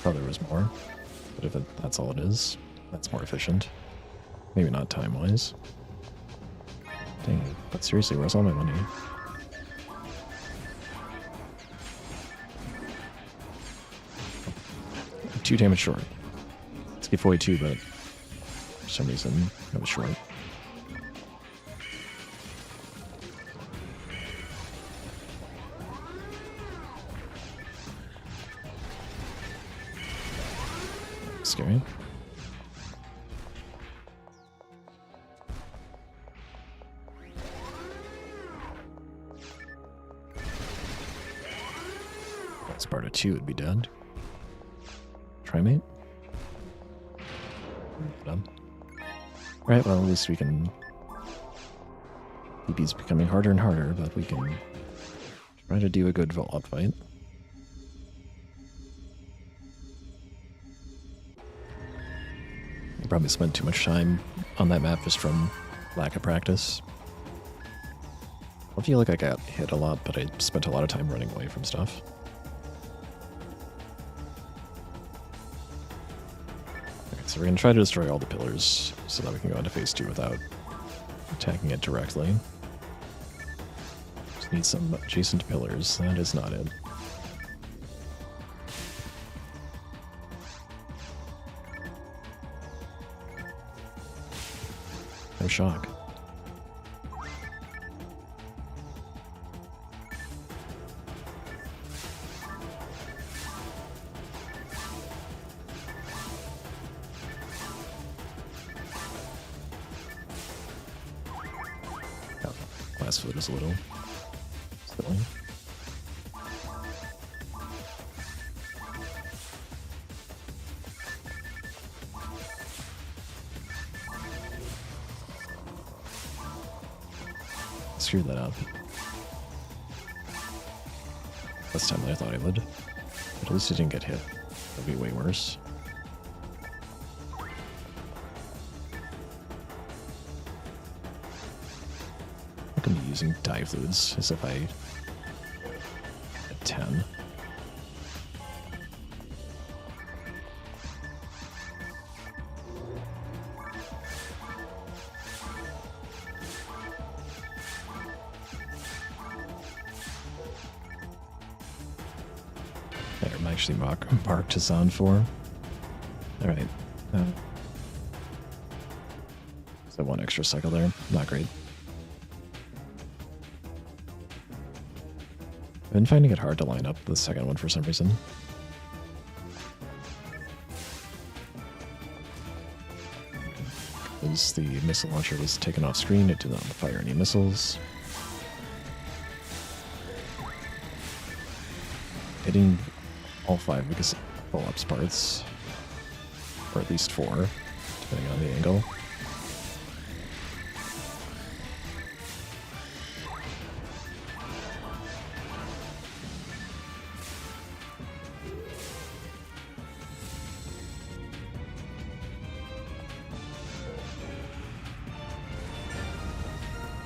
Oh, there was more. But if that's all it is, that's more efficient. Maybe not time-wise. Dang it. But seriously, where's all my money? I'm 2 damage short. Let's get 42, but for some reason I was short. Scary. Sparta 2 would be dead. Trimate? Done. Right, well, at least we can... PB's becoming harder and harder, but we can try to do a good Volop fight. I probably spent too much time on that map just from lack of practice. I feel like I got hit a lot, but I spent a lot of time running away from stuff. Okay, so we're going to try to destroy all the pillars so that we can go into phase 2 without attacking it directly. Just need some adjacent pillars. That is not it. No shock. fast food is a little silly. Screwed that up. Less time than I thought I would. But at least it didn't get hit. That'd be way worse. I'm going to be using dye fluids as if I had 10. Actually marked is on for. Alright. So one extra cycle there. Not great. I've been finding it hard to line up the second one for some reason. Because the missile launcher was taken off screen, it did not fire any missiles. Hitting all 5 because pull-ups parts, or at least 4, depending on the angle.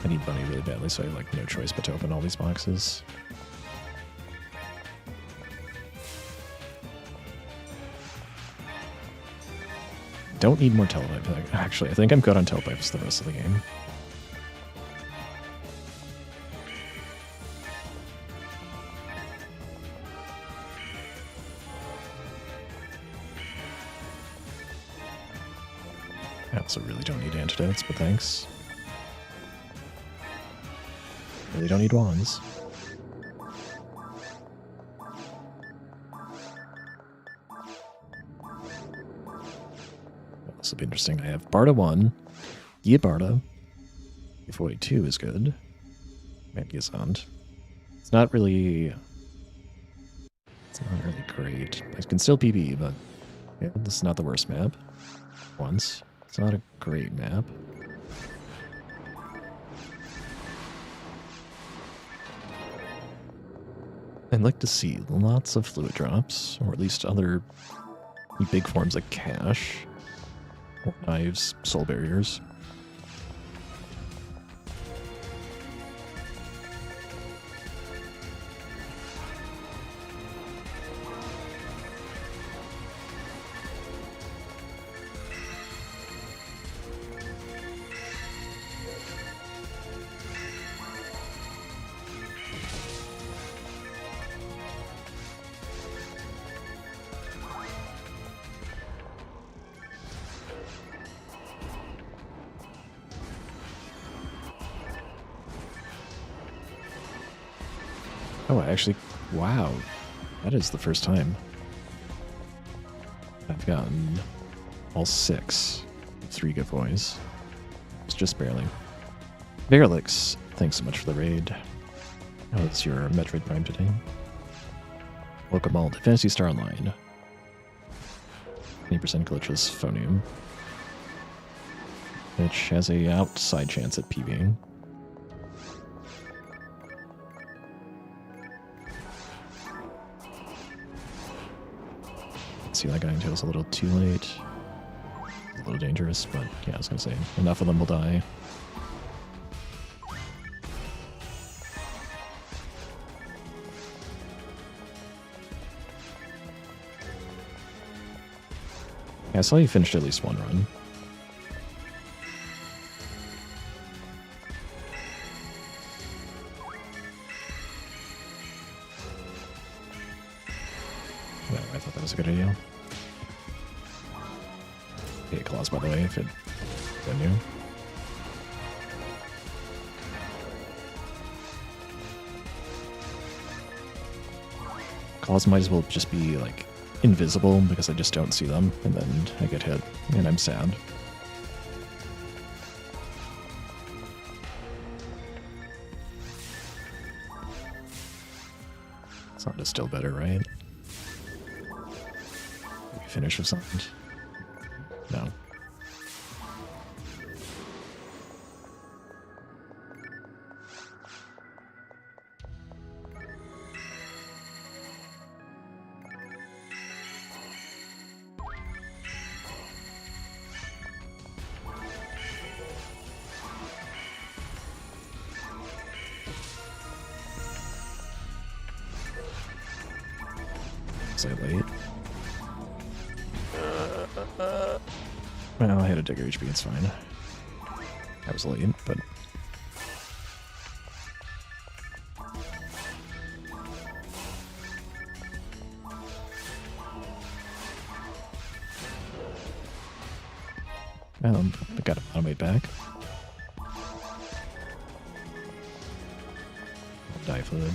I need money really badly, so I have like no choice but to open all these boxes. Don't need more teletype. Actually, I think I'm good on teletypes the rest of the game. I also really don't need antidotes, but thanks. Really don't need wands. This will be interesting. I have Barda 1, Gia Barda, Giveaway 2 is good, Magnificent. It's not really great. I can still PB, but yeah, this is not the worst map. Once. It's not a great map. I'd like to see lots of fluid drops, or at least other big forms like cash. Knives, soul barriers. Oh, actually, wow. That is the first time I've gotten all 6 of 3 giveaways. It's just barely. Verlix, thanks so much for the raid. How was your Metroid Prime today? Welcome all to Phantasy Star Online. 20% glitchless FOnewm, which has a outside chance at PBing. See that guy until it's a little too late. A little dangerous, but yeah, I was gonna say, enough of them will die. Yeah, I saw you finished at least one run. No, I thought that was a good idea. Yeah, claws, by the way, if it knew. Claws might as well just be, like, invisible because I just don't see them, and then I get hit, and I'm sad. Sound is still better, right? Did we finish with sound? No. Was I late? Well, I had a digger HP, it's fine. I was late, but... Well, I got an automate back. Die fluid.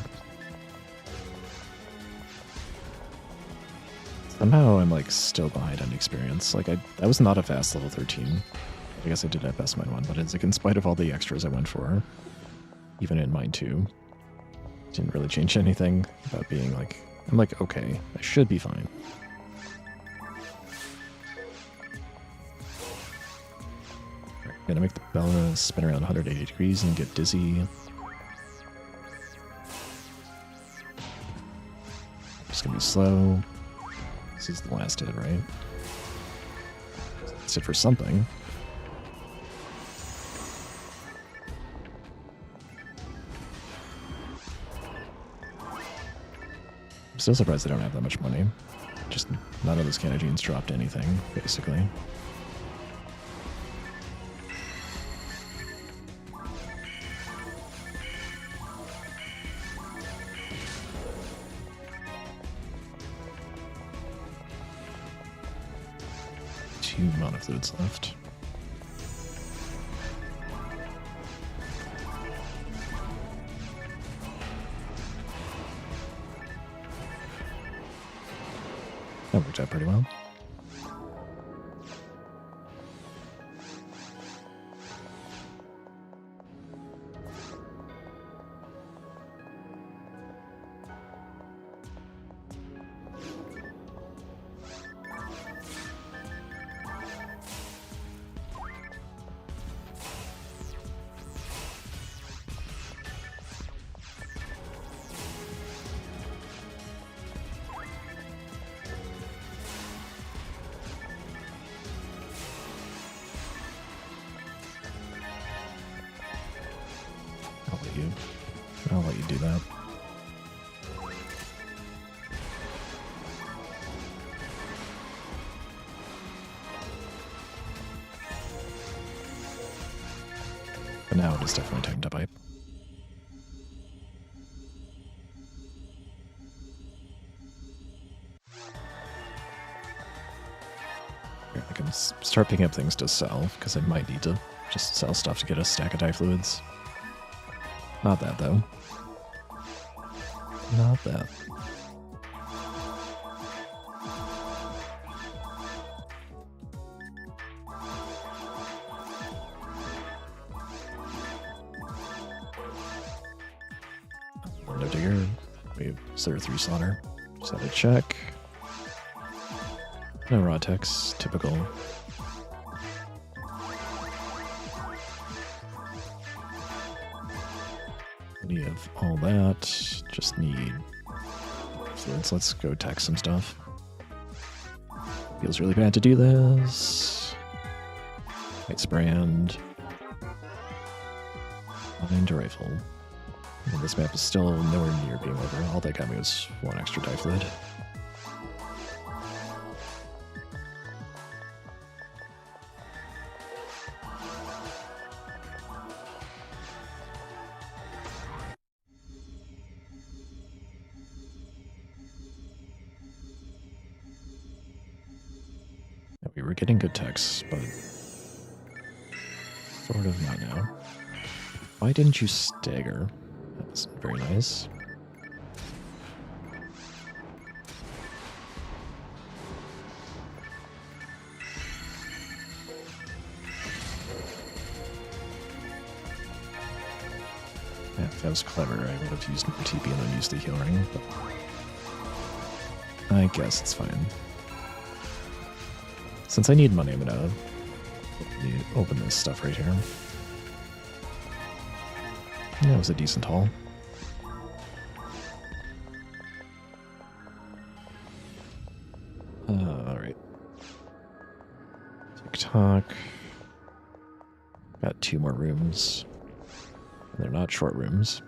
Somehow I'm like still behind on experience. Like I was not a fast level 13. I guess I did at best mine 1, but it's like in spite of all the extras I went for, even in mine 2, didn't really change anything about being like, I'm like, okay, I should be fine. I'm gonna make the bell spin around 180 degrees and get dizzy. Just gonna be slow. This is the last hit, right? That's it for something. I'm still surprised I don't have that much money. Just none of those Canagenes dropped anything, basically. Two mana fluids left. That worked out pretty well. I'll let you do that. But now it is definitely time to pipe. Here, I can start picking up things to sell, because I might need to just sell stuff to get a stack of die fluids. Not that, though. Not that. No digger. We have 0-3 slaughter. Just have a check. No raw text. Typical. We have all that. Just need fluids. Let's go text some stuff. Feels really bad to do this. Knight's Brand. Find a rifle. And this map is still nowhere near being over. All that got me was one extra die fluid. We were getting good texts, but sort of not now. Why didn't you stagger? That was very nice. Yeah, if that was clever, I would have used my TP and then used the heal ring, but I guess it's fine. Since I need money, I'm gonna open this stuff right here. That was a decent haul. Alright. TikTok. Got 2 more rooms. They're not short rooms.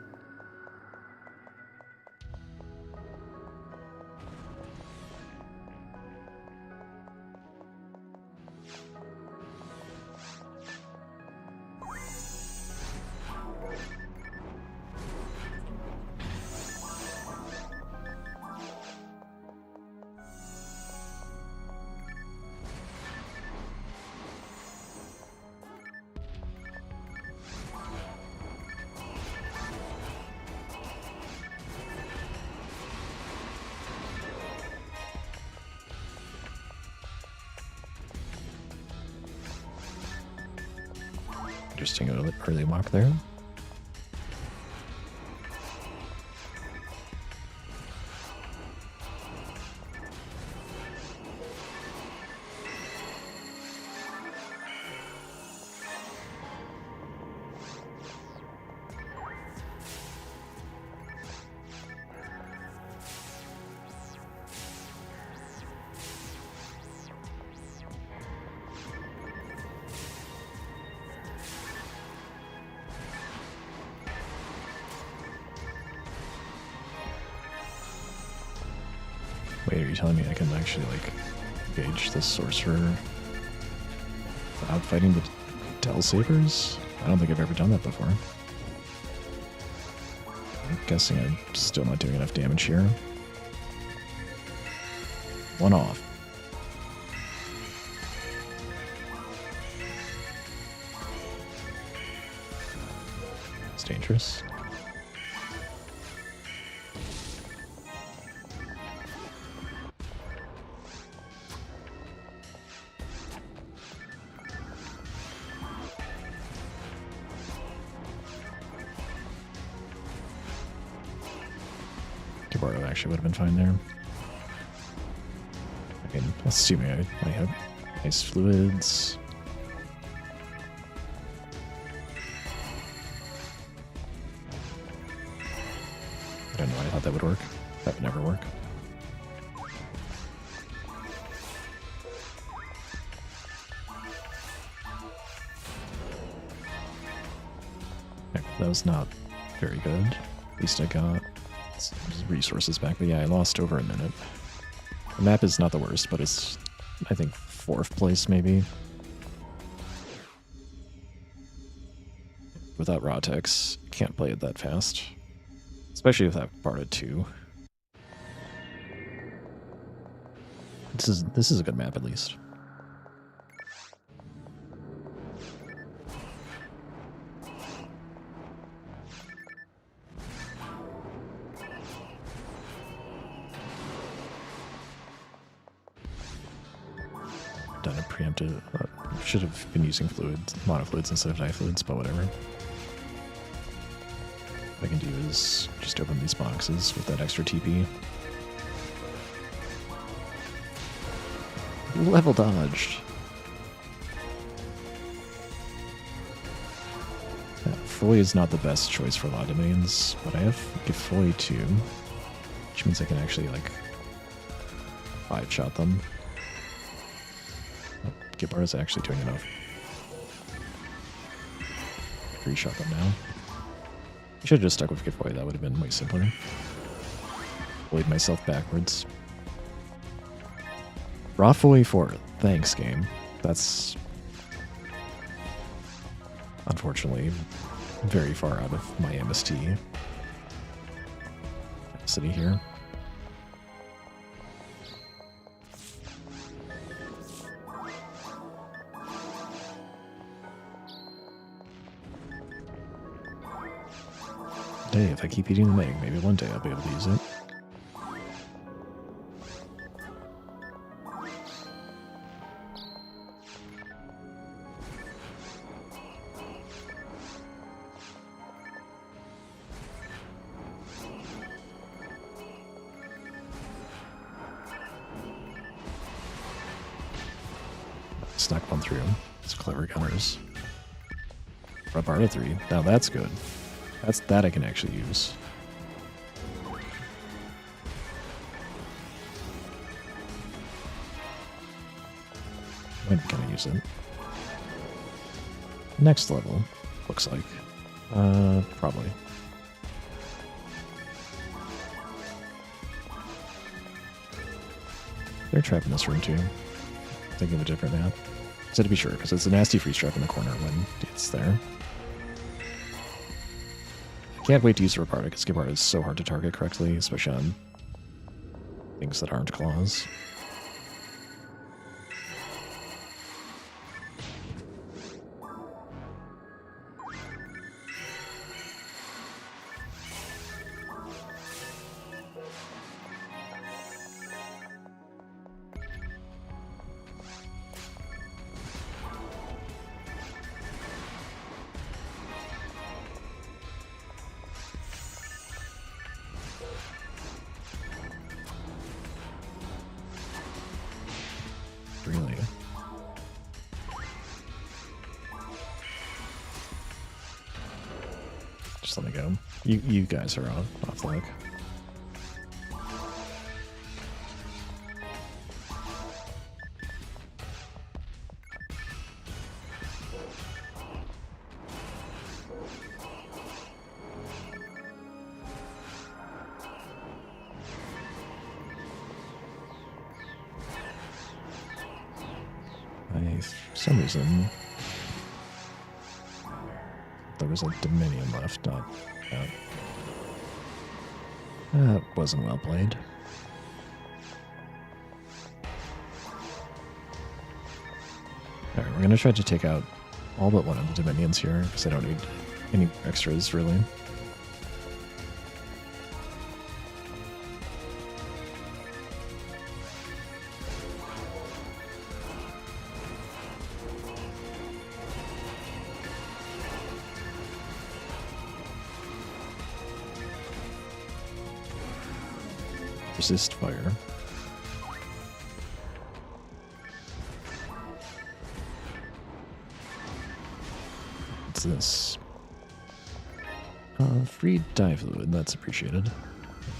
Interesting early mark there. Wait, are you telling me I can actually, like, engage the sorcerer without fighting the Del Sabers? I don't think I've ever done that before. I'm guessing I'm still not doing enough damage here. 1 off. It's dangerous. Debardo actually would have been fine there. I mean, assuming I have nice fluids. I don't know, I thought that would work. That would never work. Okay, that was not very good. At least I got resources back, but yeah, I lost over a minute. The map is not the worst, but it's, I think, 4th place maybe. Without Rotex, can't play it that fast. Especially without Barda 2. This is a good map at least. Done a preemptive. Should have been using fluids, monofluids instead of difluids, but whatever. What I can do is just open these boxes with that extra TP. Level dodged. Yeah, Foy is not the best choice for a lot of domains, but I have Gifoy too, which means I can actually like 5-shot them. Gibar is actually doing enough. 3-shot them now. I should have just stuck with Giveaway, that would have been way simpler. Blade myself backwards. Rafoy 4. Thanks, game. That's unfortunately very far out of my MST city here. Hey, if I keep eating the egg, maybe one day I'll be able to use it. snuck one through. It's clever gunners. Rabarda 3. Now that's good. That I can actually use. When can I use it? Next level, looks like. Probably. They're trapped in this room too. Thinking of a different map. So to be sure, because it's a nasty freeze trap in the corner when it's there. I can't wait to use Rabarda, because Rabarda is so hard to target correctly, especially on things that aren't claws. Really? Just let me go. You guys are off the hook. For some reason, there was a Dominion left, not that. That wasn't well played. Alright, we're going to try to take out all but one of the Dominions here, because I don't need any extras, really. Resist fire. What's this? Free dive fluid, that's appreciated.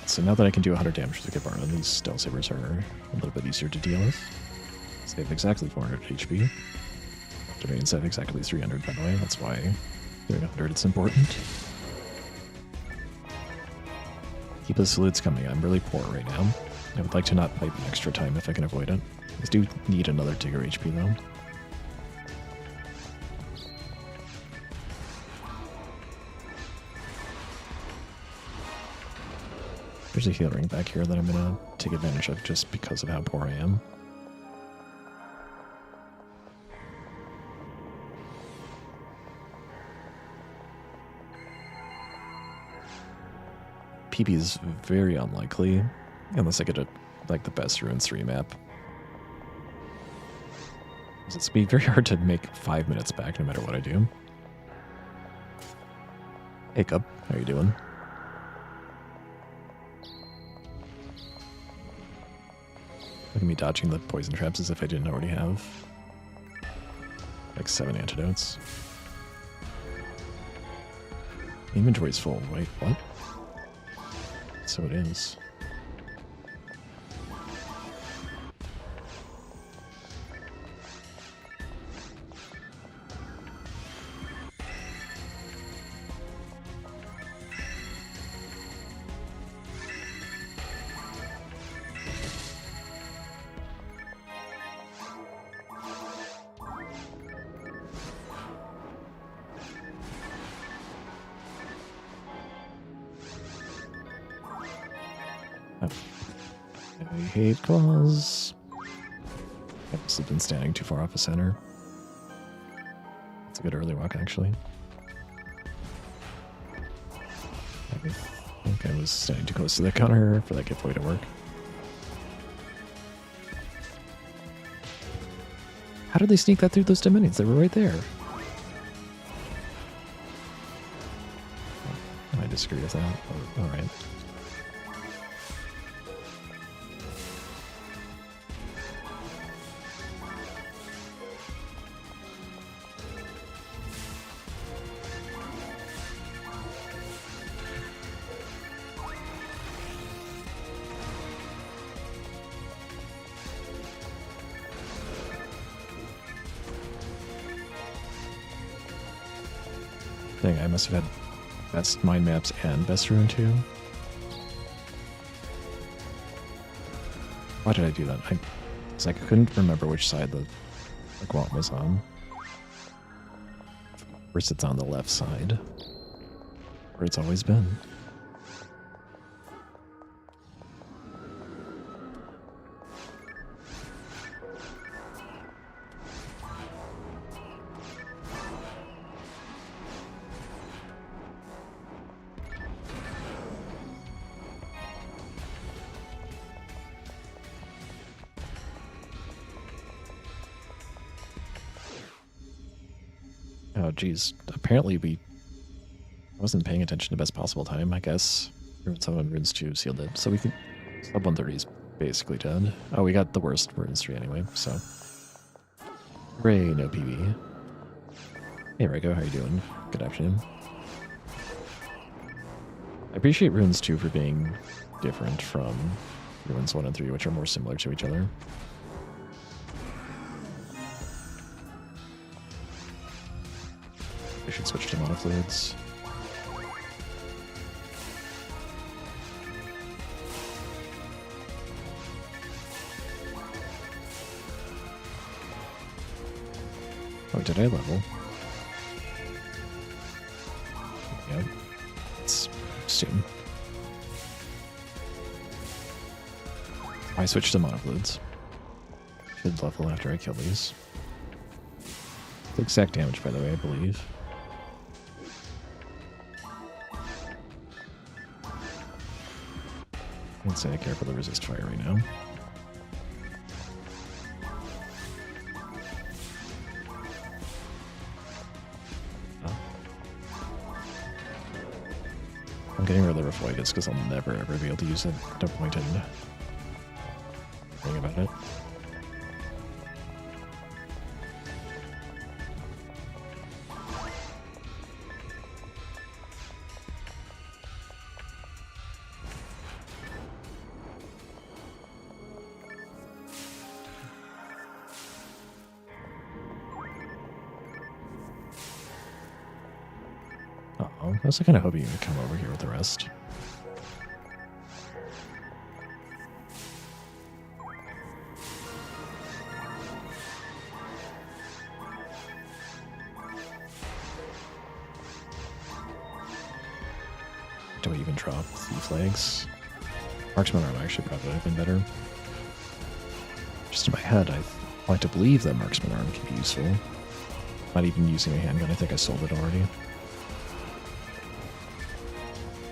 So now that I can do 100 damage with the Gabarna, these Stealth Sabers are a little bit easier to deal with. So they have exactly 400 HP. Dominions have exactly 300, by the way, that's why doing 100 is important. Keep the fluids coming. I'm really poor right now. I would like to not pipe an extra time if I can avoid it. I do need another Digger HP though. There's a heal ring back here that I'm gonna take advantage of just because of how poor I am. PP is very unlikely, unless I get a, like the best Ruins 3 map. It's be very hard to make 5 minutes back no matter what I do. Hey Cub, how you doing? Look at me dodging the poison traps as if I didn't already have like 7 antidotes. Inventory's full. Wait, what? So it is. I hate claws. I must have been standing too far off the center. It's a good early walk, actually. I think I was standing too close to the counter for that giveaway to work. How did they sneak that through those Dominions? They were right there. I disagree with that. All right. Dang, I must have had best mind maps and best rune too. Why did I do that? Because I couldn't remember which side the Gwent was on. Of course it's on the left side, where it's always been. Oh, geez. Apparently I wasn't paying attention to best possible time, I guess. Rune 7, Runes 2 sealed it. So we could... Sub 130 is basically dead. Oh, we got the worst Runes 3 anyway, so... Hooray, no PB. Hey, Rico, how you doing? Good afternoon. I appreciate Runes 2 for being different from Runes 1 and 3, which are more similar to each other. I should switch to monofluids. Oh, did I level? Yeah. It's soon. I switched to monofluids. Should level after I kill these. The exact damage, by the way, I believe. I'd say I care for the resist fire right now. Oh. I'm getting rid of the Refloigus because I'll never ever be able to use it. No point in worrying about it. I was kind of hoping you would come over here with the rest. Do I even drop Thief Legs? Marksman Arm actually probably would have been better. Just in my head, I like to believe that Marksman Arm can be useful. Not even using a handgun, I think I sold it already.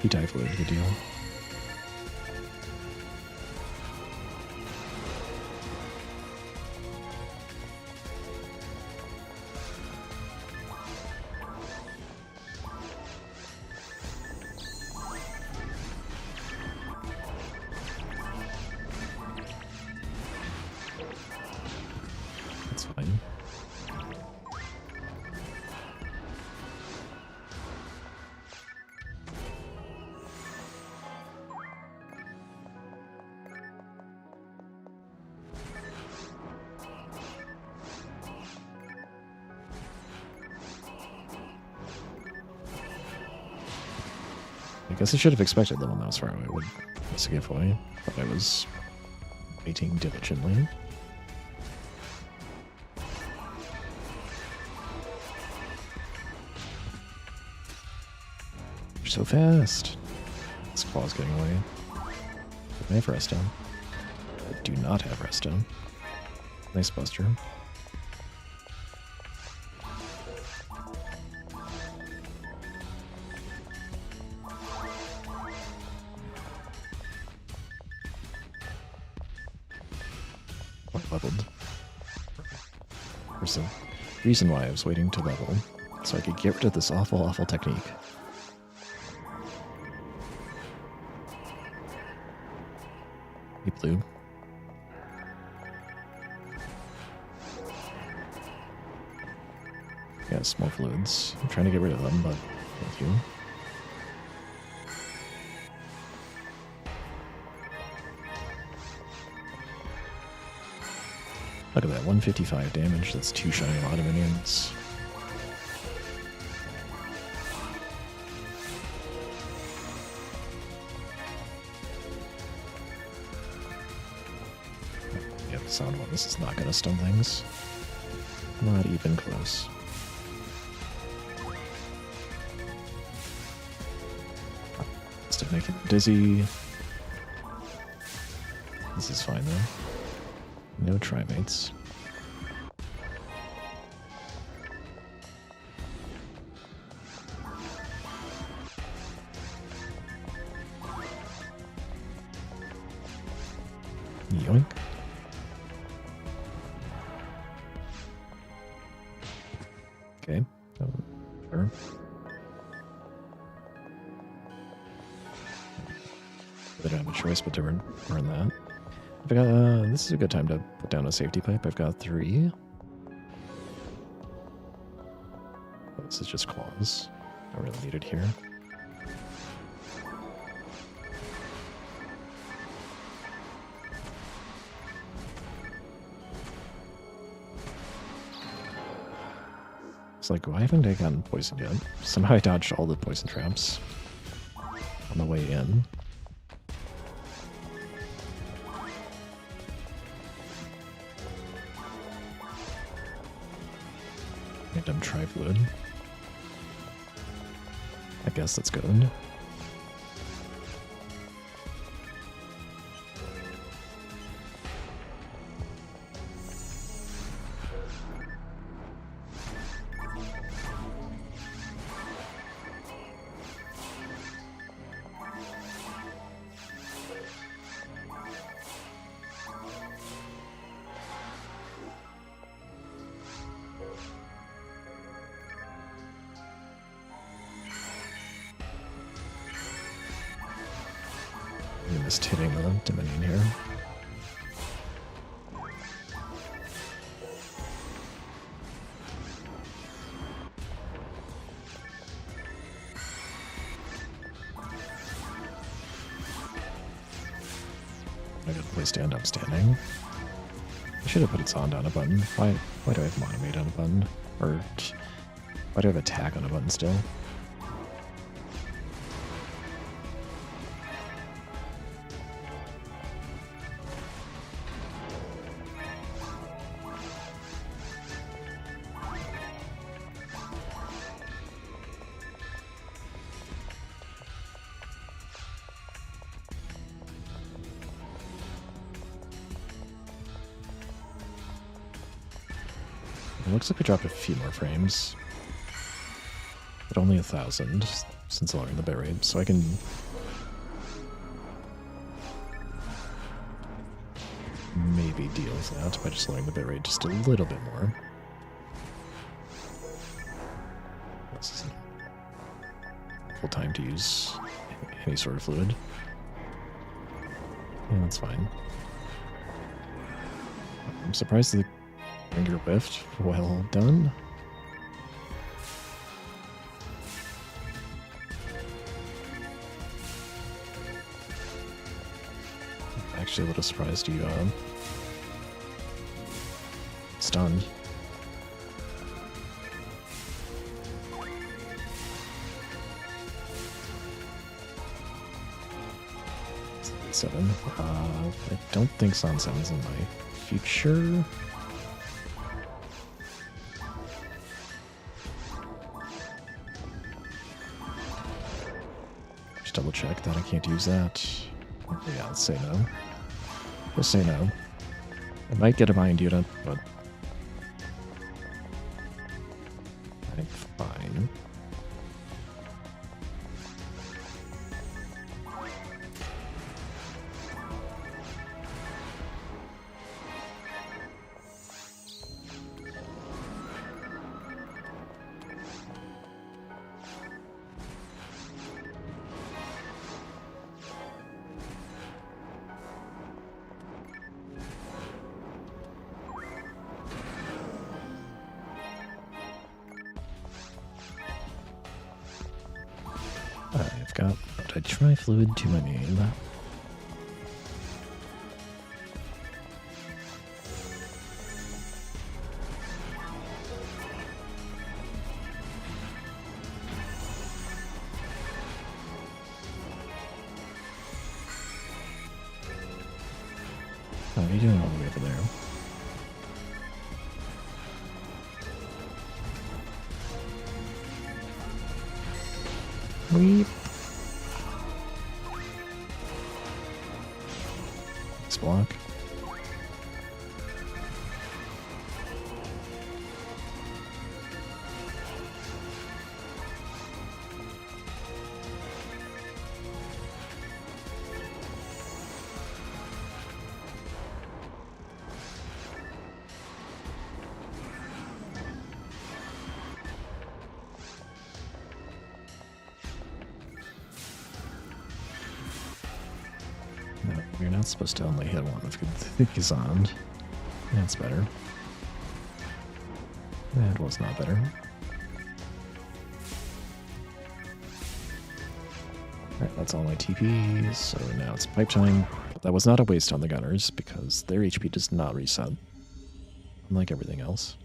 He died with the deal. That's fine. I guess I should have expected the one that was far away would miss a giveaway, but I was waiting diligently. You're so fast. This claw's getting away. I have resto. I do not have resto. Nice buster. Leveled. There's a reason why I was waiting to level, so I could get rid of this awful, awful technique. Hey, blue. Yes, more fluids. I'm trying to get rid of them, but thank you. Look at that, 155 damage. That's 2 shiny lot of minions. sound one. This is not going to stun things. Not even close. Still making me dizzy. This is fine though. No trimates. Yoink. Okay. Sure. I don't have a choice but to burn that. I got, this is a good time to put down a safety pipe. I've got 3. Oh, this is just claws. I really need it here. It's like, why haven't I gotten poisoned yet? Somehow I dodged all the poison traps on the way in. Random tri-fluid. I guess that's good. I missed hitting the Dominion here. I gotta play stand up standing. I should have put its on down a button. Why do I have monomate on a button? Or why do I have attack on a button still? It looks like I dropped a few more frames, but only 1,000 since lowering the bitrate, so I can maybe deal with that by just lowering the bitrate just a little bit more. This isn't full time to use any sort of fluid. Yeah, that's fine. I'm surprised the Ringer whiffed. Well done. I'm actually a little surprised you stunned. Seven. I don't think Son 7's in my future. Double check that I can't use that. Yeah, let's say no. We'll say no. I might get a mind unit, but I think fine. I've got a tri-fluid to my name. What are you doing all the way over there? Weep. This block. No, you're not supposed to only hit one if he's on. That's better. That was not better. Alright, that's all my TPs, so now it's pipe time. But that was not a waste on the gunners, because their HP does not reset, unlike everything else.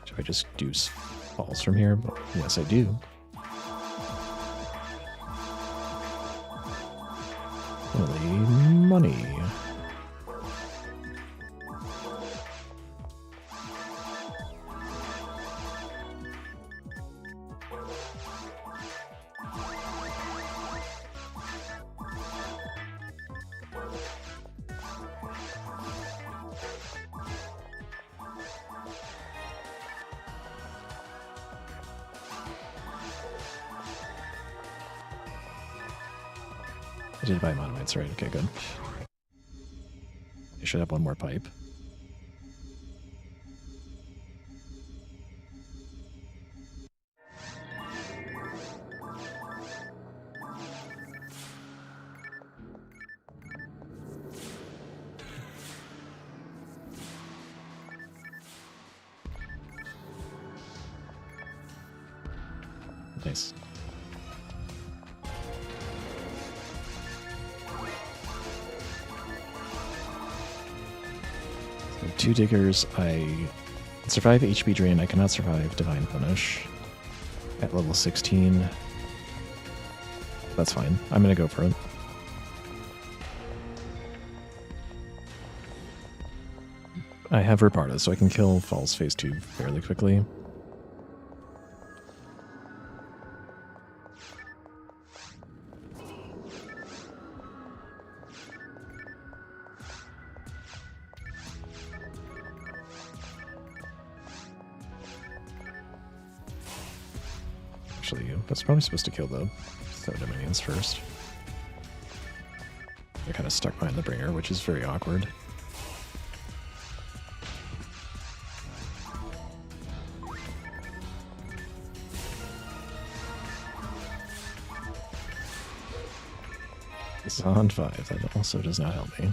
Do I just do falls from here? Yes, I do. Holy money. I did buy monomites, right? Okay, good. I should have one more pipe. Nice. So 2 diggers. I survive HP drain. I cannot survive divine punish at level 16. That's fine. I'm gonna go for it. I have Reparta, so I can kill Falls phase 2 fairly quickly. Actually, that's probably supposed to kill the Soda minions first. They're kind of stuck behind the bringer, which is very awkward. It's on 5. That also does not help me.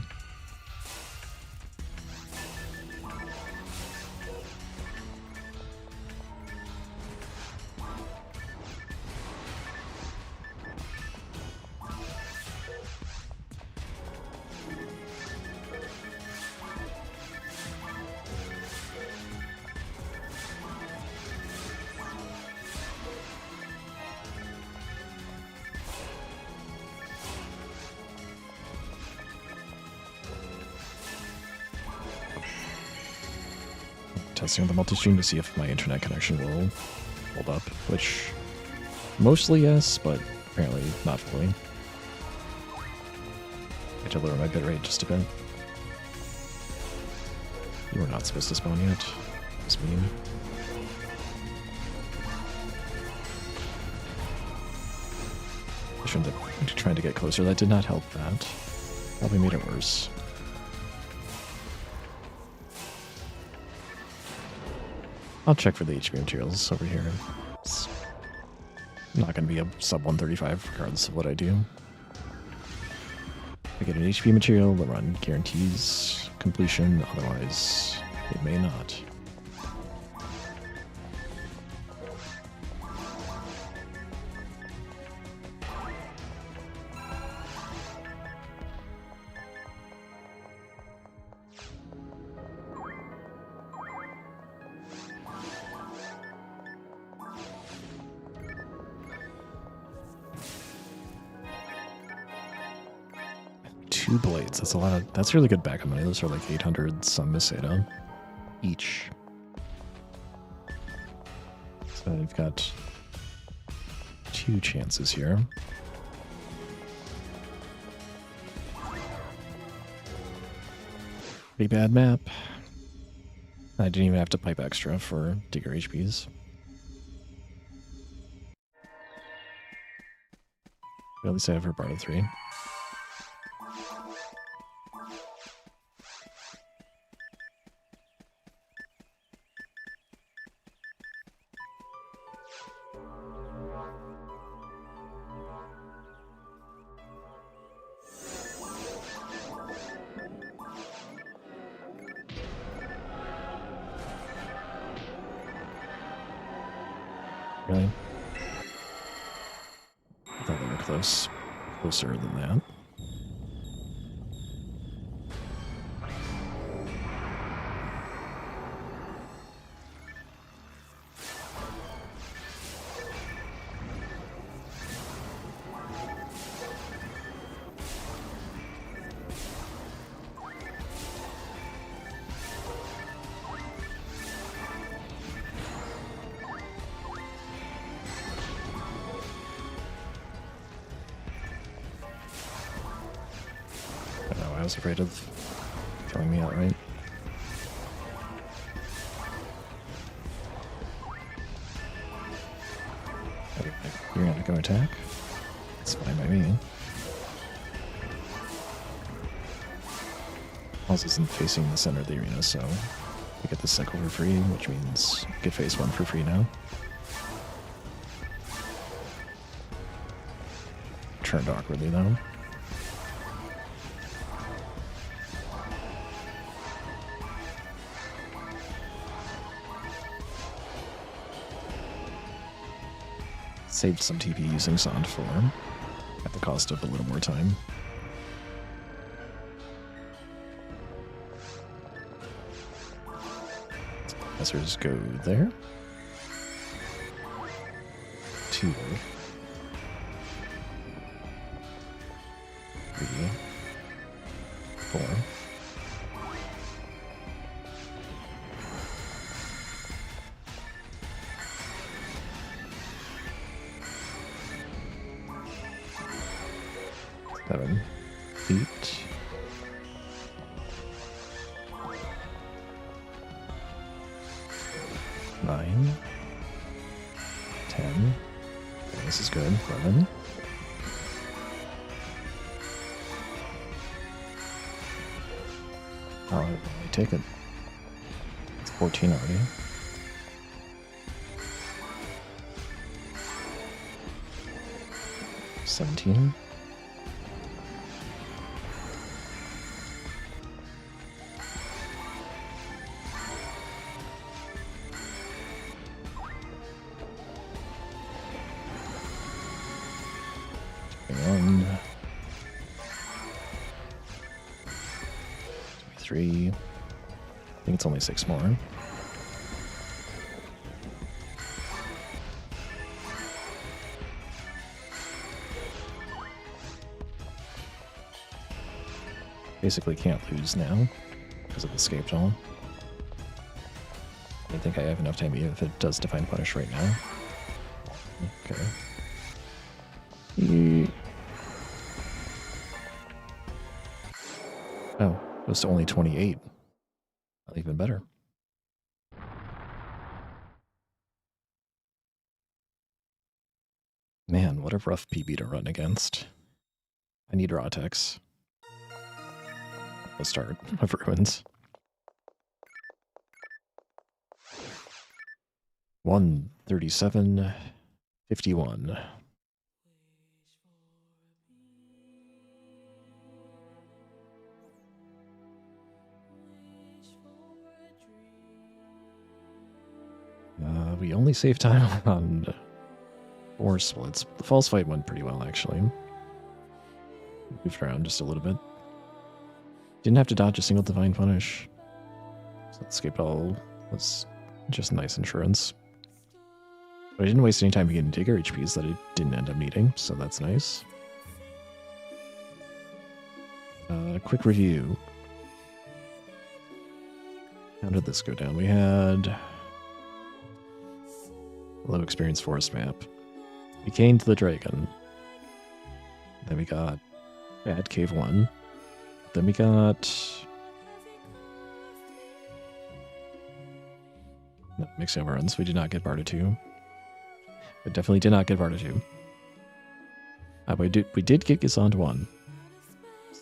Testing the multi-stream to see if my internet connection will hold up, which mostly yes, but apparently not fully. I had to lower my bitrate just a bit. You were not supposed to spawn yet. That's mean. I shouldn't have tried to get closer. That did not help that. Probably made it worse. I'll check for the HP materials over here. It's not going to be a sub 135 regardless of what I do. If I get an HP material, the run guarantees completion, otherwise it may not. 2 blades. That's a lot of. That's really good backup money. Those are like 800 some Meseta each. So we've got 2 chances here. Pretty bad map. I didn't even have to pipe extra for Digger HPs. At least I have her Bardo 3. Really? I thought they were close. Closer than that. I was afraid of throwing me out, right? You're gonna go attack? It's fine by me. Also isn't facing the center of the arena, so we get the cycle for free, which means get phase 1 for free now. Turned awkwardly though. Saved some TP using Sond form at the cost of a little more time. Professors go there. 2. 3. 4. Seven, 8. 9. 10. Okay, this is good. 11. Oh, I take it. It's 14 already. $17. And 23. I think it's only 6 more. Basically can't lose now because of the escape all. I don't think I have enough time even if it does Divine Punish right now. Okay. Oh, it was only 28. Not even better. Man, what a rough PB to run against. I need raw techs. The start of Ruins. 137.51. We only save time on 4 splits. The false fight went pretty well, actually. Moved around just a little bit. Didn't have to dodge a single Divine Punish. So that escape all was just nice insurance. But I didn't waste any time getting Digger HPs that I didn't end up needing, so that's nice. Quick review. How did this go down? We had low experience forest map. We came to the dragon. Then we got bad cave 1. Then we got no, mixing overruns. We did not get Barda 2. We definitely did not get Barda 2. We did get Gisand 1.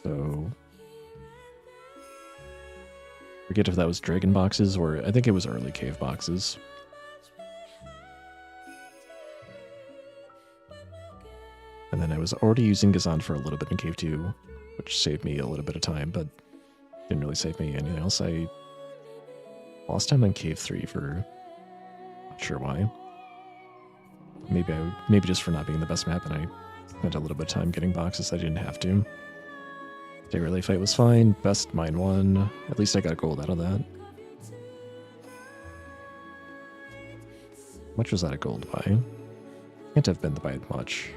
So forget if that was dragon boxes or I think it was early cave boxes. And then I was already using Gisand for a little bit in cave 2, which saved me a little bit of time, but didn't really save me anything else. I lost time on cave 3 for not sure why. Maybe just for not being the best map, and I spent a little bit of time getting boxes I didn't have to. Day relay fight was fine. Best mine 1. At least I got gold out of that. How much was that a gold by? Can't have been by much.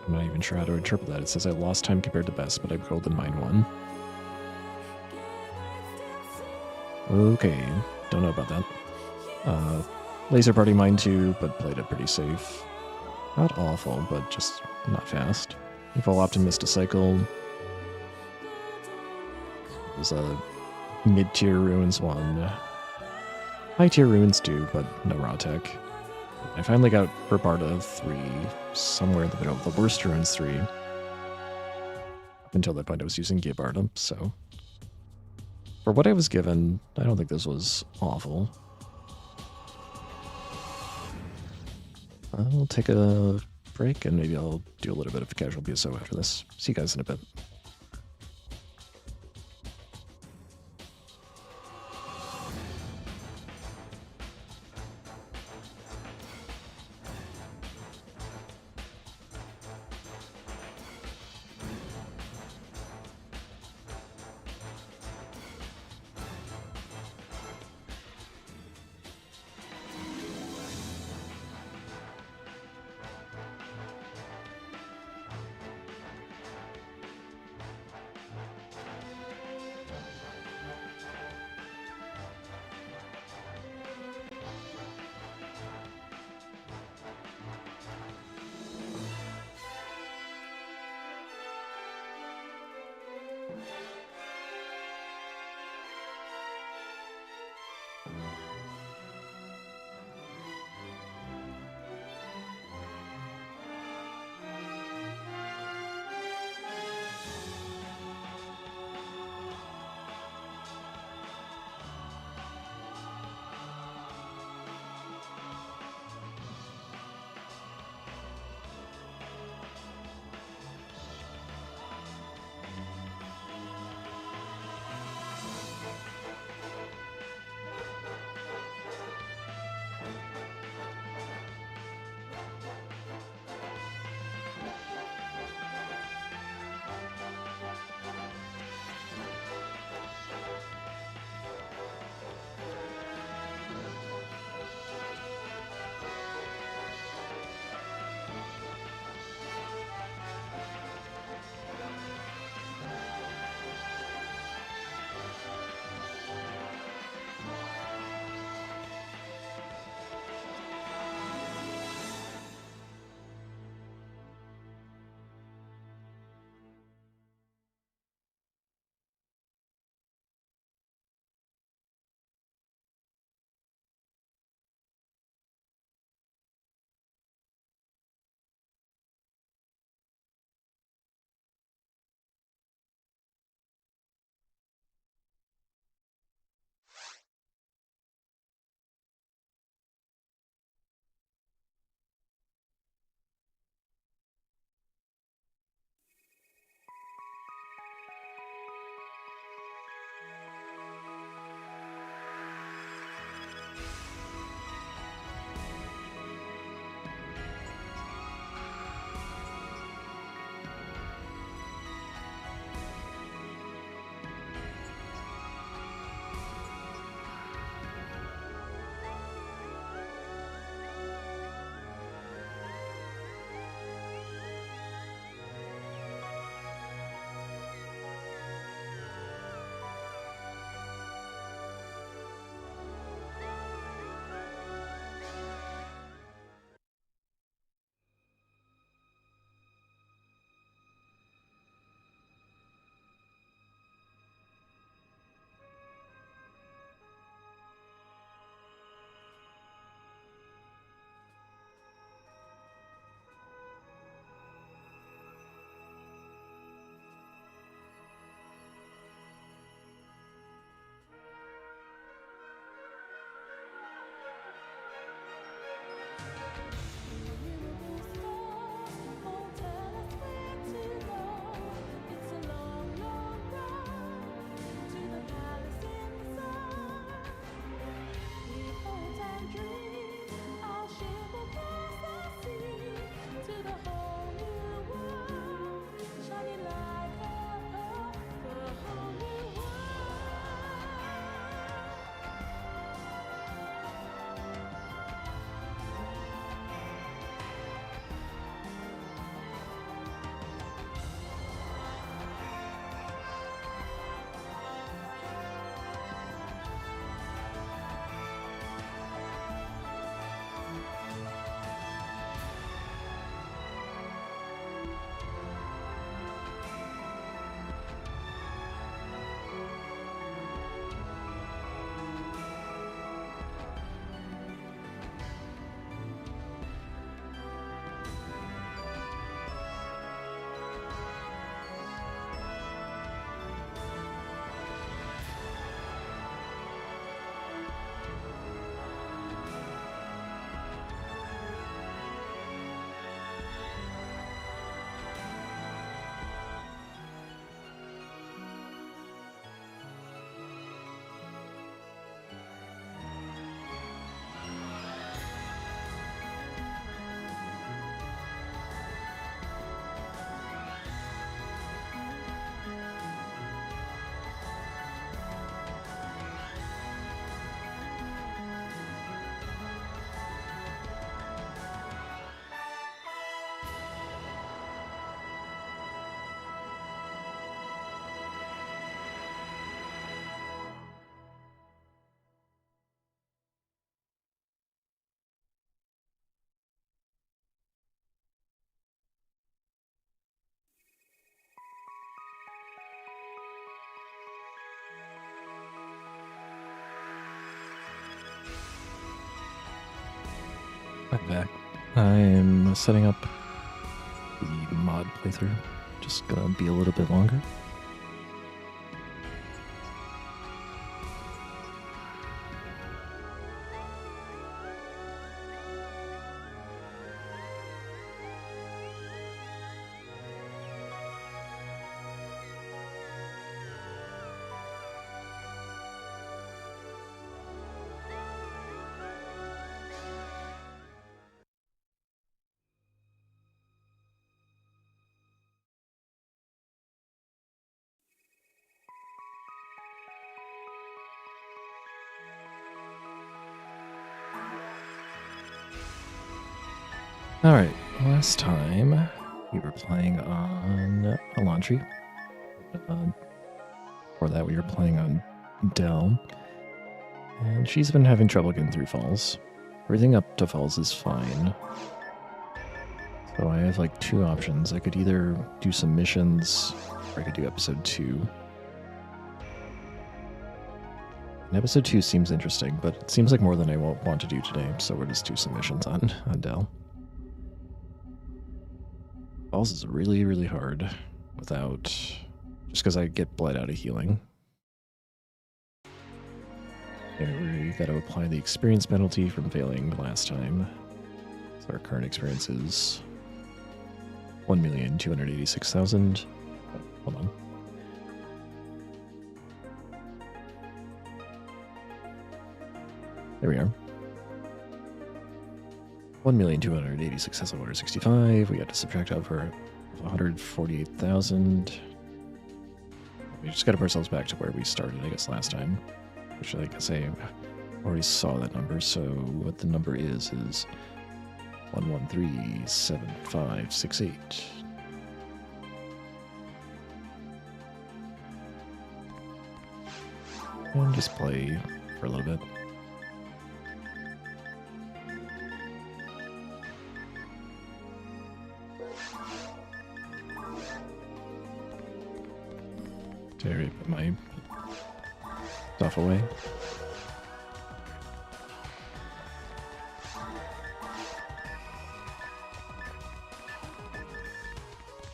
I'm not even sure how to interpret that. It says I lost time compared to best, but I have gold in mine 1. Okay, don't know about that. Laser Party mine 2, but played it pretty safe. Not awful, but just not fast. Evil Optimist a cycle. It was a mid-tier Ruins 1. High-tier Ruins 2, but no raw tech. I finally got Barda 3 somewhere in the middle of the worst Ruins 3. Up until that point I was using Barda, so for what I was given, I don't think this was awful. I'll take a break and maybe I'll do a little bit of casual BSO after this. See you guys in a bit. I'm setting up the mod playthrough. Just gonna be a little bit longer. Alright, last time we were playing on Elantri. Before that we were playing on Dell. And she's been having trouble getting through Falls. Everything up to Falls is fine. So I have like two options. I could either do some missions, or I could do episode 2. And episode 2 seems interesting, but it seems like more than I want to do today, so we'll just do some missions on Dell. Falls is really, really hard without... just because I get bled out of healing. We got to apply the experience penalty from failing last time. So our current experience is 1,286,000. Hold on. There we are. 1,286,165. We got to subtract out for 148,000. We just got to put ourselves back to where we started, I guess, last time. Which I guess I already saw that number. So what the number is 1137568. And just play for a little bit. Already put my stuff away.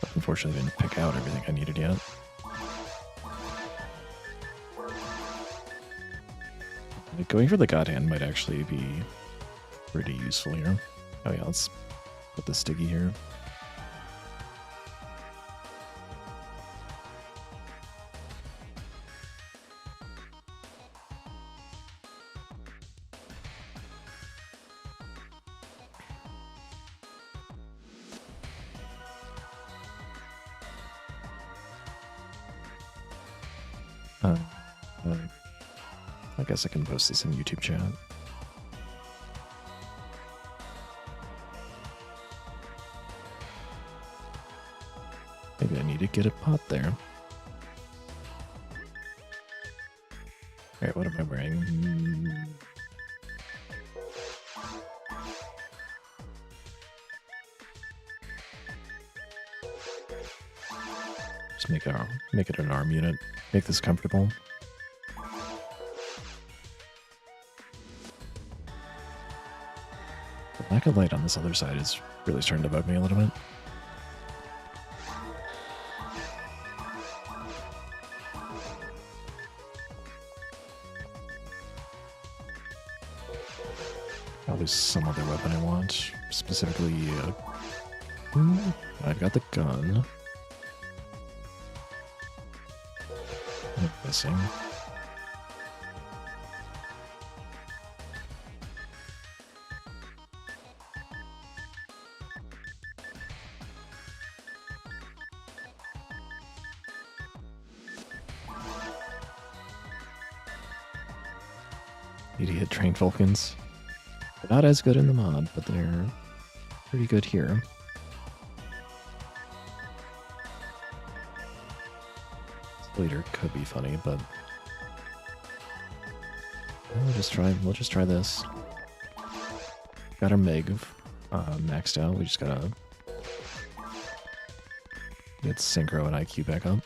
But unfortunately, I didn't pick out everything I needed yet. Going for the God Hand might actually be pretty useful here. Oh yeah, let's put the sticky here. I guess I can post this in YouTube chat. Maybe I need to get a pot there. Alright, what am I wearing? Just make it an arm unit. Make this comfortable. The lack of light on this other side is really starting to bug me a little bit. Probably some other weapon I want. Specifically, I've got the gun. I'm missing. Need to hit trained Vulcans. They're not as good in the mod, but they're pretty good here. Later could be funny, but we'll just try this. Got our Meg maxed out. We just gotta get Synchro and IQ back up.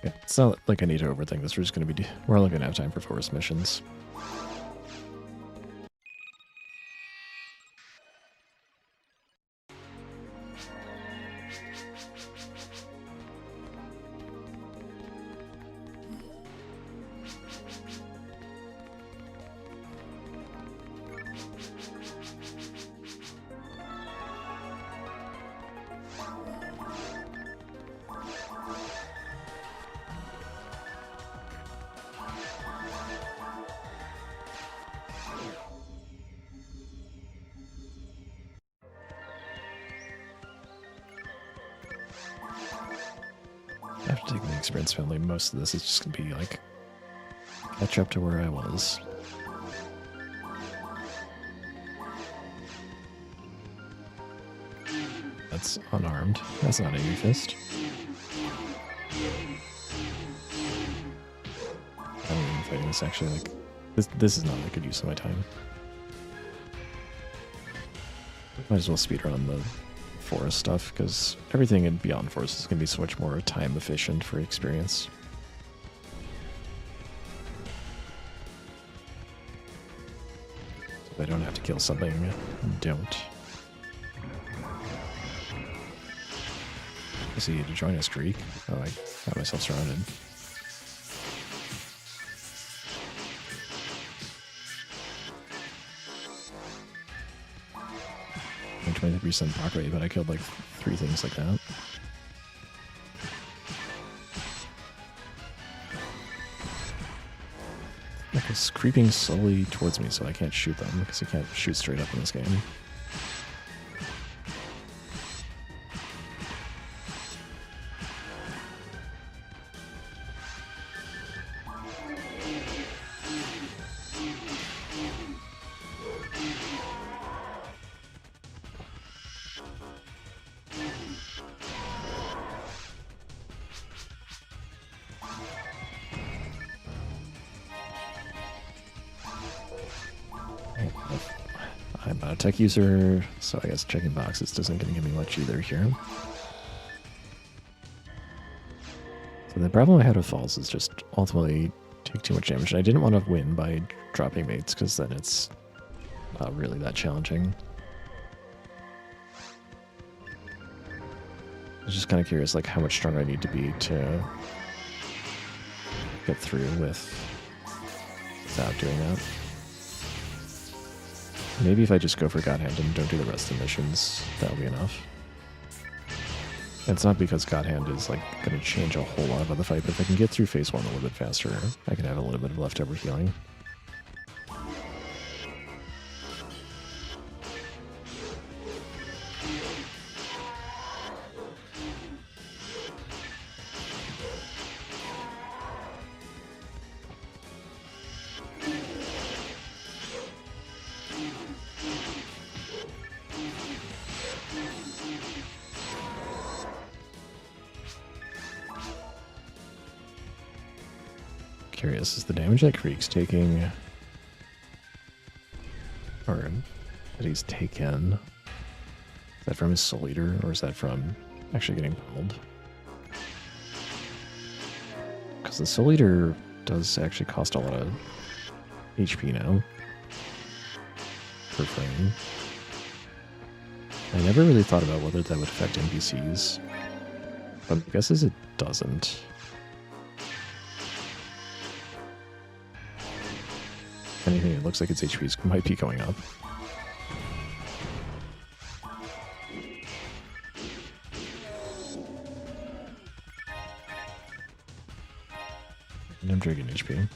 Yeah, it's not like I need to overthink this. We're just gonna be we're only gonna have time for forest missions. After taking the experience penalty, most of this is just going to be like catch up to where I was. That's unarmed. That's not a fist. I don't even fighting this actually. Like this is not a good use of my time. Might as well speedrun the forest stuff because everything in Beyond Forest is going to be so much more time efficient for experience. So if I don't have to kill something, don't. I see to join a streak. Oh, I got myself surrounded. 23% block rate, but I killed like 3 things like that. Like it's creeping slowly towards me, so I can't shoot them because you can't shoot straight up in this game. I'm not a tech user, so I guess checking boxes isn't going to give me much either here. So the problem I had with falls is just ultimately take too much damage. And I didn't want to win by dropping mates because then it's not really that challenging. I was just kind of curious like how much stronger I need to be to get through without doing that. Maybe if I just go for God Hand and don't do the rest of the missions, that'll be enough. And it's not because God Hand is like going to change a whole lot about the fight, but if I can get through phase 1 a little bit faster, I can have a little bit of leftover healing. Curious, is the damage that Creek's taking, or that he's taken, is that from his Soul Eater, or is that from actually getting pummeled? Because the Soul Eater does actually cost a lot of HP now per frame. I never really thought about whether that would affect NPCs, but my guess is it doesn't. Anything, it looks like its HP might be going up. And I'm drinking HP.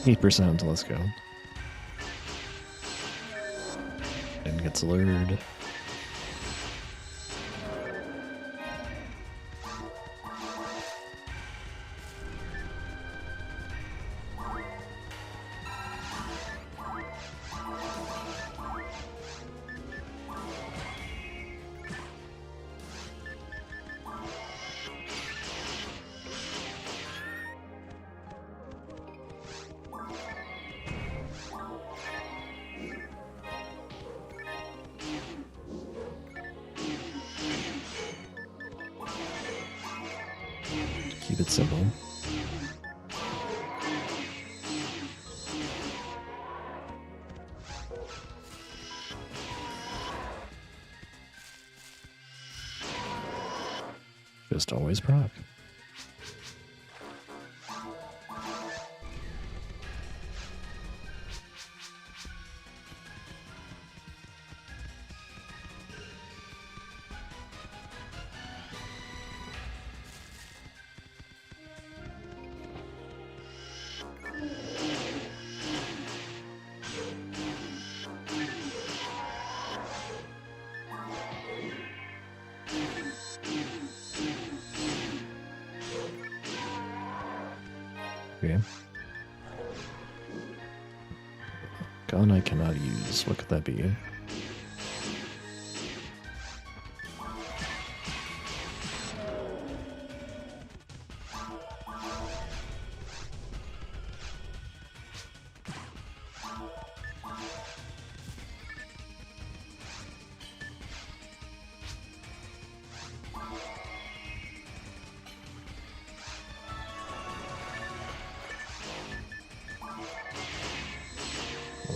%, let's go. And gets lured. Keep it simple. Just always proc. Okay. Gun I cannot use. What could that be?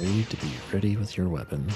Wait to be ready with your weapon.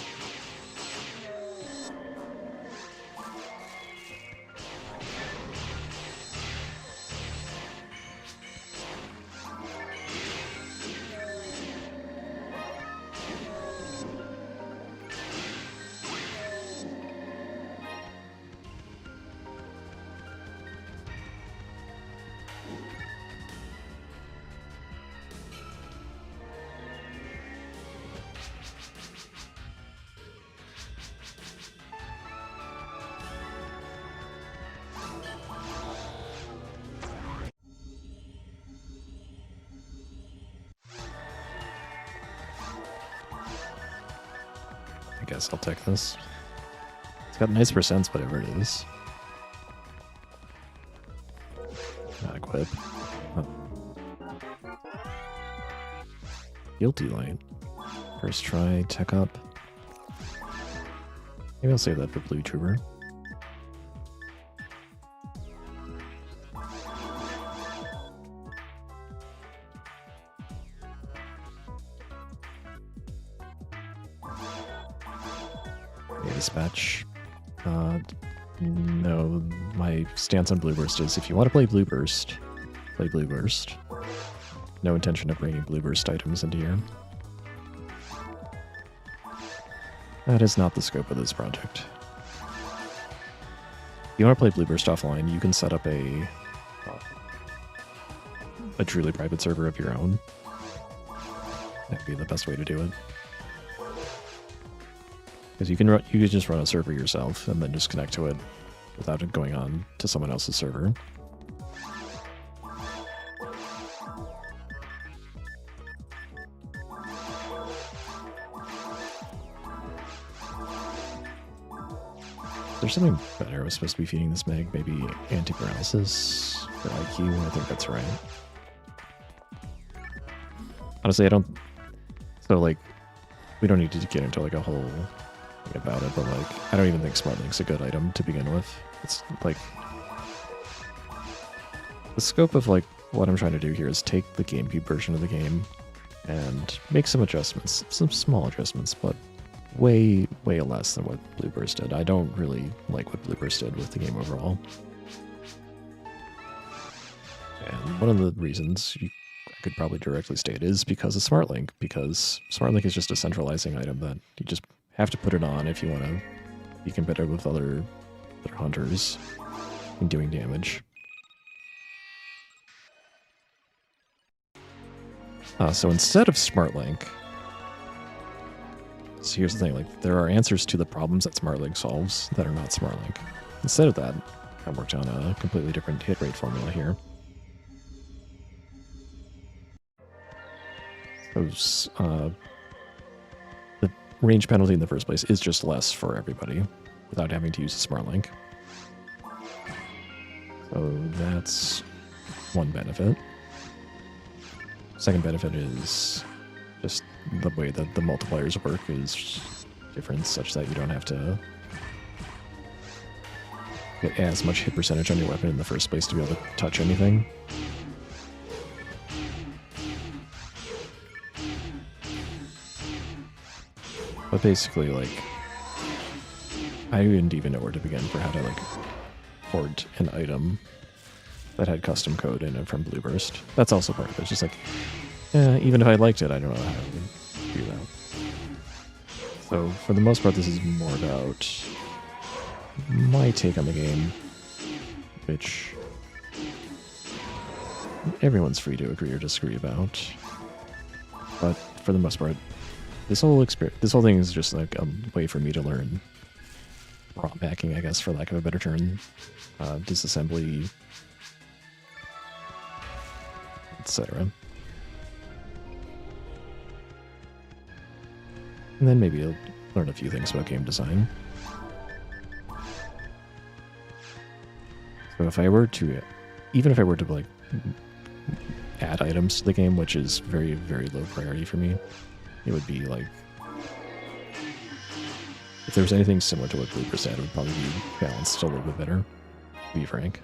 I guess I'll take this. It's got nice percents, whatever it is. Not equip. Oh. Guilty light. First try, tech up. Maybe I'll save that for Blue Trooper. Dispatch. No, my stance on Blue Burst is if you want to play Blue Burst, play Blue Burst. No intention of bringing Blue Burst items into here. That is not the scope of this project. If you want to play Blue Burst offline, you can set up a truly private server of your own. That'd be the best way to do it. Because you can just run a server yourself and then just connect to it without it going on to someone else's server. There's something better I was supposed to be feeding this Meg, maybe anti-paralysis for IQ, I think that's right. Honestly, I don't... So, like, we don't need to get into, like, a whole thing about it, but, like, I don't even think Smart Link's a good item to begin with. It's, like... The scope of, like, what I'm trying to do here is take the GameCube version of the game and make some adjustments. Some small adjustments, but way, way less than what Blue Burst did. I don't really like what Blue Burst did with the game overall. And one of the reasons I could probably directly state is because of Smart Link, because Smart Link is just a centralizing item that you just have to put it on if you want to be competitive with other hunters in doing damage. So instead of Smart Link, so here's the thing, like, there are answers to the problems that Smart Link solves that are not Smart Link. Instead of that, I worked on a completely different hit rate formula here. So, the range penalty in the first place is just less for everybody without having to use a Smart Link. So that's one benefit. Second benefit is just the way that the multipliers work is different, such that you don't have to get as much hit percentage on your weapon in the first place to be able to touch anything. But basically, like, I didn't even know where to begin for how to, like, port an item that had custom code in it from Blue Burst. That's also part of it. It's just like, even if I liked it, I don't know how to do that. So, for the most part, this is more about my take on the game, which everyone's free to agree or disagree about. But for the most part, this whole thing is just like a way for me to learn ROM hacking, I guess, for lack of a better term, disassembly, etc. And then maybe you'll learn a few things about game design. So if I were to, even if I were to like add items to the game, which is very, very low priority for me, it would be like, if there was anything similar to what Blooper said, it would probably be balanced a little bit better, to be frank.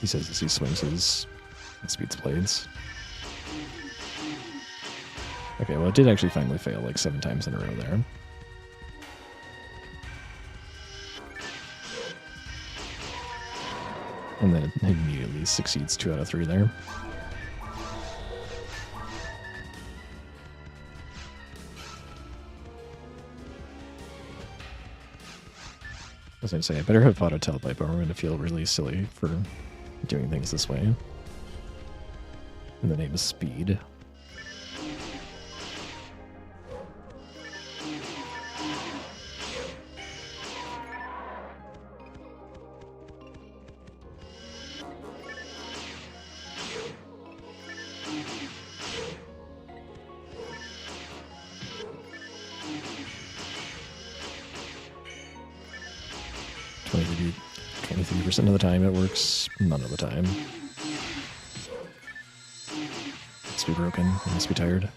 He says as he swings his speeds blades. Okay, well it did actually finally fail like 7 times in a row there. And then it immediately succeeds 2 out of 3 there. I was going to say, I better have auto telepipe or I'm going to feel really silly for doing things this way. And the name is Speed. Of the time it works, none of the time. Must be broken, I must be tired.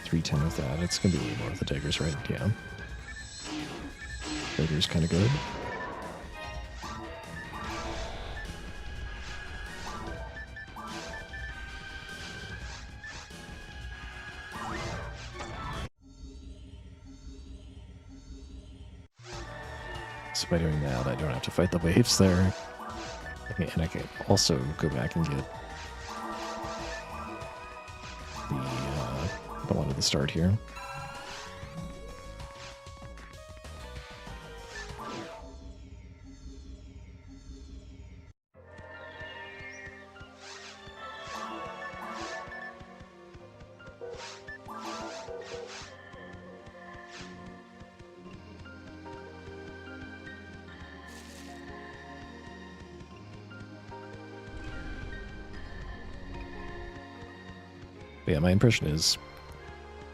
$310 with that, it's gonna be way more with the daggers, right? Yeah. Daggers kinda good. By doing that, I don't have to fight the waves there. And I can also go back and get the one at the start here. But yeah, my impression is,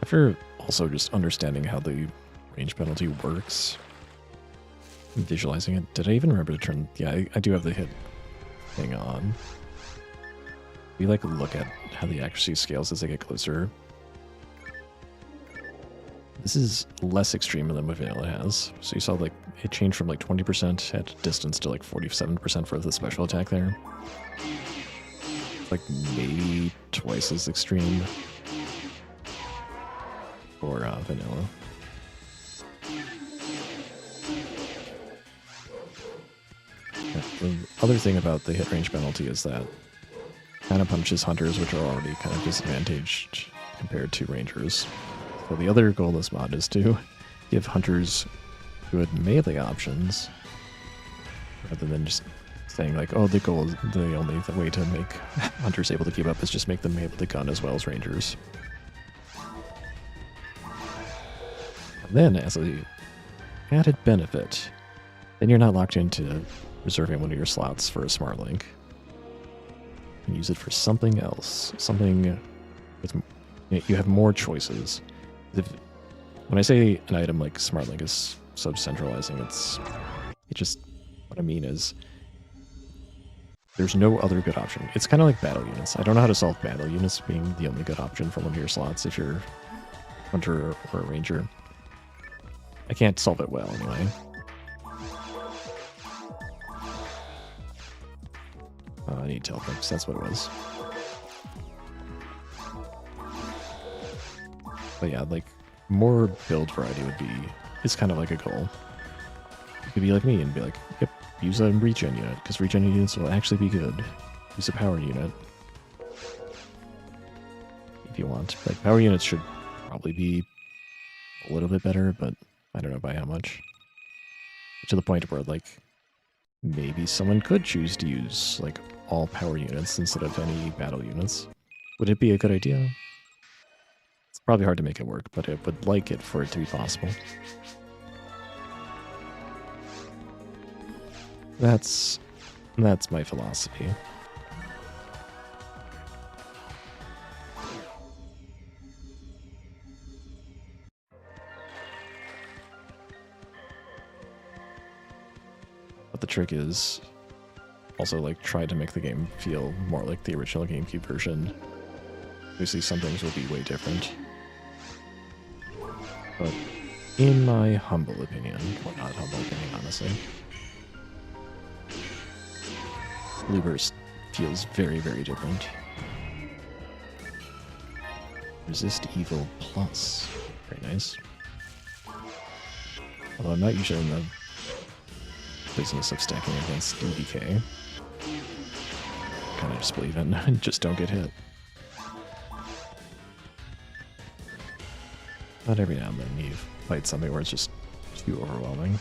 after also just understanding how the range penalty works, visualizing it, did I even remember to turn, yeah, I do have the hit thing on. We like look at how the accuracy scales as they get closer. This is less extreme than what Vanilla has. So you saw like it changed from like 20% at distance to like 47% for the special attack there. Like maybe twice as extreme for Vanilla. The other thing about the hit range penalty is that kind of punishes hunters, which are already kind of disadvantaged compared to rangers. So the other goal of this mod is to give hunters good melee options rather than just saying like, oh, the goal is the only way to make hunters able to keep up is just make them able to gun as well as rangers. And then as a added benefit, then you're not locked into reserving one of your slots for a smart link. You can use it for something else, something with, you have more choices. When I say an item like smart link is sub-centralizing, it just, what I mean is there's no other good option. It's kind of like battle units. I don't know how to solve battle units being the only good option for one of your slots if you're hunter or a ranger. I can't solve it well anyway. I need teleports, that's what it was. But yeah, like, more build variety is kind of like a goal. You could be like me and be like, yep, use a regen unit, because regen units will actually be good. Use a power unit. If you want. Like, power units should probably be a little bit better, but I don't know by how much. To the point where, like, maybe someone could choose to use, like, all power units instead of any battle units. Would it be a good idea? It's probably hard to make it work, but I would like it for it to be possible. That's my philosophy. But the trick is also like try to make the game feel more like the original GameCube version. Obviously some things will be way different. But in my humble opinion, or not humble opinion honestly, Blueburst feels very, very different. Resist Evil Plus. Very nice. Although I'm not usually in the business of stacking against DBK. Kind of just believe in and just don't get hit. Not every now and then you fight something where it's just too overwhelming.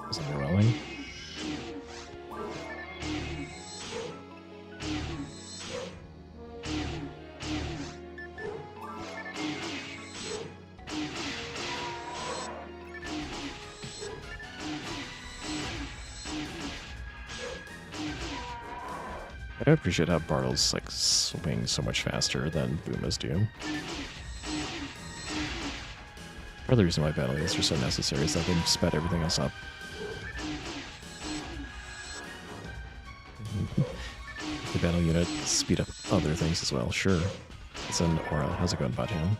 Is underwhelming. I appreciate how Bartles like swing so much faster than Boomas do. Part of the reason why battle units are so necessary is that they sped everything else up. The battle unit speed up other things as well, sure. It's an aura. How's it going, Botjan?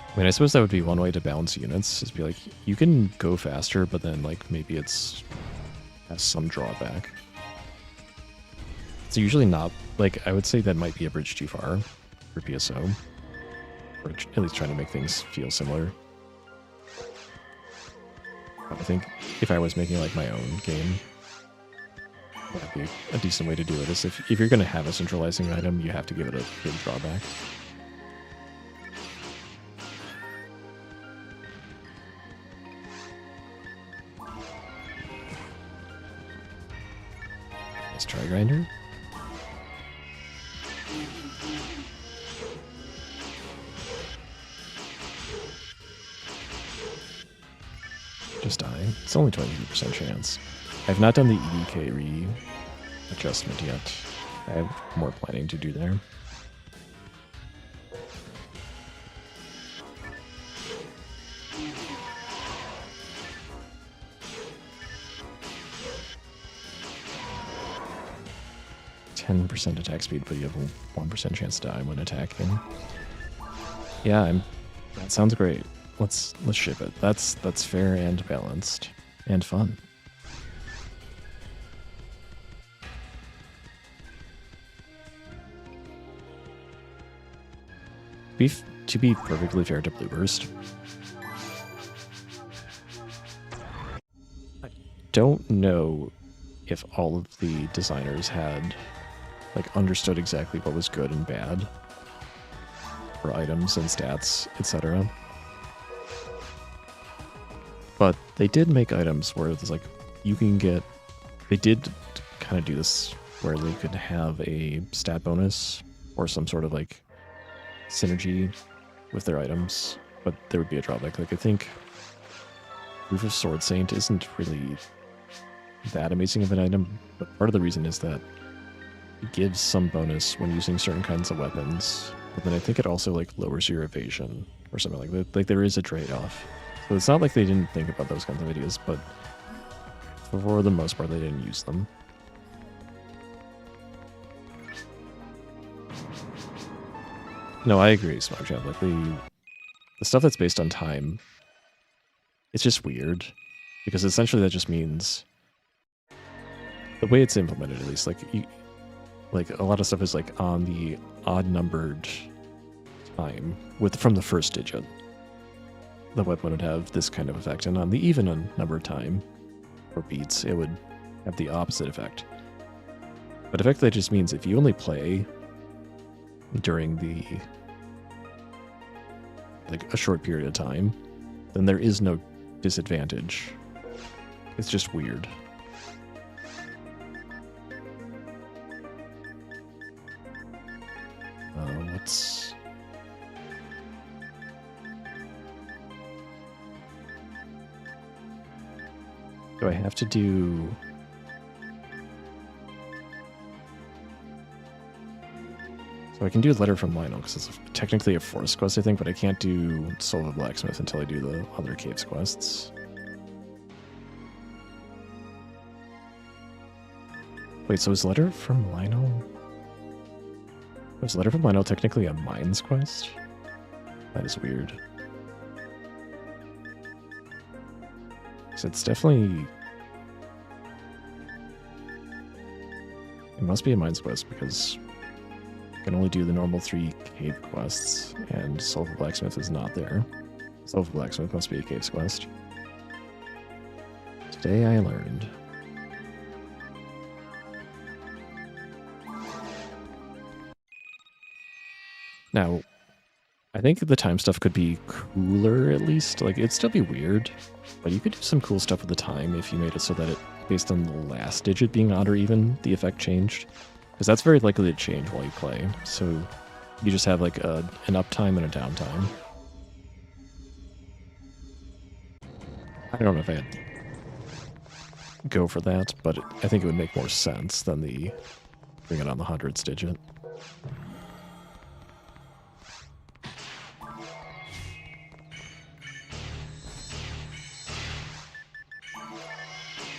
I mean, I suppose that would be one way to balance units, is be like, you can go faster, but then like maybe it's has some drawback. It's usually not, like, I would say that might be a bridge too far for PSO. Or at least trying to make things feel similar. I think if I was making like my own game, that'd be a decent way to do it, is if you're going to have a centralizing item, you have to give it a big drawback. Let's try Grinder. Just die. It's only 20% chance. I've not done the EDK readjustment yet. I have more planning to do there. %10 attack speed, but you have a 1% chance to die when attacking. Yeah, that sounds great. Let's ship it. That's fair and balanced and fun. To be perfectly fair to Blueburst, I don't know if all of the designers had like understood exactly what was good and bad for items and stats, etc. But they did make items where it's like you can get. They did kind of do this where they could have a stat bonus or some sort of like synergy with their items, but there would be a drawback. Like I think Roof of Sword Saint isn't really that amazing of an item, but part of the reason is that it gives some bonus when using certain kinds of weapons, but then I think it also like lowers your evasion or something like that. Like there is a trade-off. So it's not like they didn't think about those kinds of ideas, but for the most part they didn't use them. No, I agree, Smogchat. Like the stuff that's based on time, it's just weird, because essentially that just means the way it's implemented, at least, like a lot of stuff is like on the odd numbered time from the first digit. The weapon would have this kind of effect, and on the even numbered time, or beats, it would have the opposite effect. But effectively, that just means if you only play during the a short period of time, then there is no disadvantage. It's just weird. What's... Do I have to do... So I can do Letter from Lionel, because it's technically a forest quest, I think, but I can't do Soul of a Blacksmith until I do the other caves quests. Wait, so is Letter from Lionel... Was Letter from Lionel technically a mines quest? That is weird. So it's definitely... It must be a mines quest, because you can only do the normal 3 cave quests, and Soul of a Blacksmith is not there. Soul of a Blacksmith must be a caves quest. Today I learned. Now, I think the time stuff could be cooler, at least. Like, it'd still be weird, but you could do some cool stuff with the time if you made it so that it, based on the last digit being odd or even, the effect changed. Because that's very likely to change while you play. So you just have like an uptime and a downtime. I don't know if I'd go for that, but I think it would make more sense than the bring it on the hundreds digit.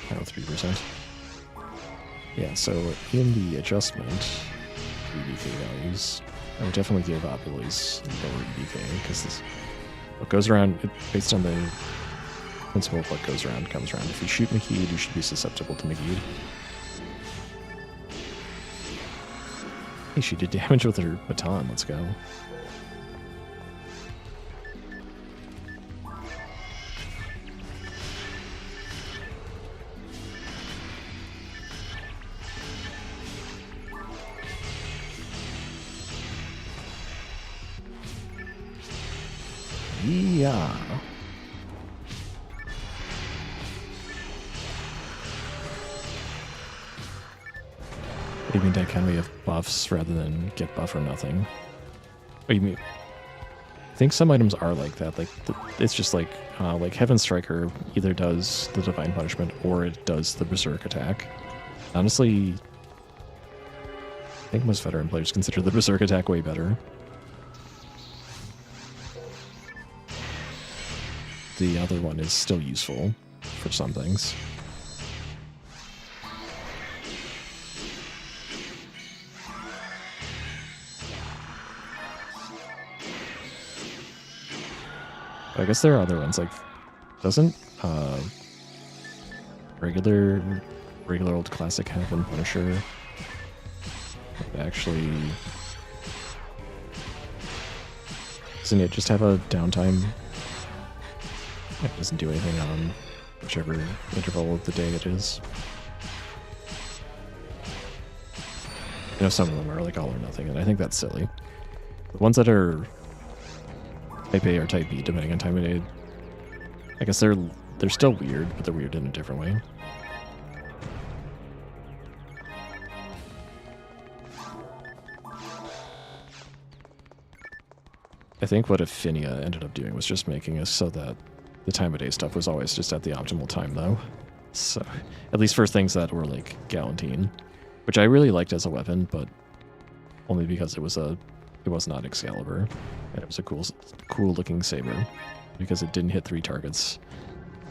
Oh, 3%. Yeah, so in the adjustment, EDK values, I would definitely give Opulus lower EDK, because this what goes around, based on the principle of what goes around comes around. If you shoot Maheed, you should be susceptible to Maheed. Hey, she did damage with her baton, let's go. Yeah. What do you mean dichotomy of buffs rather than get buff or nothing? What do you mean? I think some items are like that. Like it's just like Heaven Striker either does the Divine Punishment or it does the Berserk attack. Honestly, I think most veteran players consider the Berserk attack way better. The other one is still useful for some things. But I guess there are other ones, like, doesn't regular old classic Heaven Punisher actually... Doesn't it just have a downtime? It doesn't do anything on whichever interval of the day it is. You know, some of them are like all or nothing, and I think that's silly. The ones that are Type A or Type B, depending on time of day, I guess they're still weird, but they're weird in a different way. I think what Affinia ended up doing was just making us so that the time of day stuff was always just at the optimal time, though. So, at least for things that were like Galantine, which I really liked as a weapon, but only because it was not Excalibur, and it was a cool looking saber, because it didn't hit 3 targets,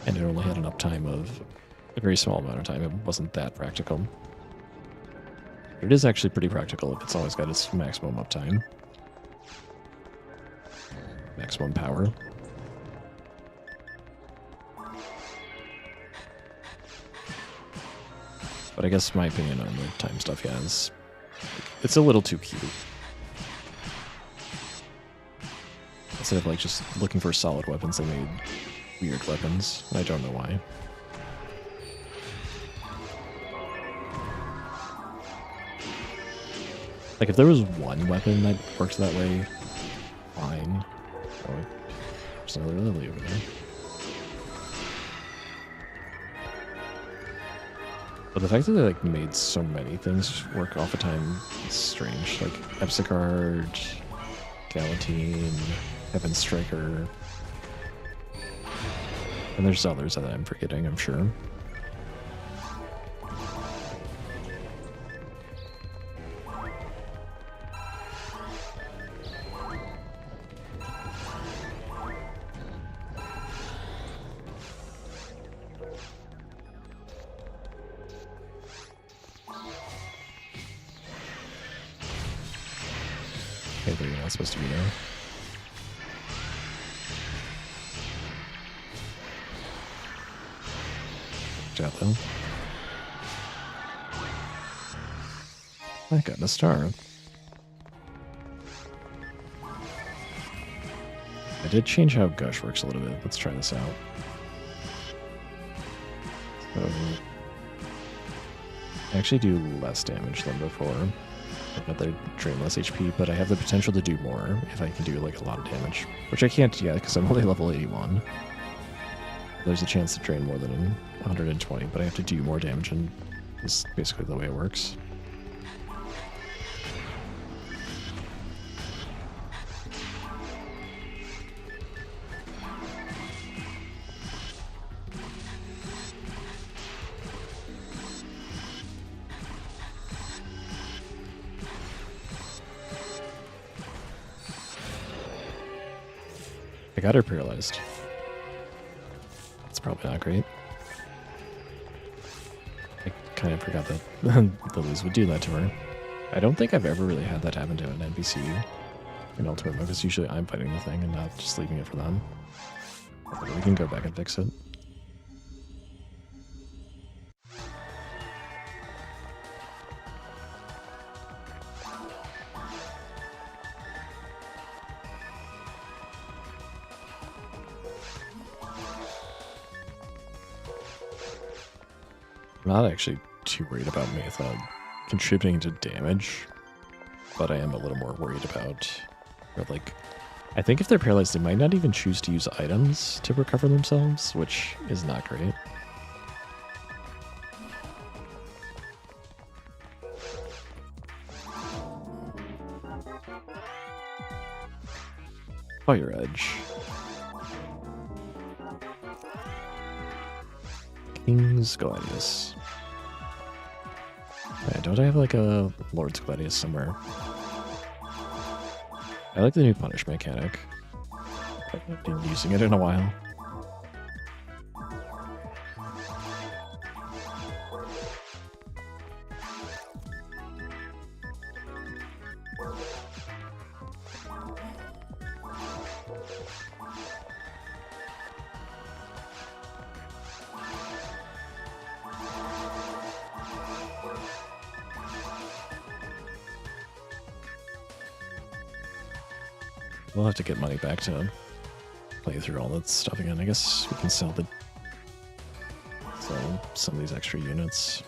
and it only had an uptime of a very small amount of time. It wasn't that practical. But it is actually pretty practical if it's always got its maximum uptime. Maximum power. But I guess my opinion on the time stuff, yeah, is it's a little too cute. Instead of like just looking for solid weapons, they made weird weapons. I don't know why. Like, if there was one weapon that worked that way, fine. Oh, there's another lily over there. But the fact that they, like, made so many things work off a time is strange. Like, Epsicard, Galatine, Heaven Striker. And there's others that I'm forgetting, I'm sure. Okay, you're not supposed to be there. Good job, though. I got a star. I did change how Gush works a little bit. Let's try this out. So, I actually do less damage than before. But they drain less HP, but I have the potential to do more if I can do like a lot of damage. Which I can't yet because I'm only level 81. There's a chance to drain more than 120, but I have to do more damage, and this is basically the way it works. I got her paralyzed. That's probably not great. I kind of forgot that the Liz would do that to her. I don't think I've ever really had that happen to an NPC in Ultimate Mode, because usually I'm fighting the thing and not just leaving it for them. But we can go back and fix it. I'm not actually too worried about Maytha contributing to damage, but I am a little more worried about, like, I think if they're paralyzed, they might not even choose to use items to recover themselves, which is not great. Fire Edge. King's Gladius. Yeah, don't I have like a Lord's Gladius somewhere? I like the new punish mechanic. I've been using it in a while. We'll have to get money back to play through all that stuff again. I guess we can sell some of these extra units.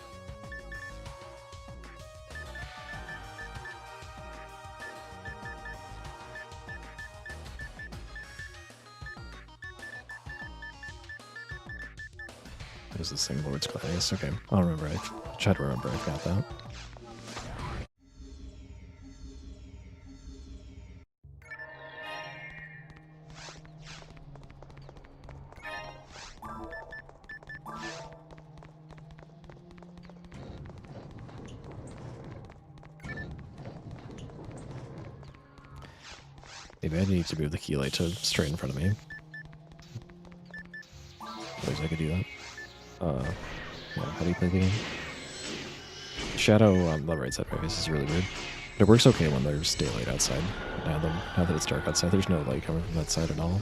There's this thing, Lord's Gladius. Okay, I'll remember. I try to remember I've got that. Maybe I need to move the key light to straight in front of me. Otherwise I could do that. Yeah, how do you play the game? Shadow on the right side of my face is really weird. It works okay when there's daylight outside. Now that it's dark outside, there's no light coming from that side at all.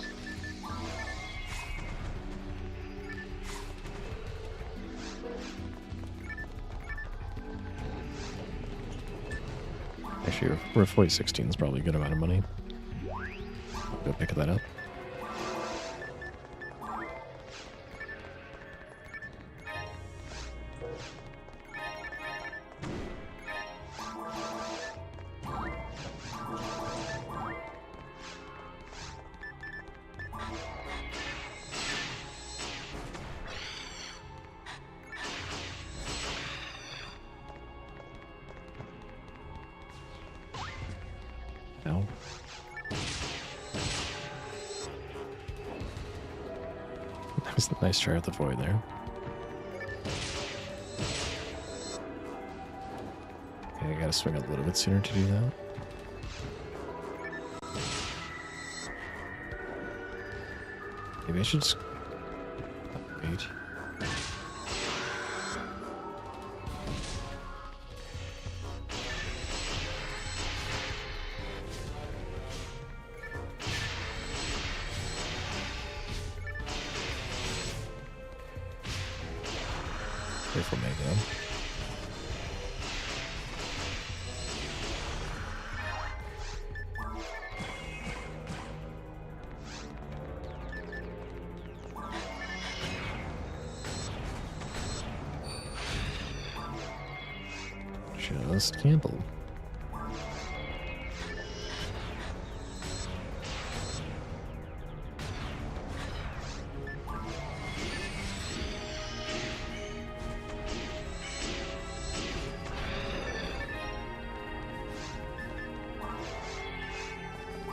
Actually, Refoy 16 is probably a good amount of money. Go pick that up. Just a nice try at the void there. Okay, I gotta swing a little bit sooner to do that. Maybe I should just wait. Wait for Mega. Just Campbell.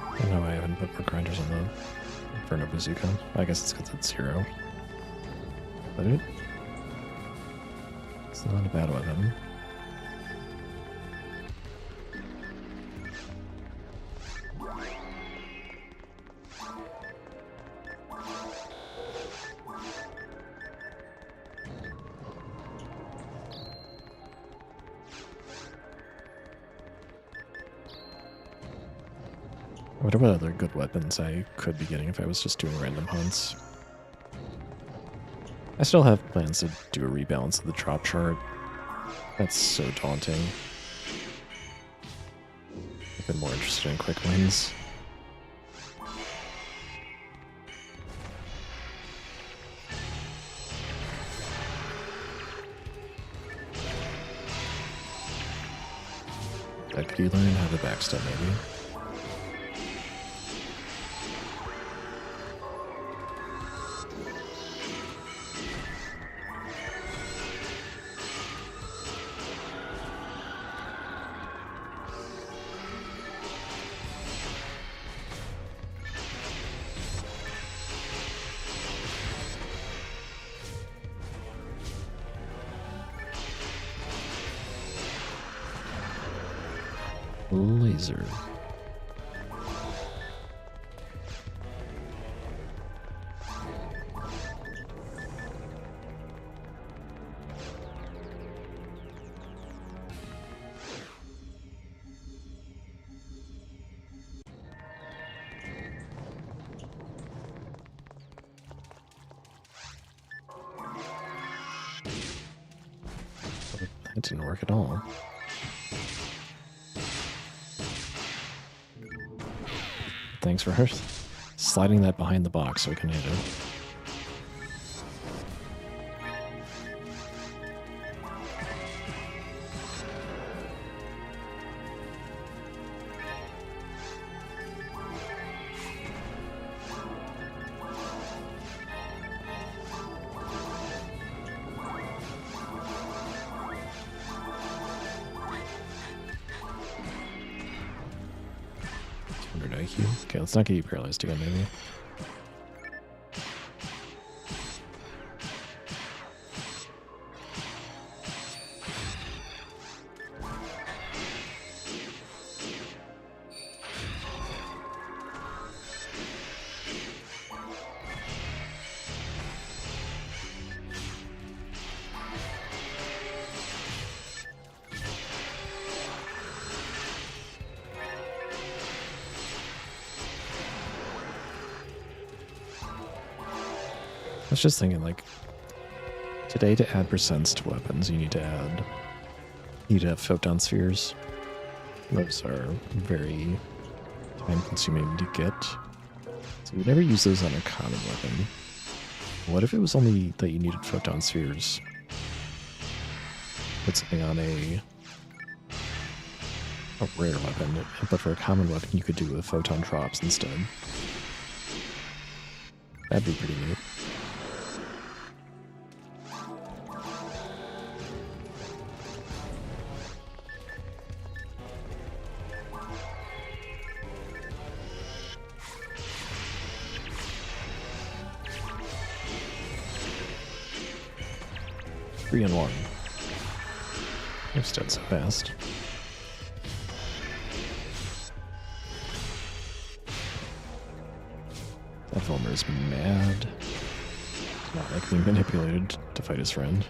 I know I haven't put more grinders on the Inferno Bazooka. I guess it's because it's 0. But it's not a bad weapon. I wonder what other good weapons I could be getting if I was just doing random hunts. I still have plans to do a rebalance of the drop chart. That's so daunting. I've been more interested in quick wins. Could you learn how to backstep maybe? Laser. That didn't work at all. Thanks for her sliding that behind the box so we can hit it. IQ. Okay, let's not get you paralyzed again, maybe. I was just thinking, like, today to add percents to weapons, you need to have photon spheres. Those are very time-consuming to get. So you never use those on a common weapon. What if it was only that you needed photon spheres? Put something on a rare weapon, but for a common weapon you could do it with photon drops instead. That'd be pretty neat. 3-1. You've stood so fast. That Vollmer is mad. Not like being manipulated to fight his friend.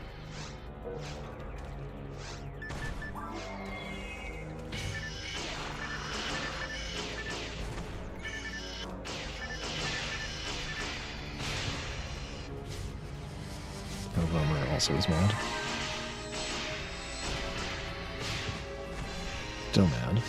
Vollmer also is mad. Still mad.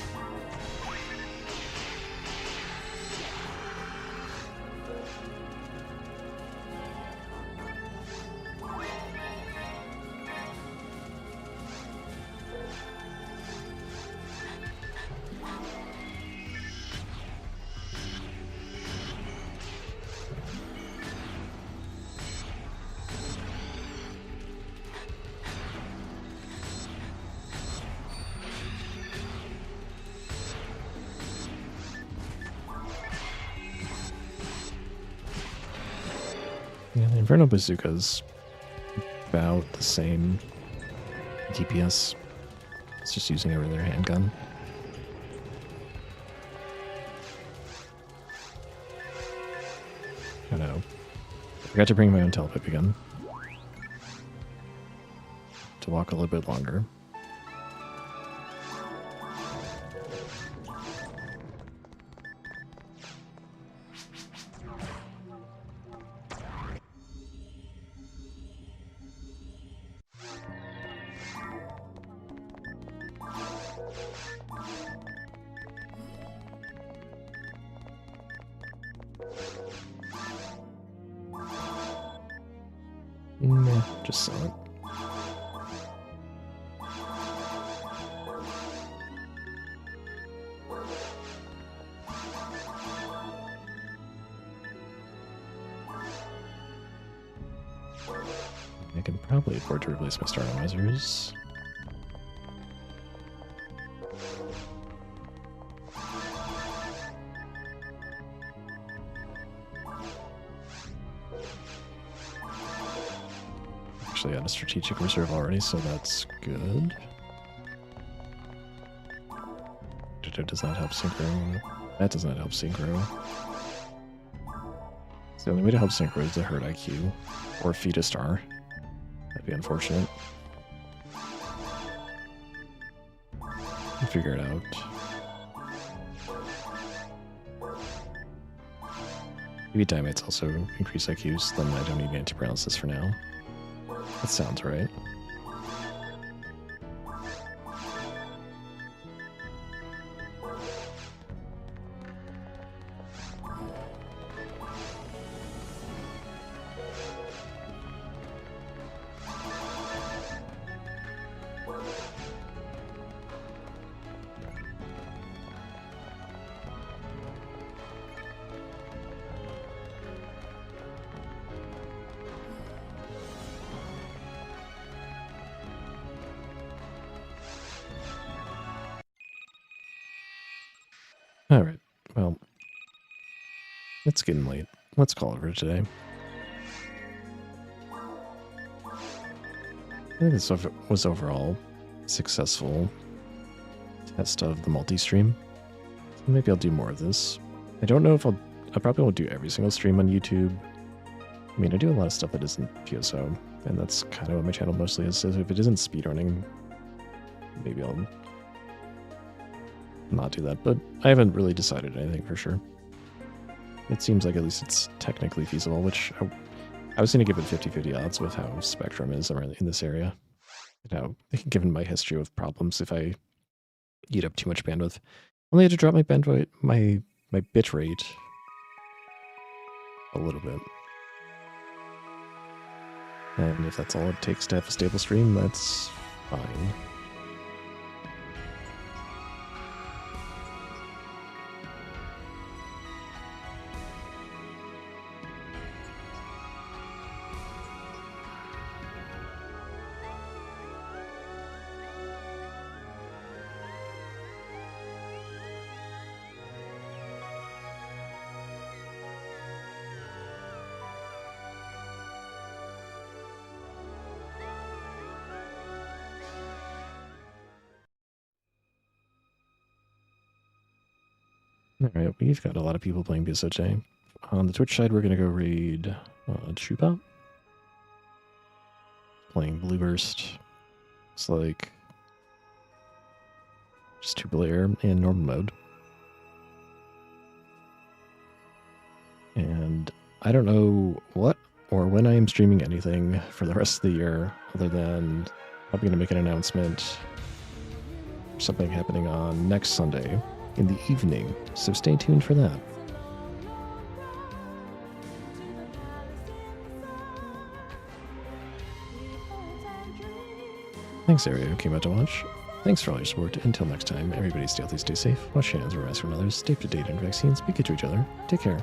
Yeah, the Inferno Bazooka's about the same DPS. It's just using a regular handgun. I know. I forgot to bring my own telepipe again. To walk a little bit longer. Nah, just sell it. I can probably afford to replace my Stardomizers. Actually had a strategic reserve already, so that's good. Does not help synchro. That does not help synchro. So the only way to help synchro is to hurt IQ or feed a star. That'd be unfortunate. I'll figure it out. Maybe Dimates also increase IQs, then I don't need anti-paralysis for now. That sounds right. Alright, well, it's getting late. Let's call it for today. I think this was overall a successful test of the multi-stream. So maybe I'll do more of this. I don't know if I probably won't do every single stream on YouTube. I mean, I do a lot of stuff that isn't PSO, and that's kind of what my channel mostly is. So if it isn't speedrunning, maybe I'll not do that, but I haven't really decided anything for sure. It seems like at least it's technically feasible, which I was going to give it 50-50 odds with how Spectrum is around in this area. You know, given my history of problems if I eat up too much bandwidth. Only had to drop my bandwidth, my bit rate a little bit. And if that's all it takes to have a stable stream, that's fine. Alright, we've got a lot of people playing BSOJ. On the Twitch side, we're going to go raid Chupa. Playing Blueburst. It's like just 2-player in normal mode. And I don't know what or when I am streaming anything for the rest of the year, other than probably going to make an announcement. Something happening on next Sunday in the evening, so stay tuned for that. Thanks, Aria, who came out to watch. Thanks for all your support. Until next time, everybody stay healthy, stay safe, wash your hands, wear masks from others, stay up to date on vaccines, be good to each other. Take care.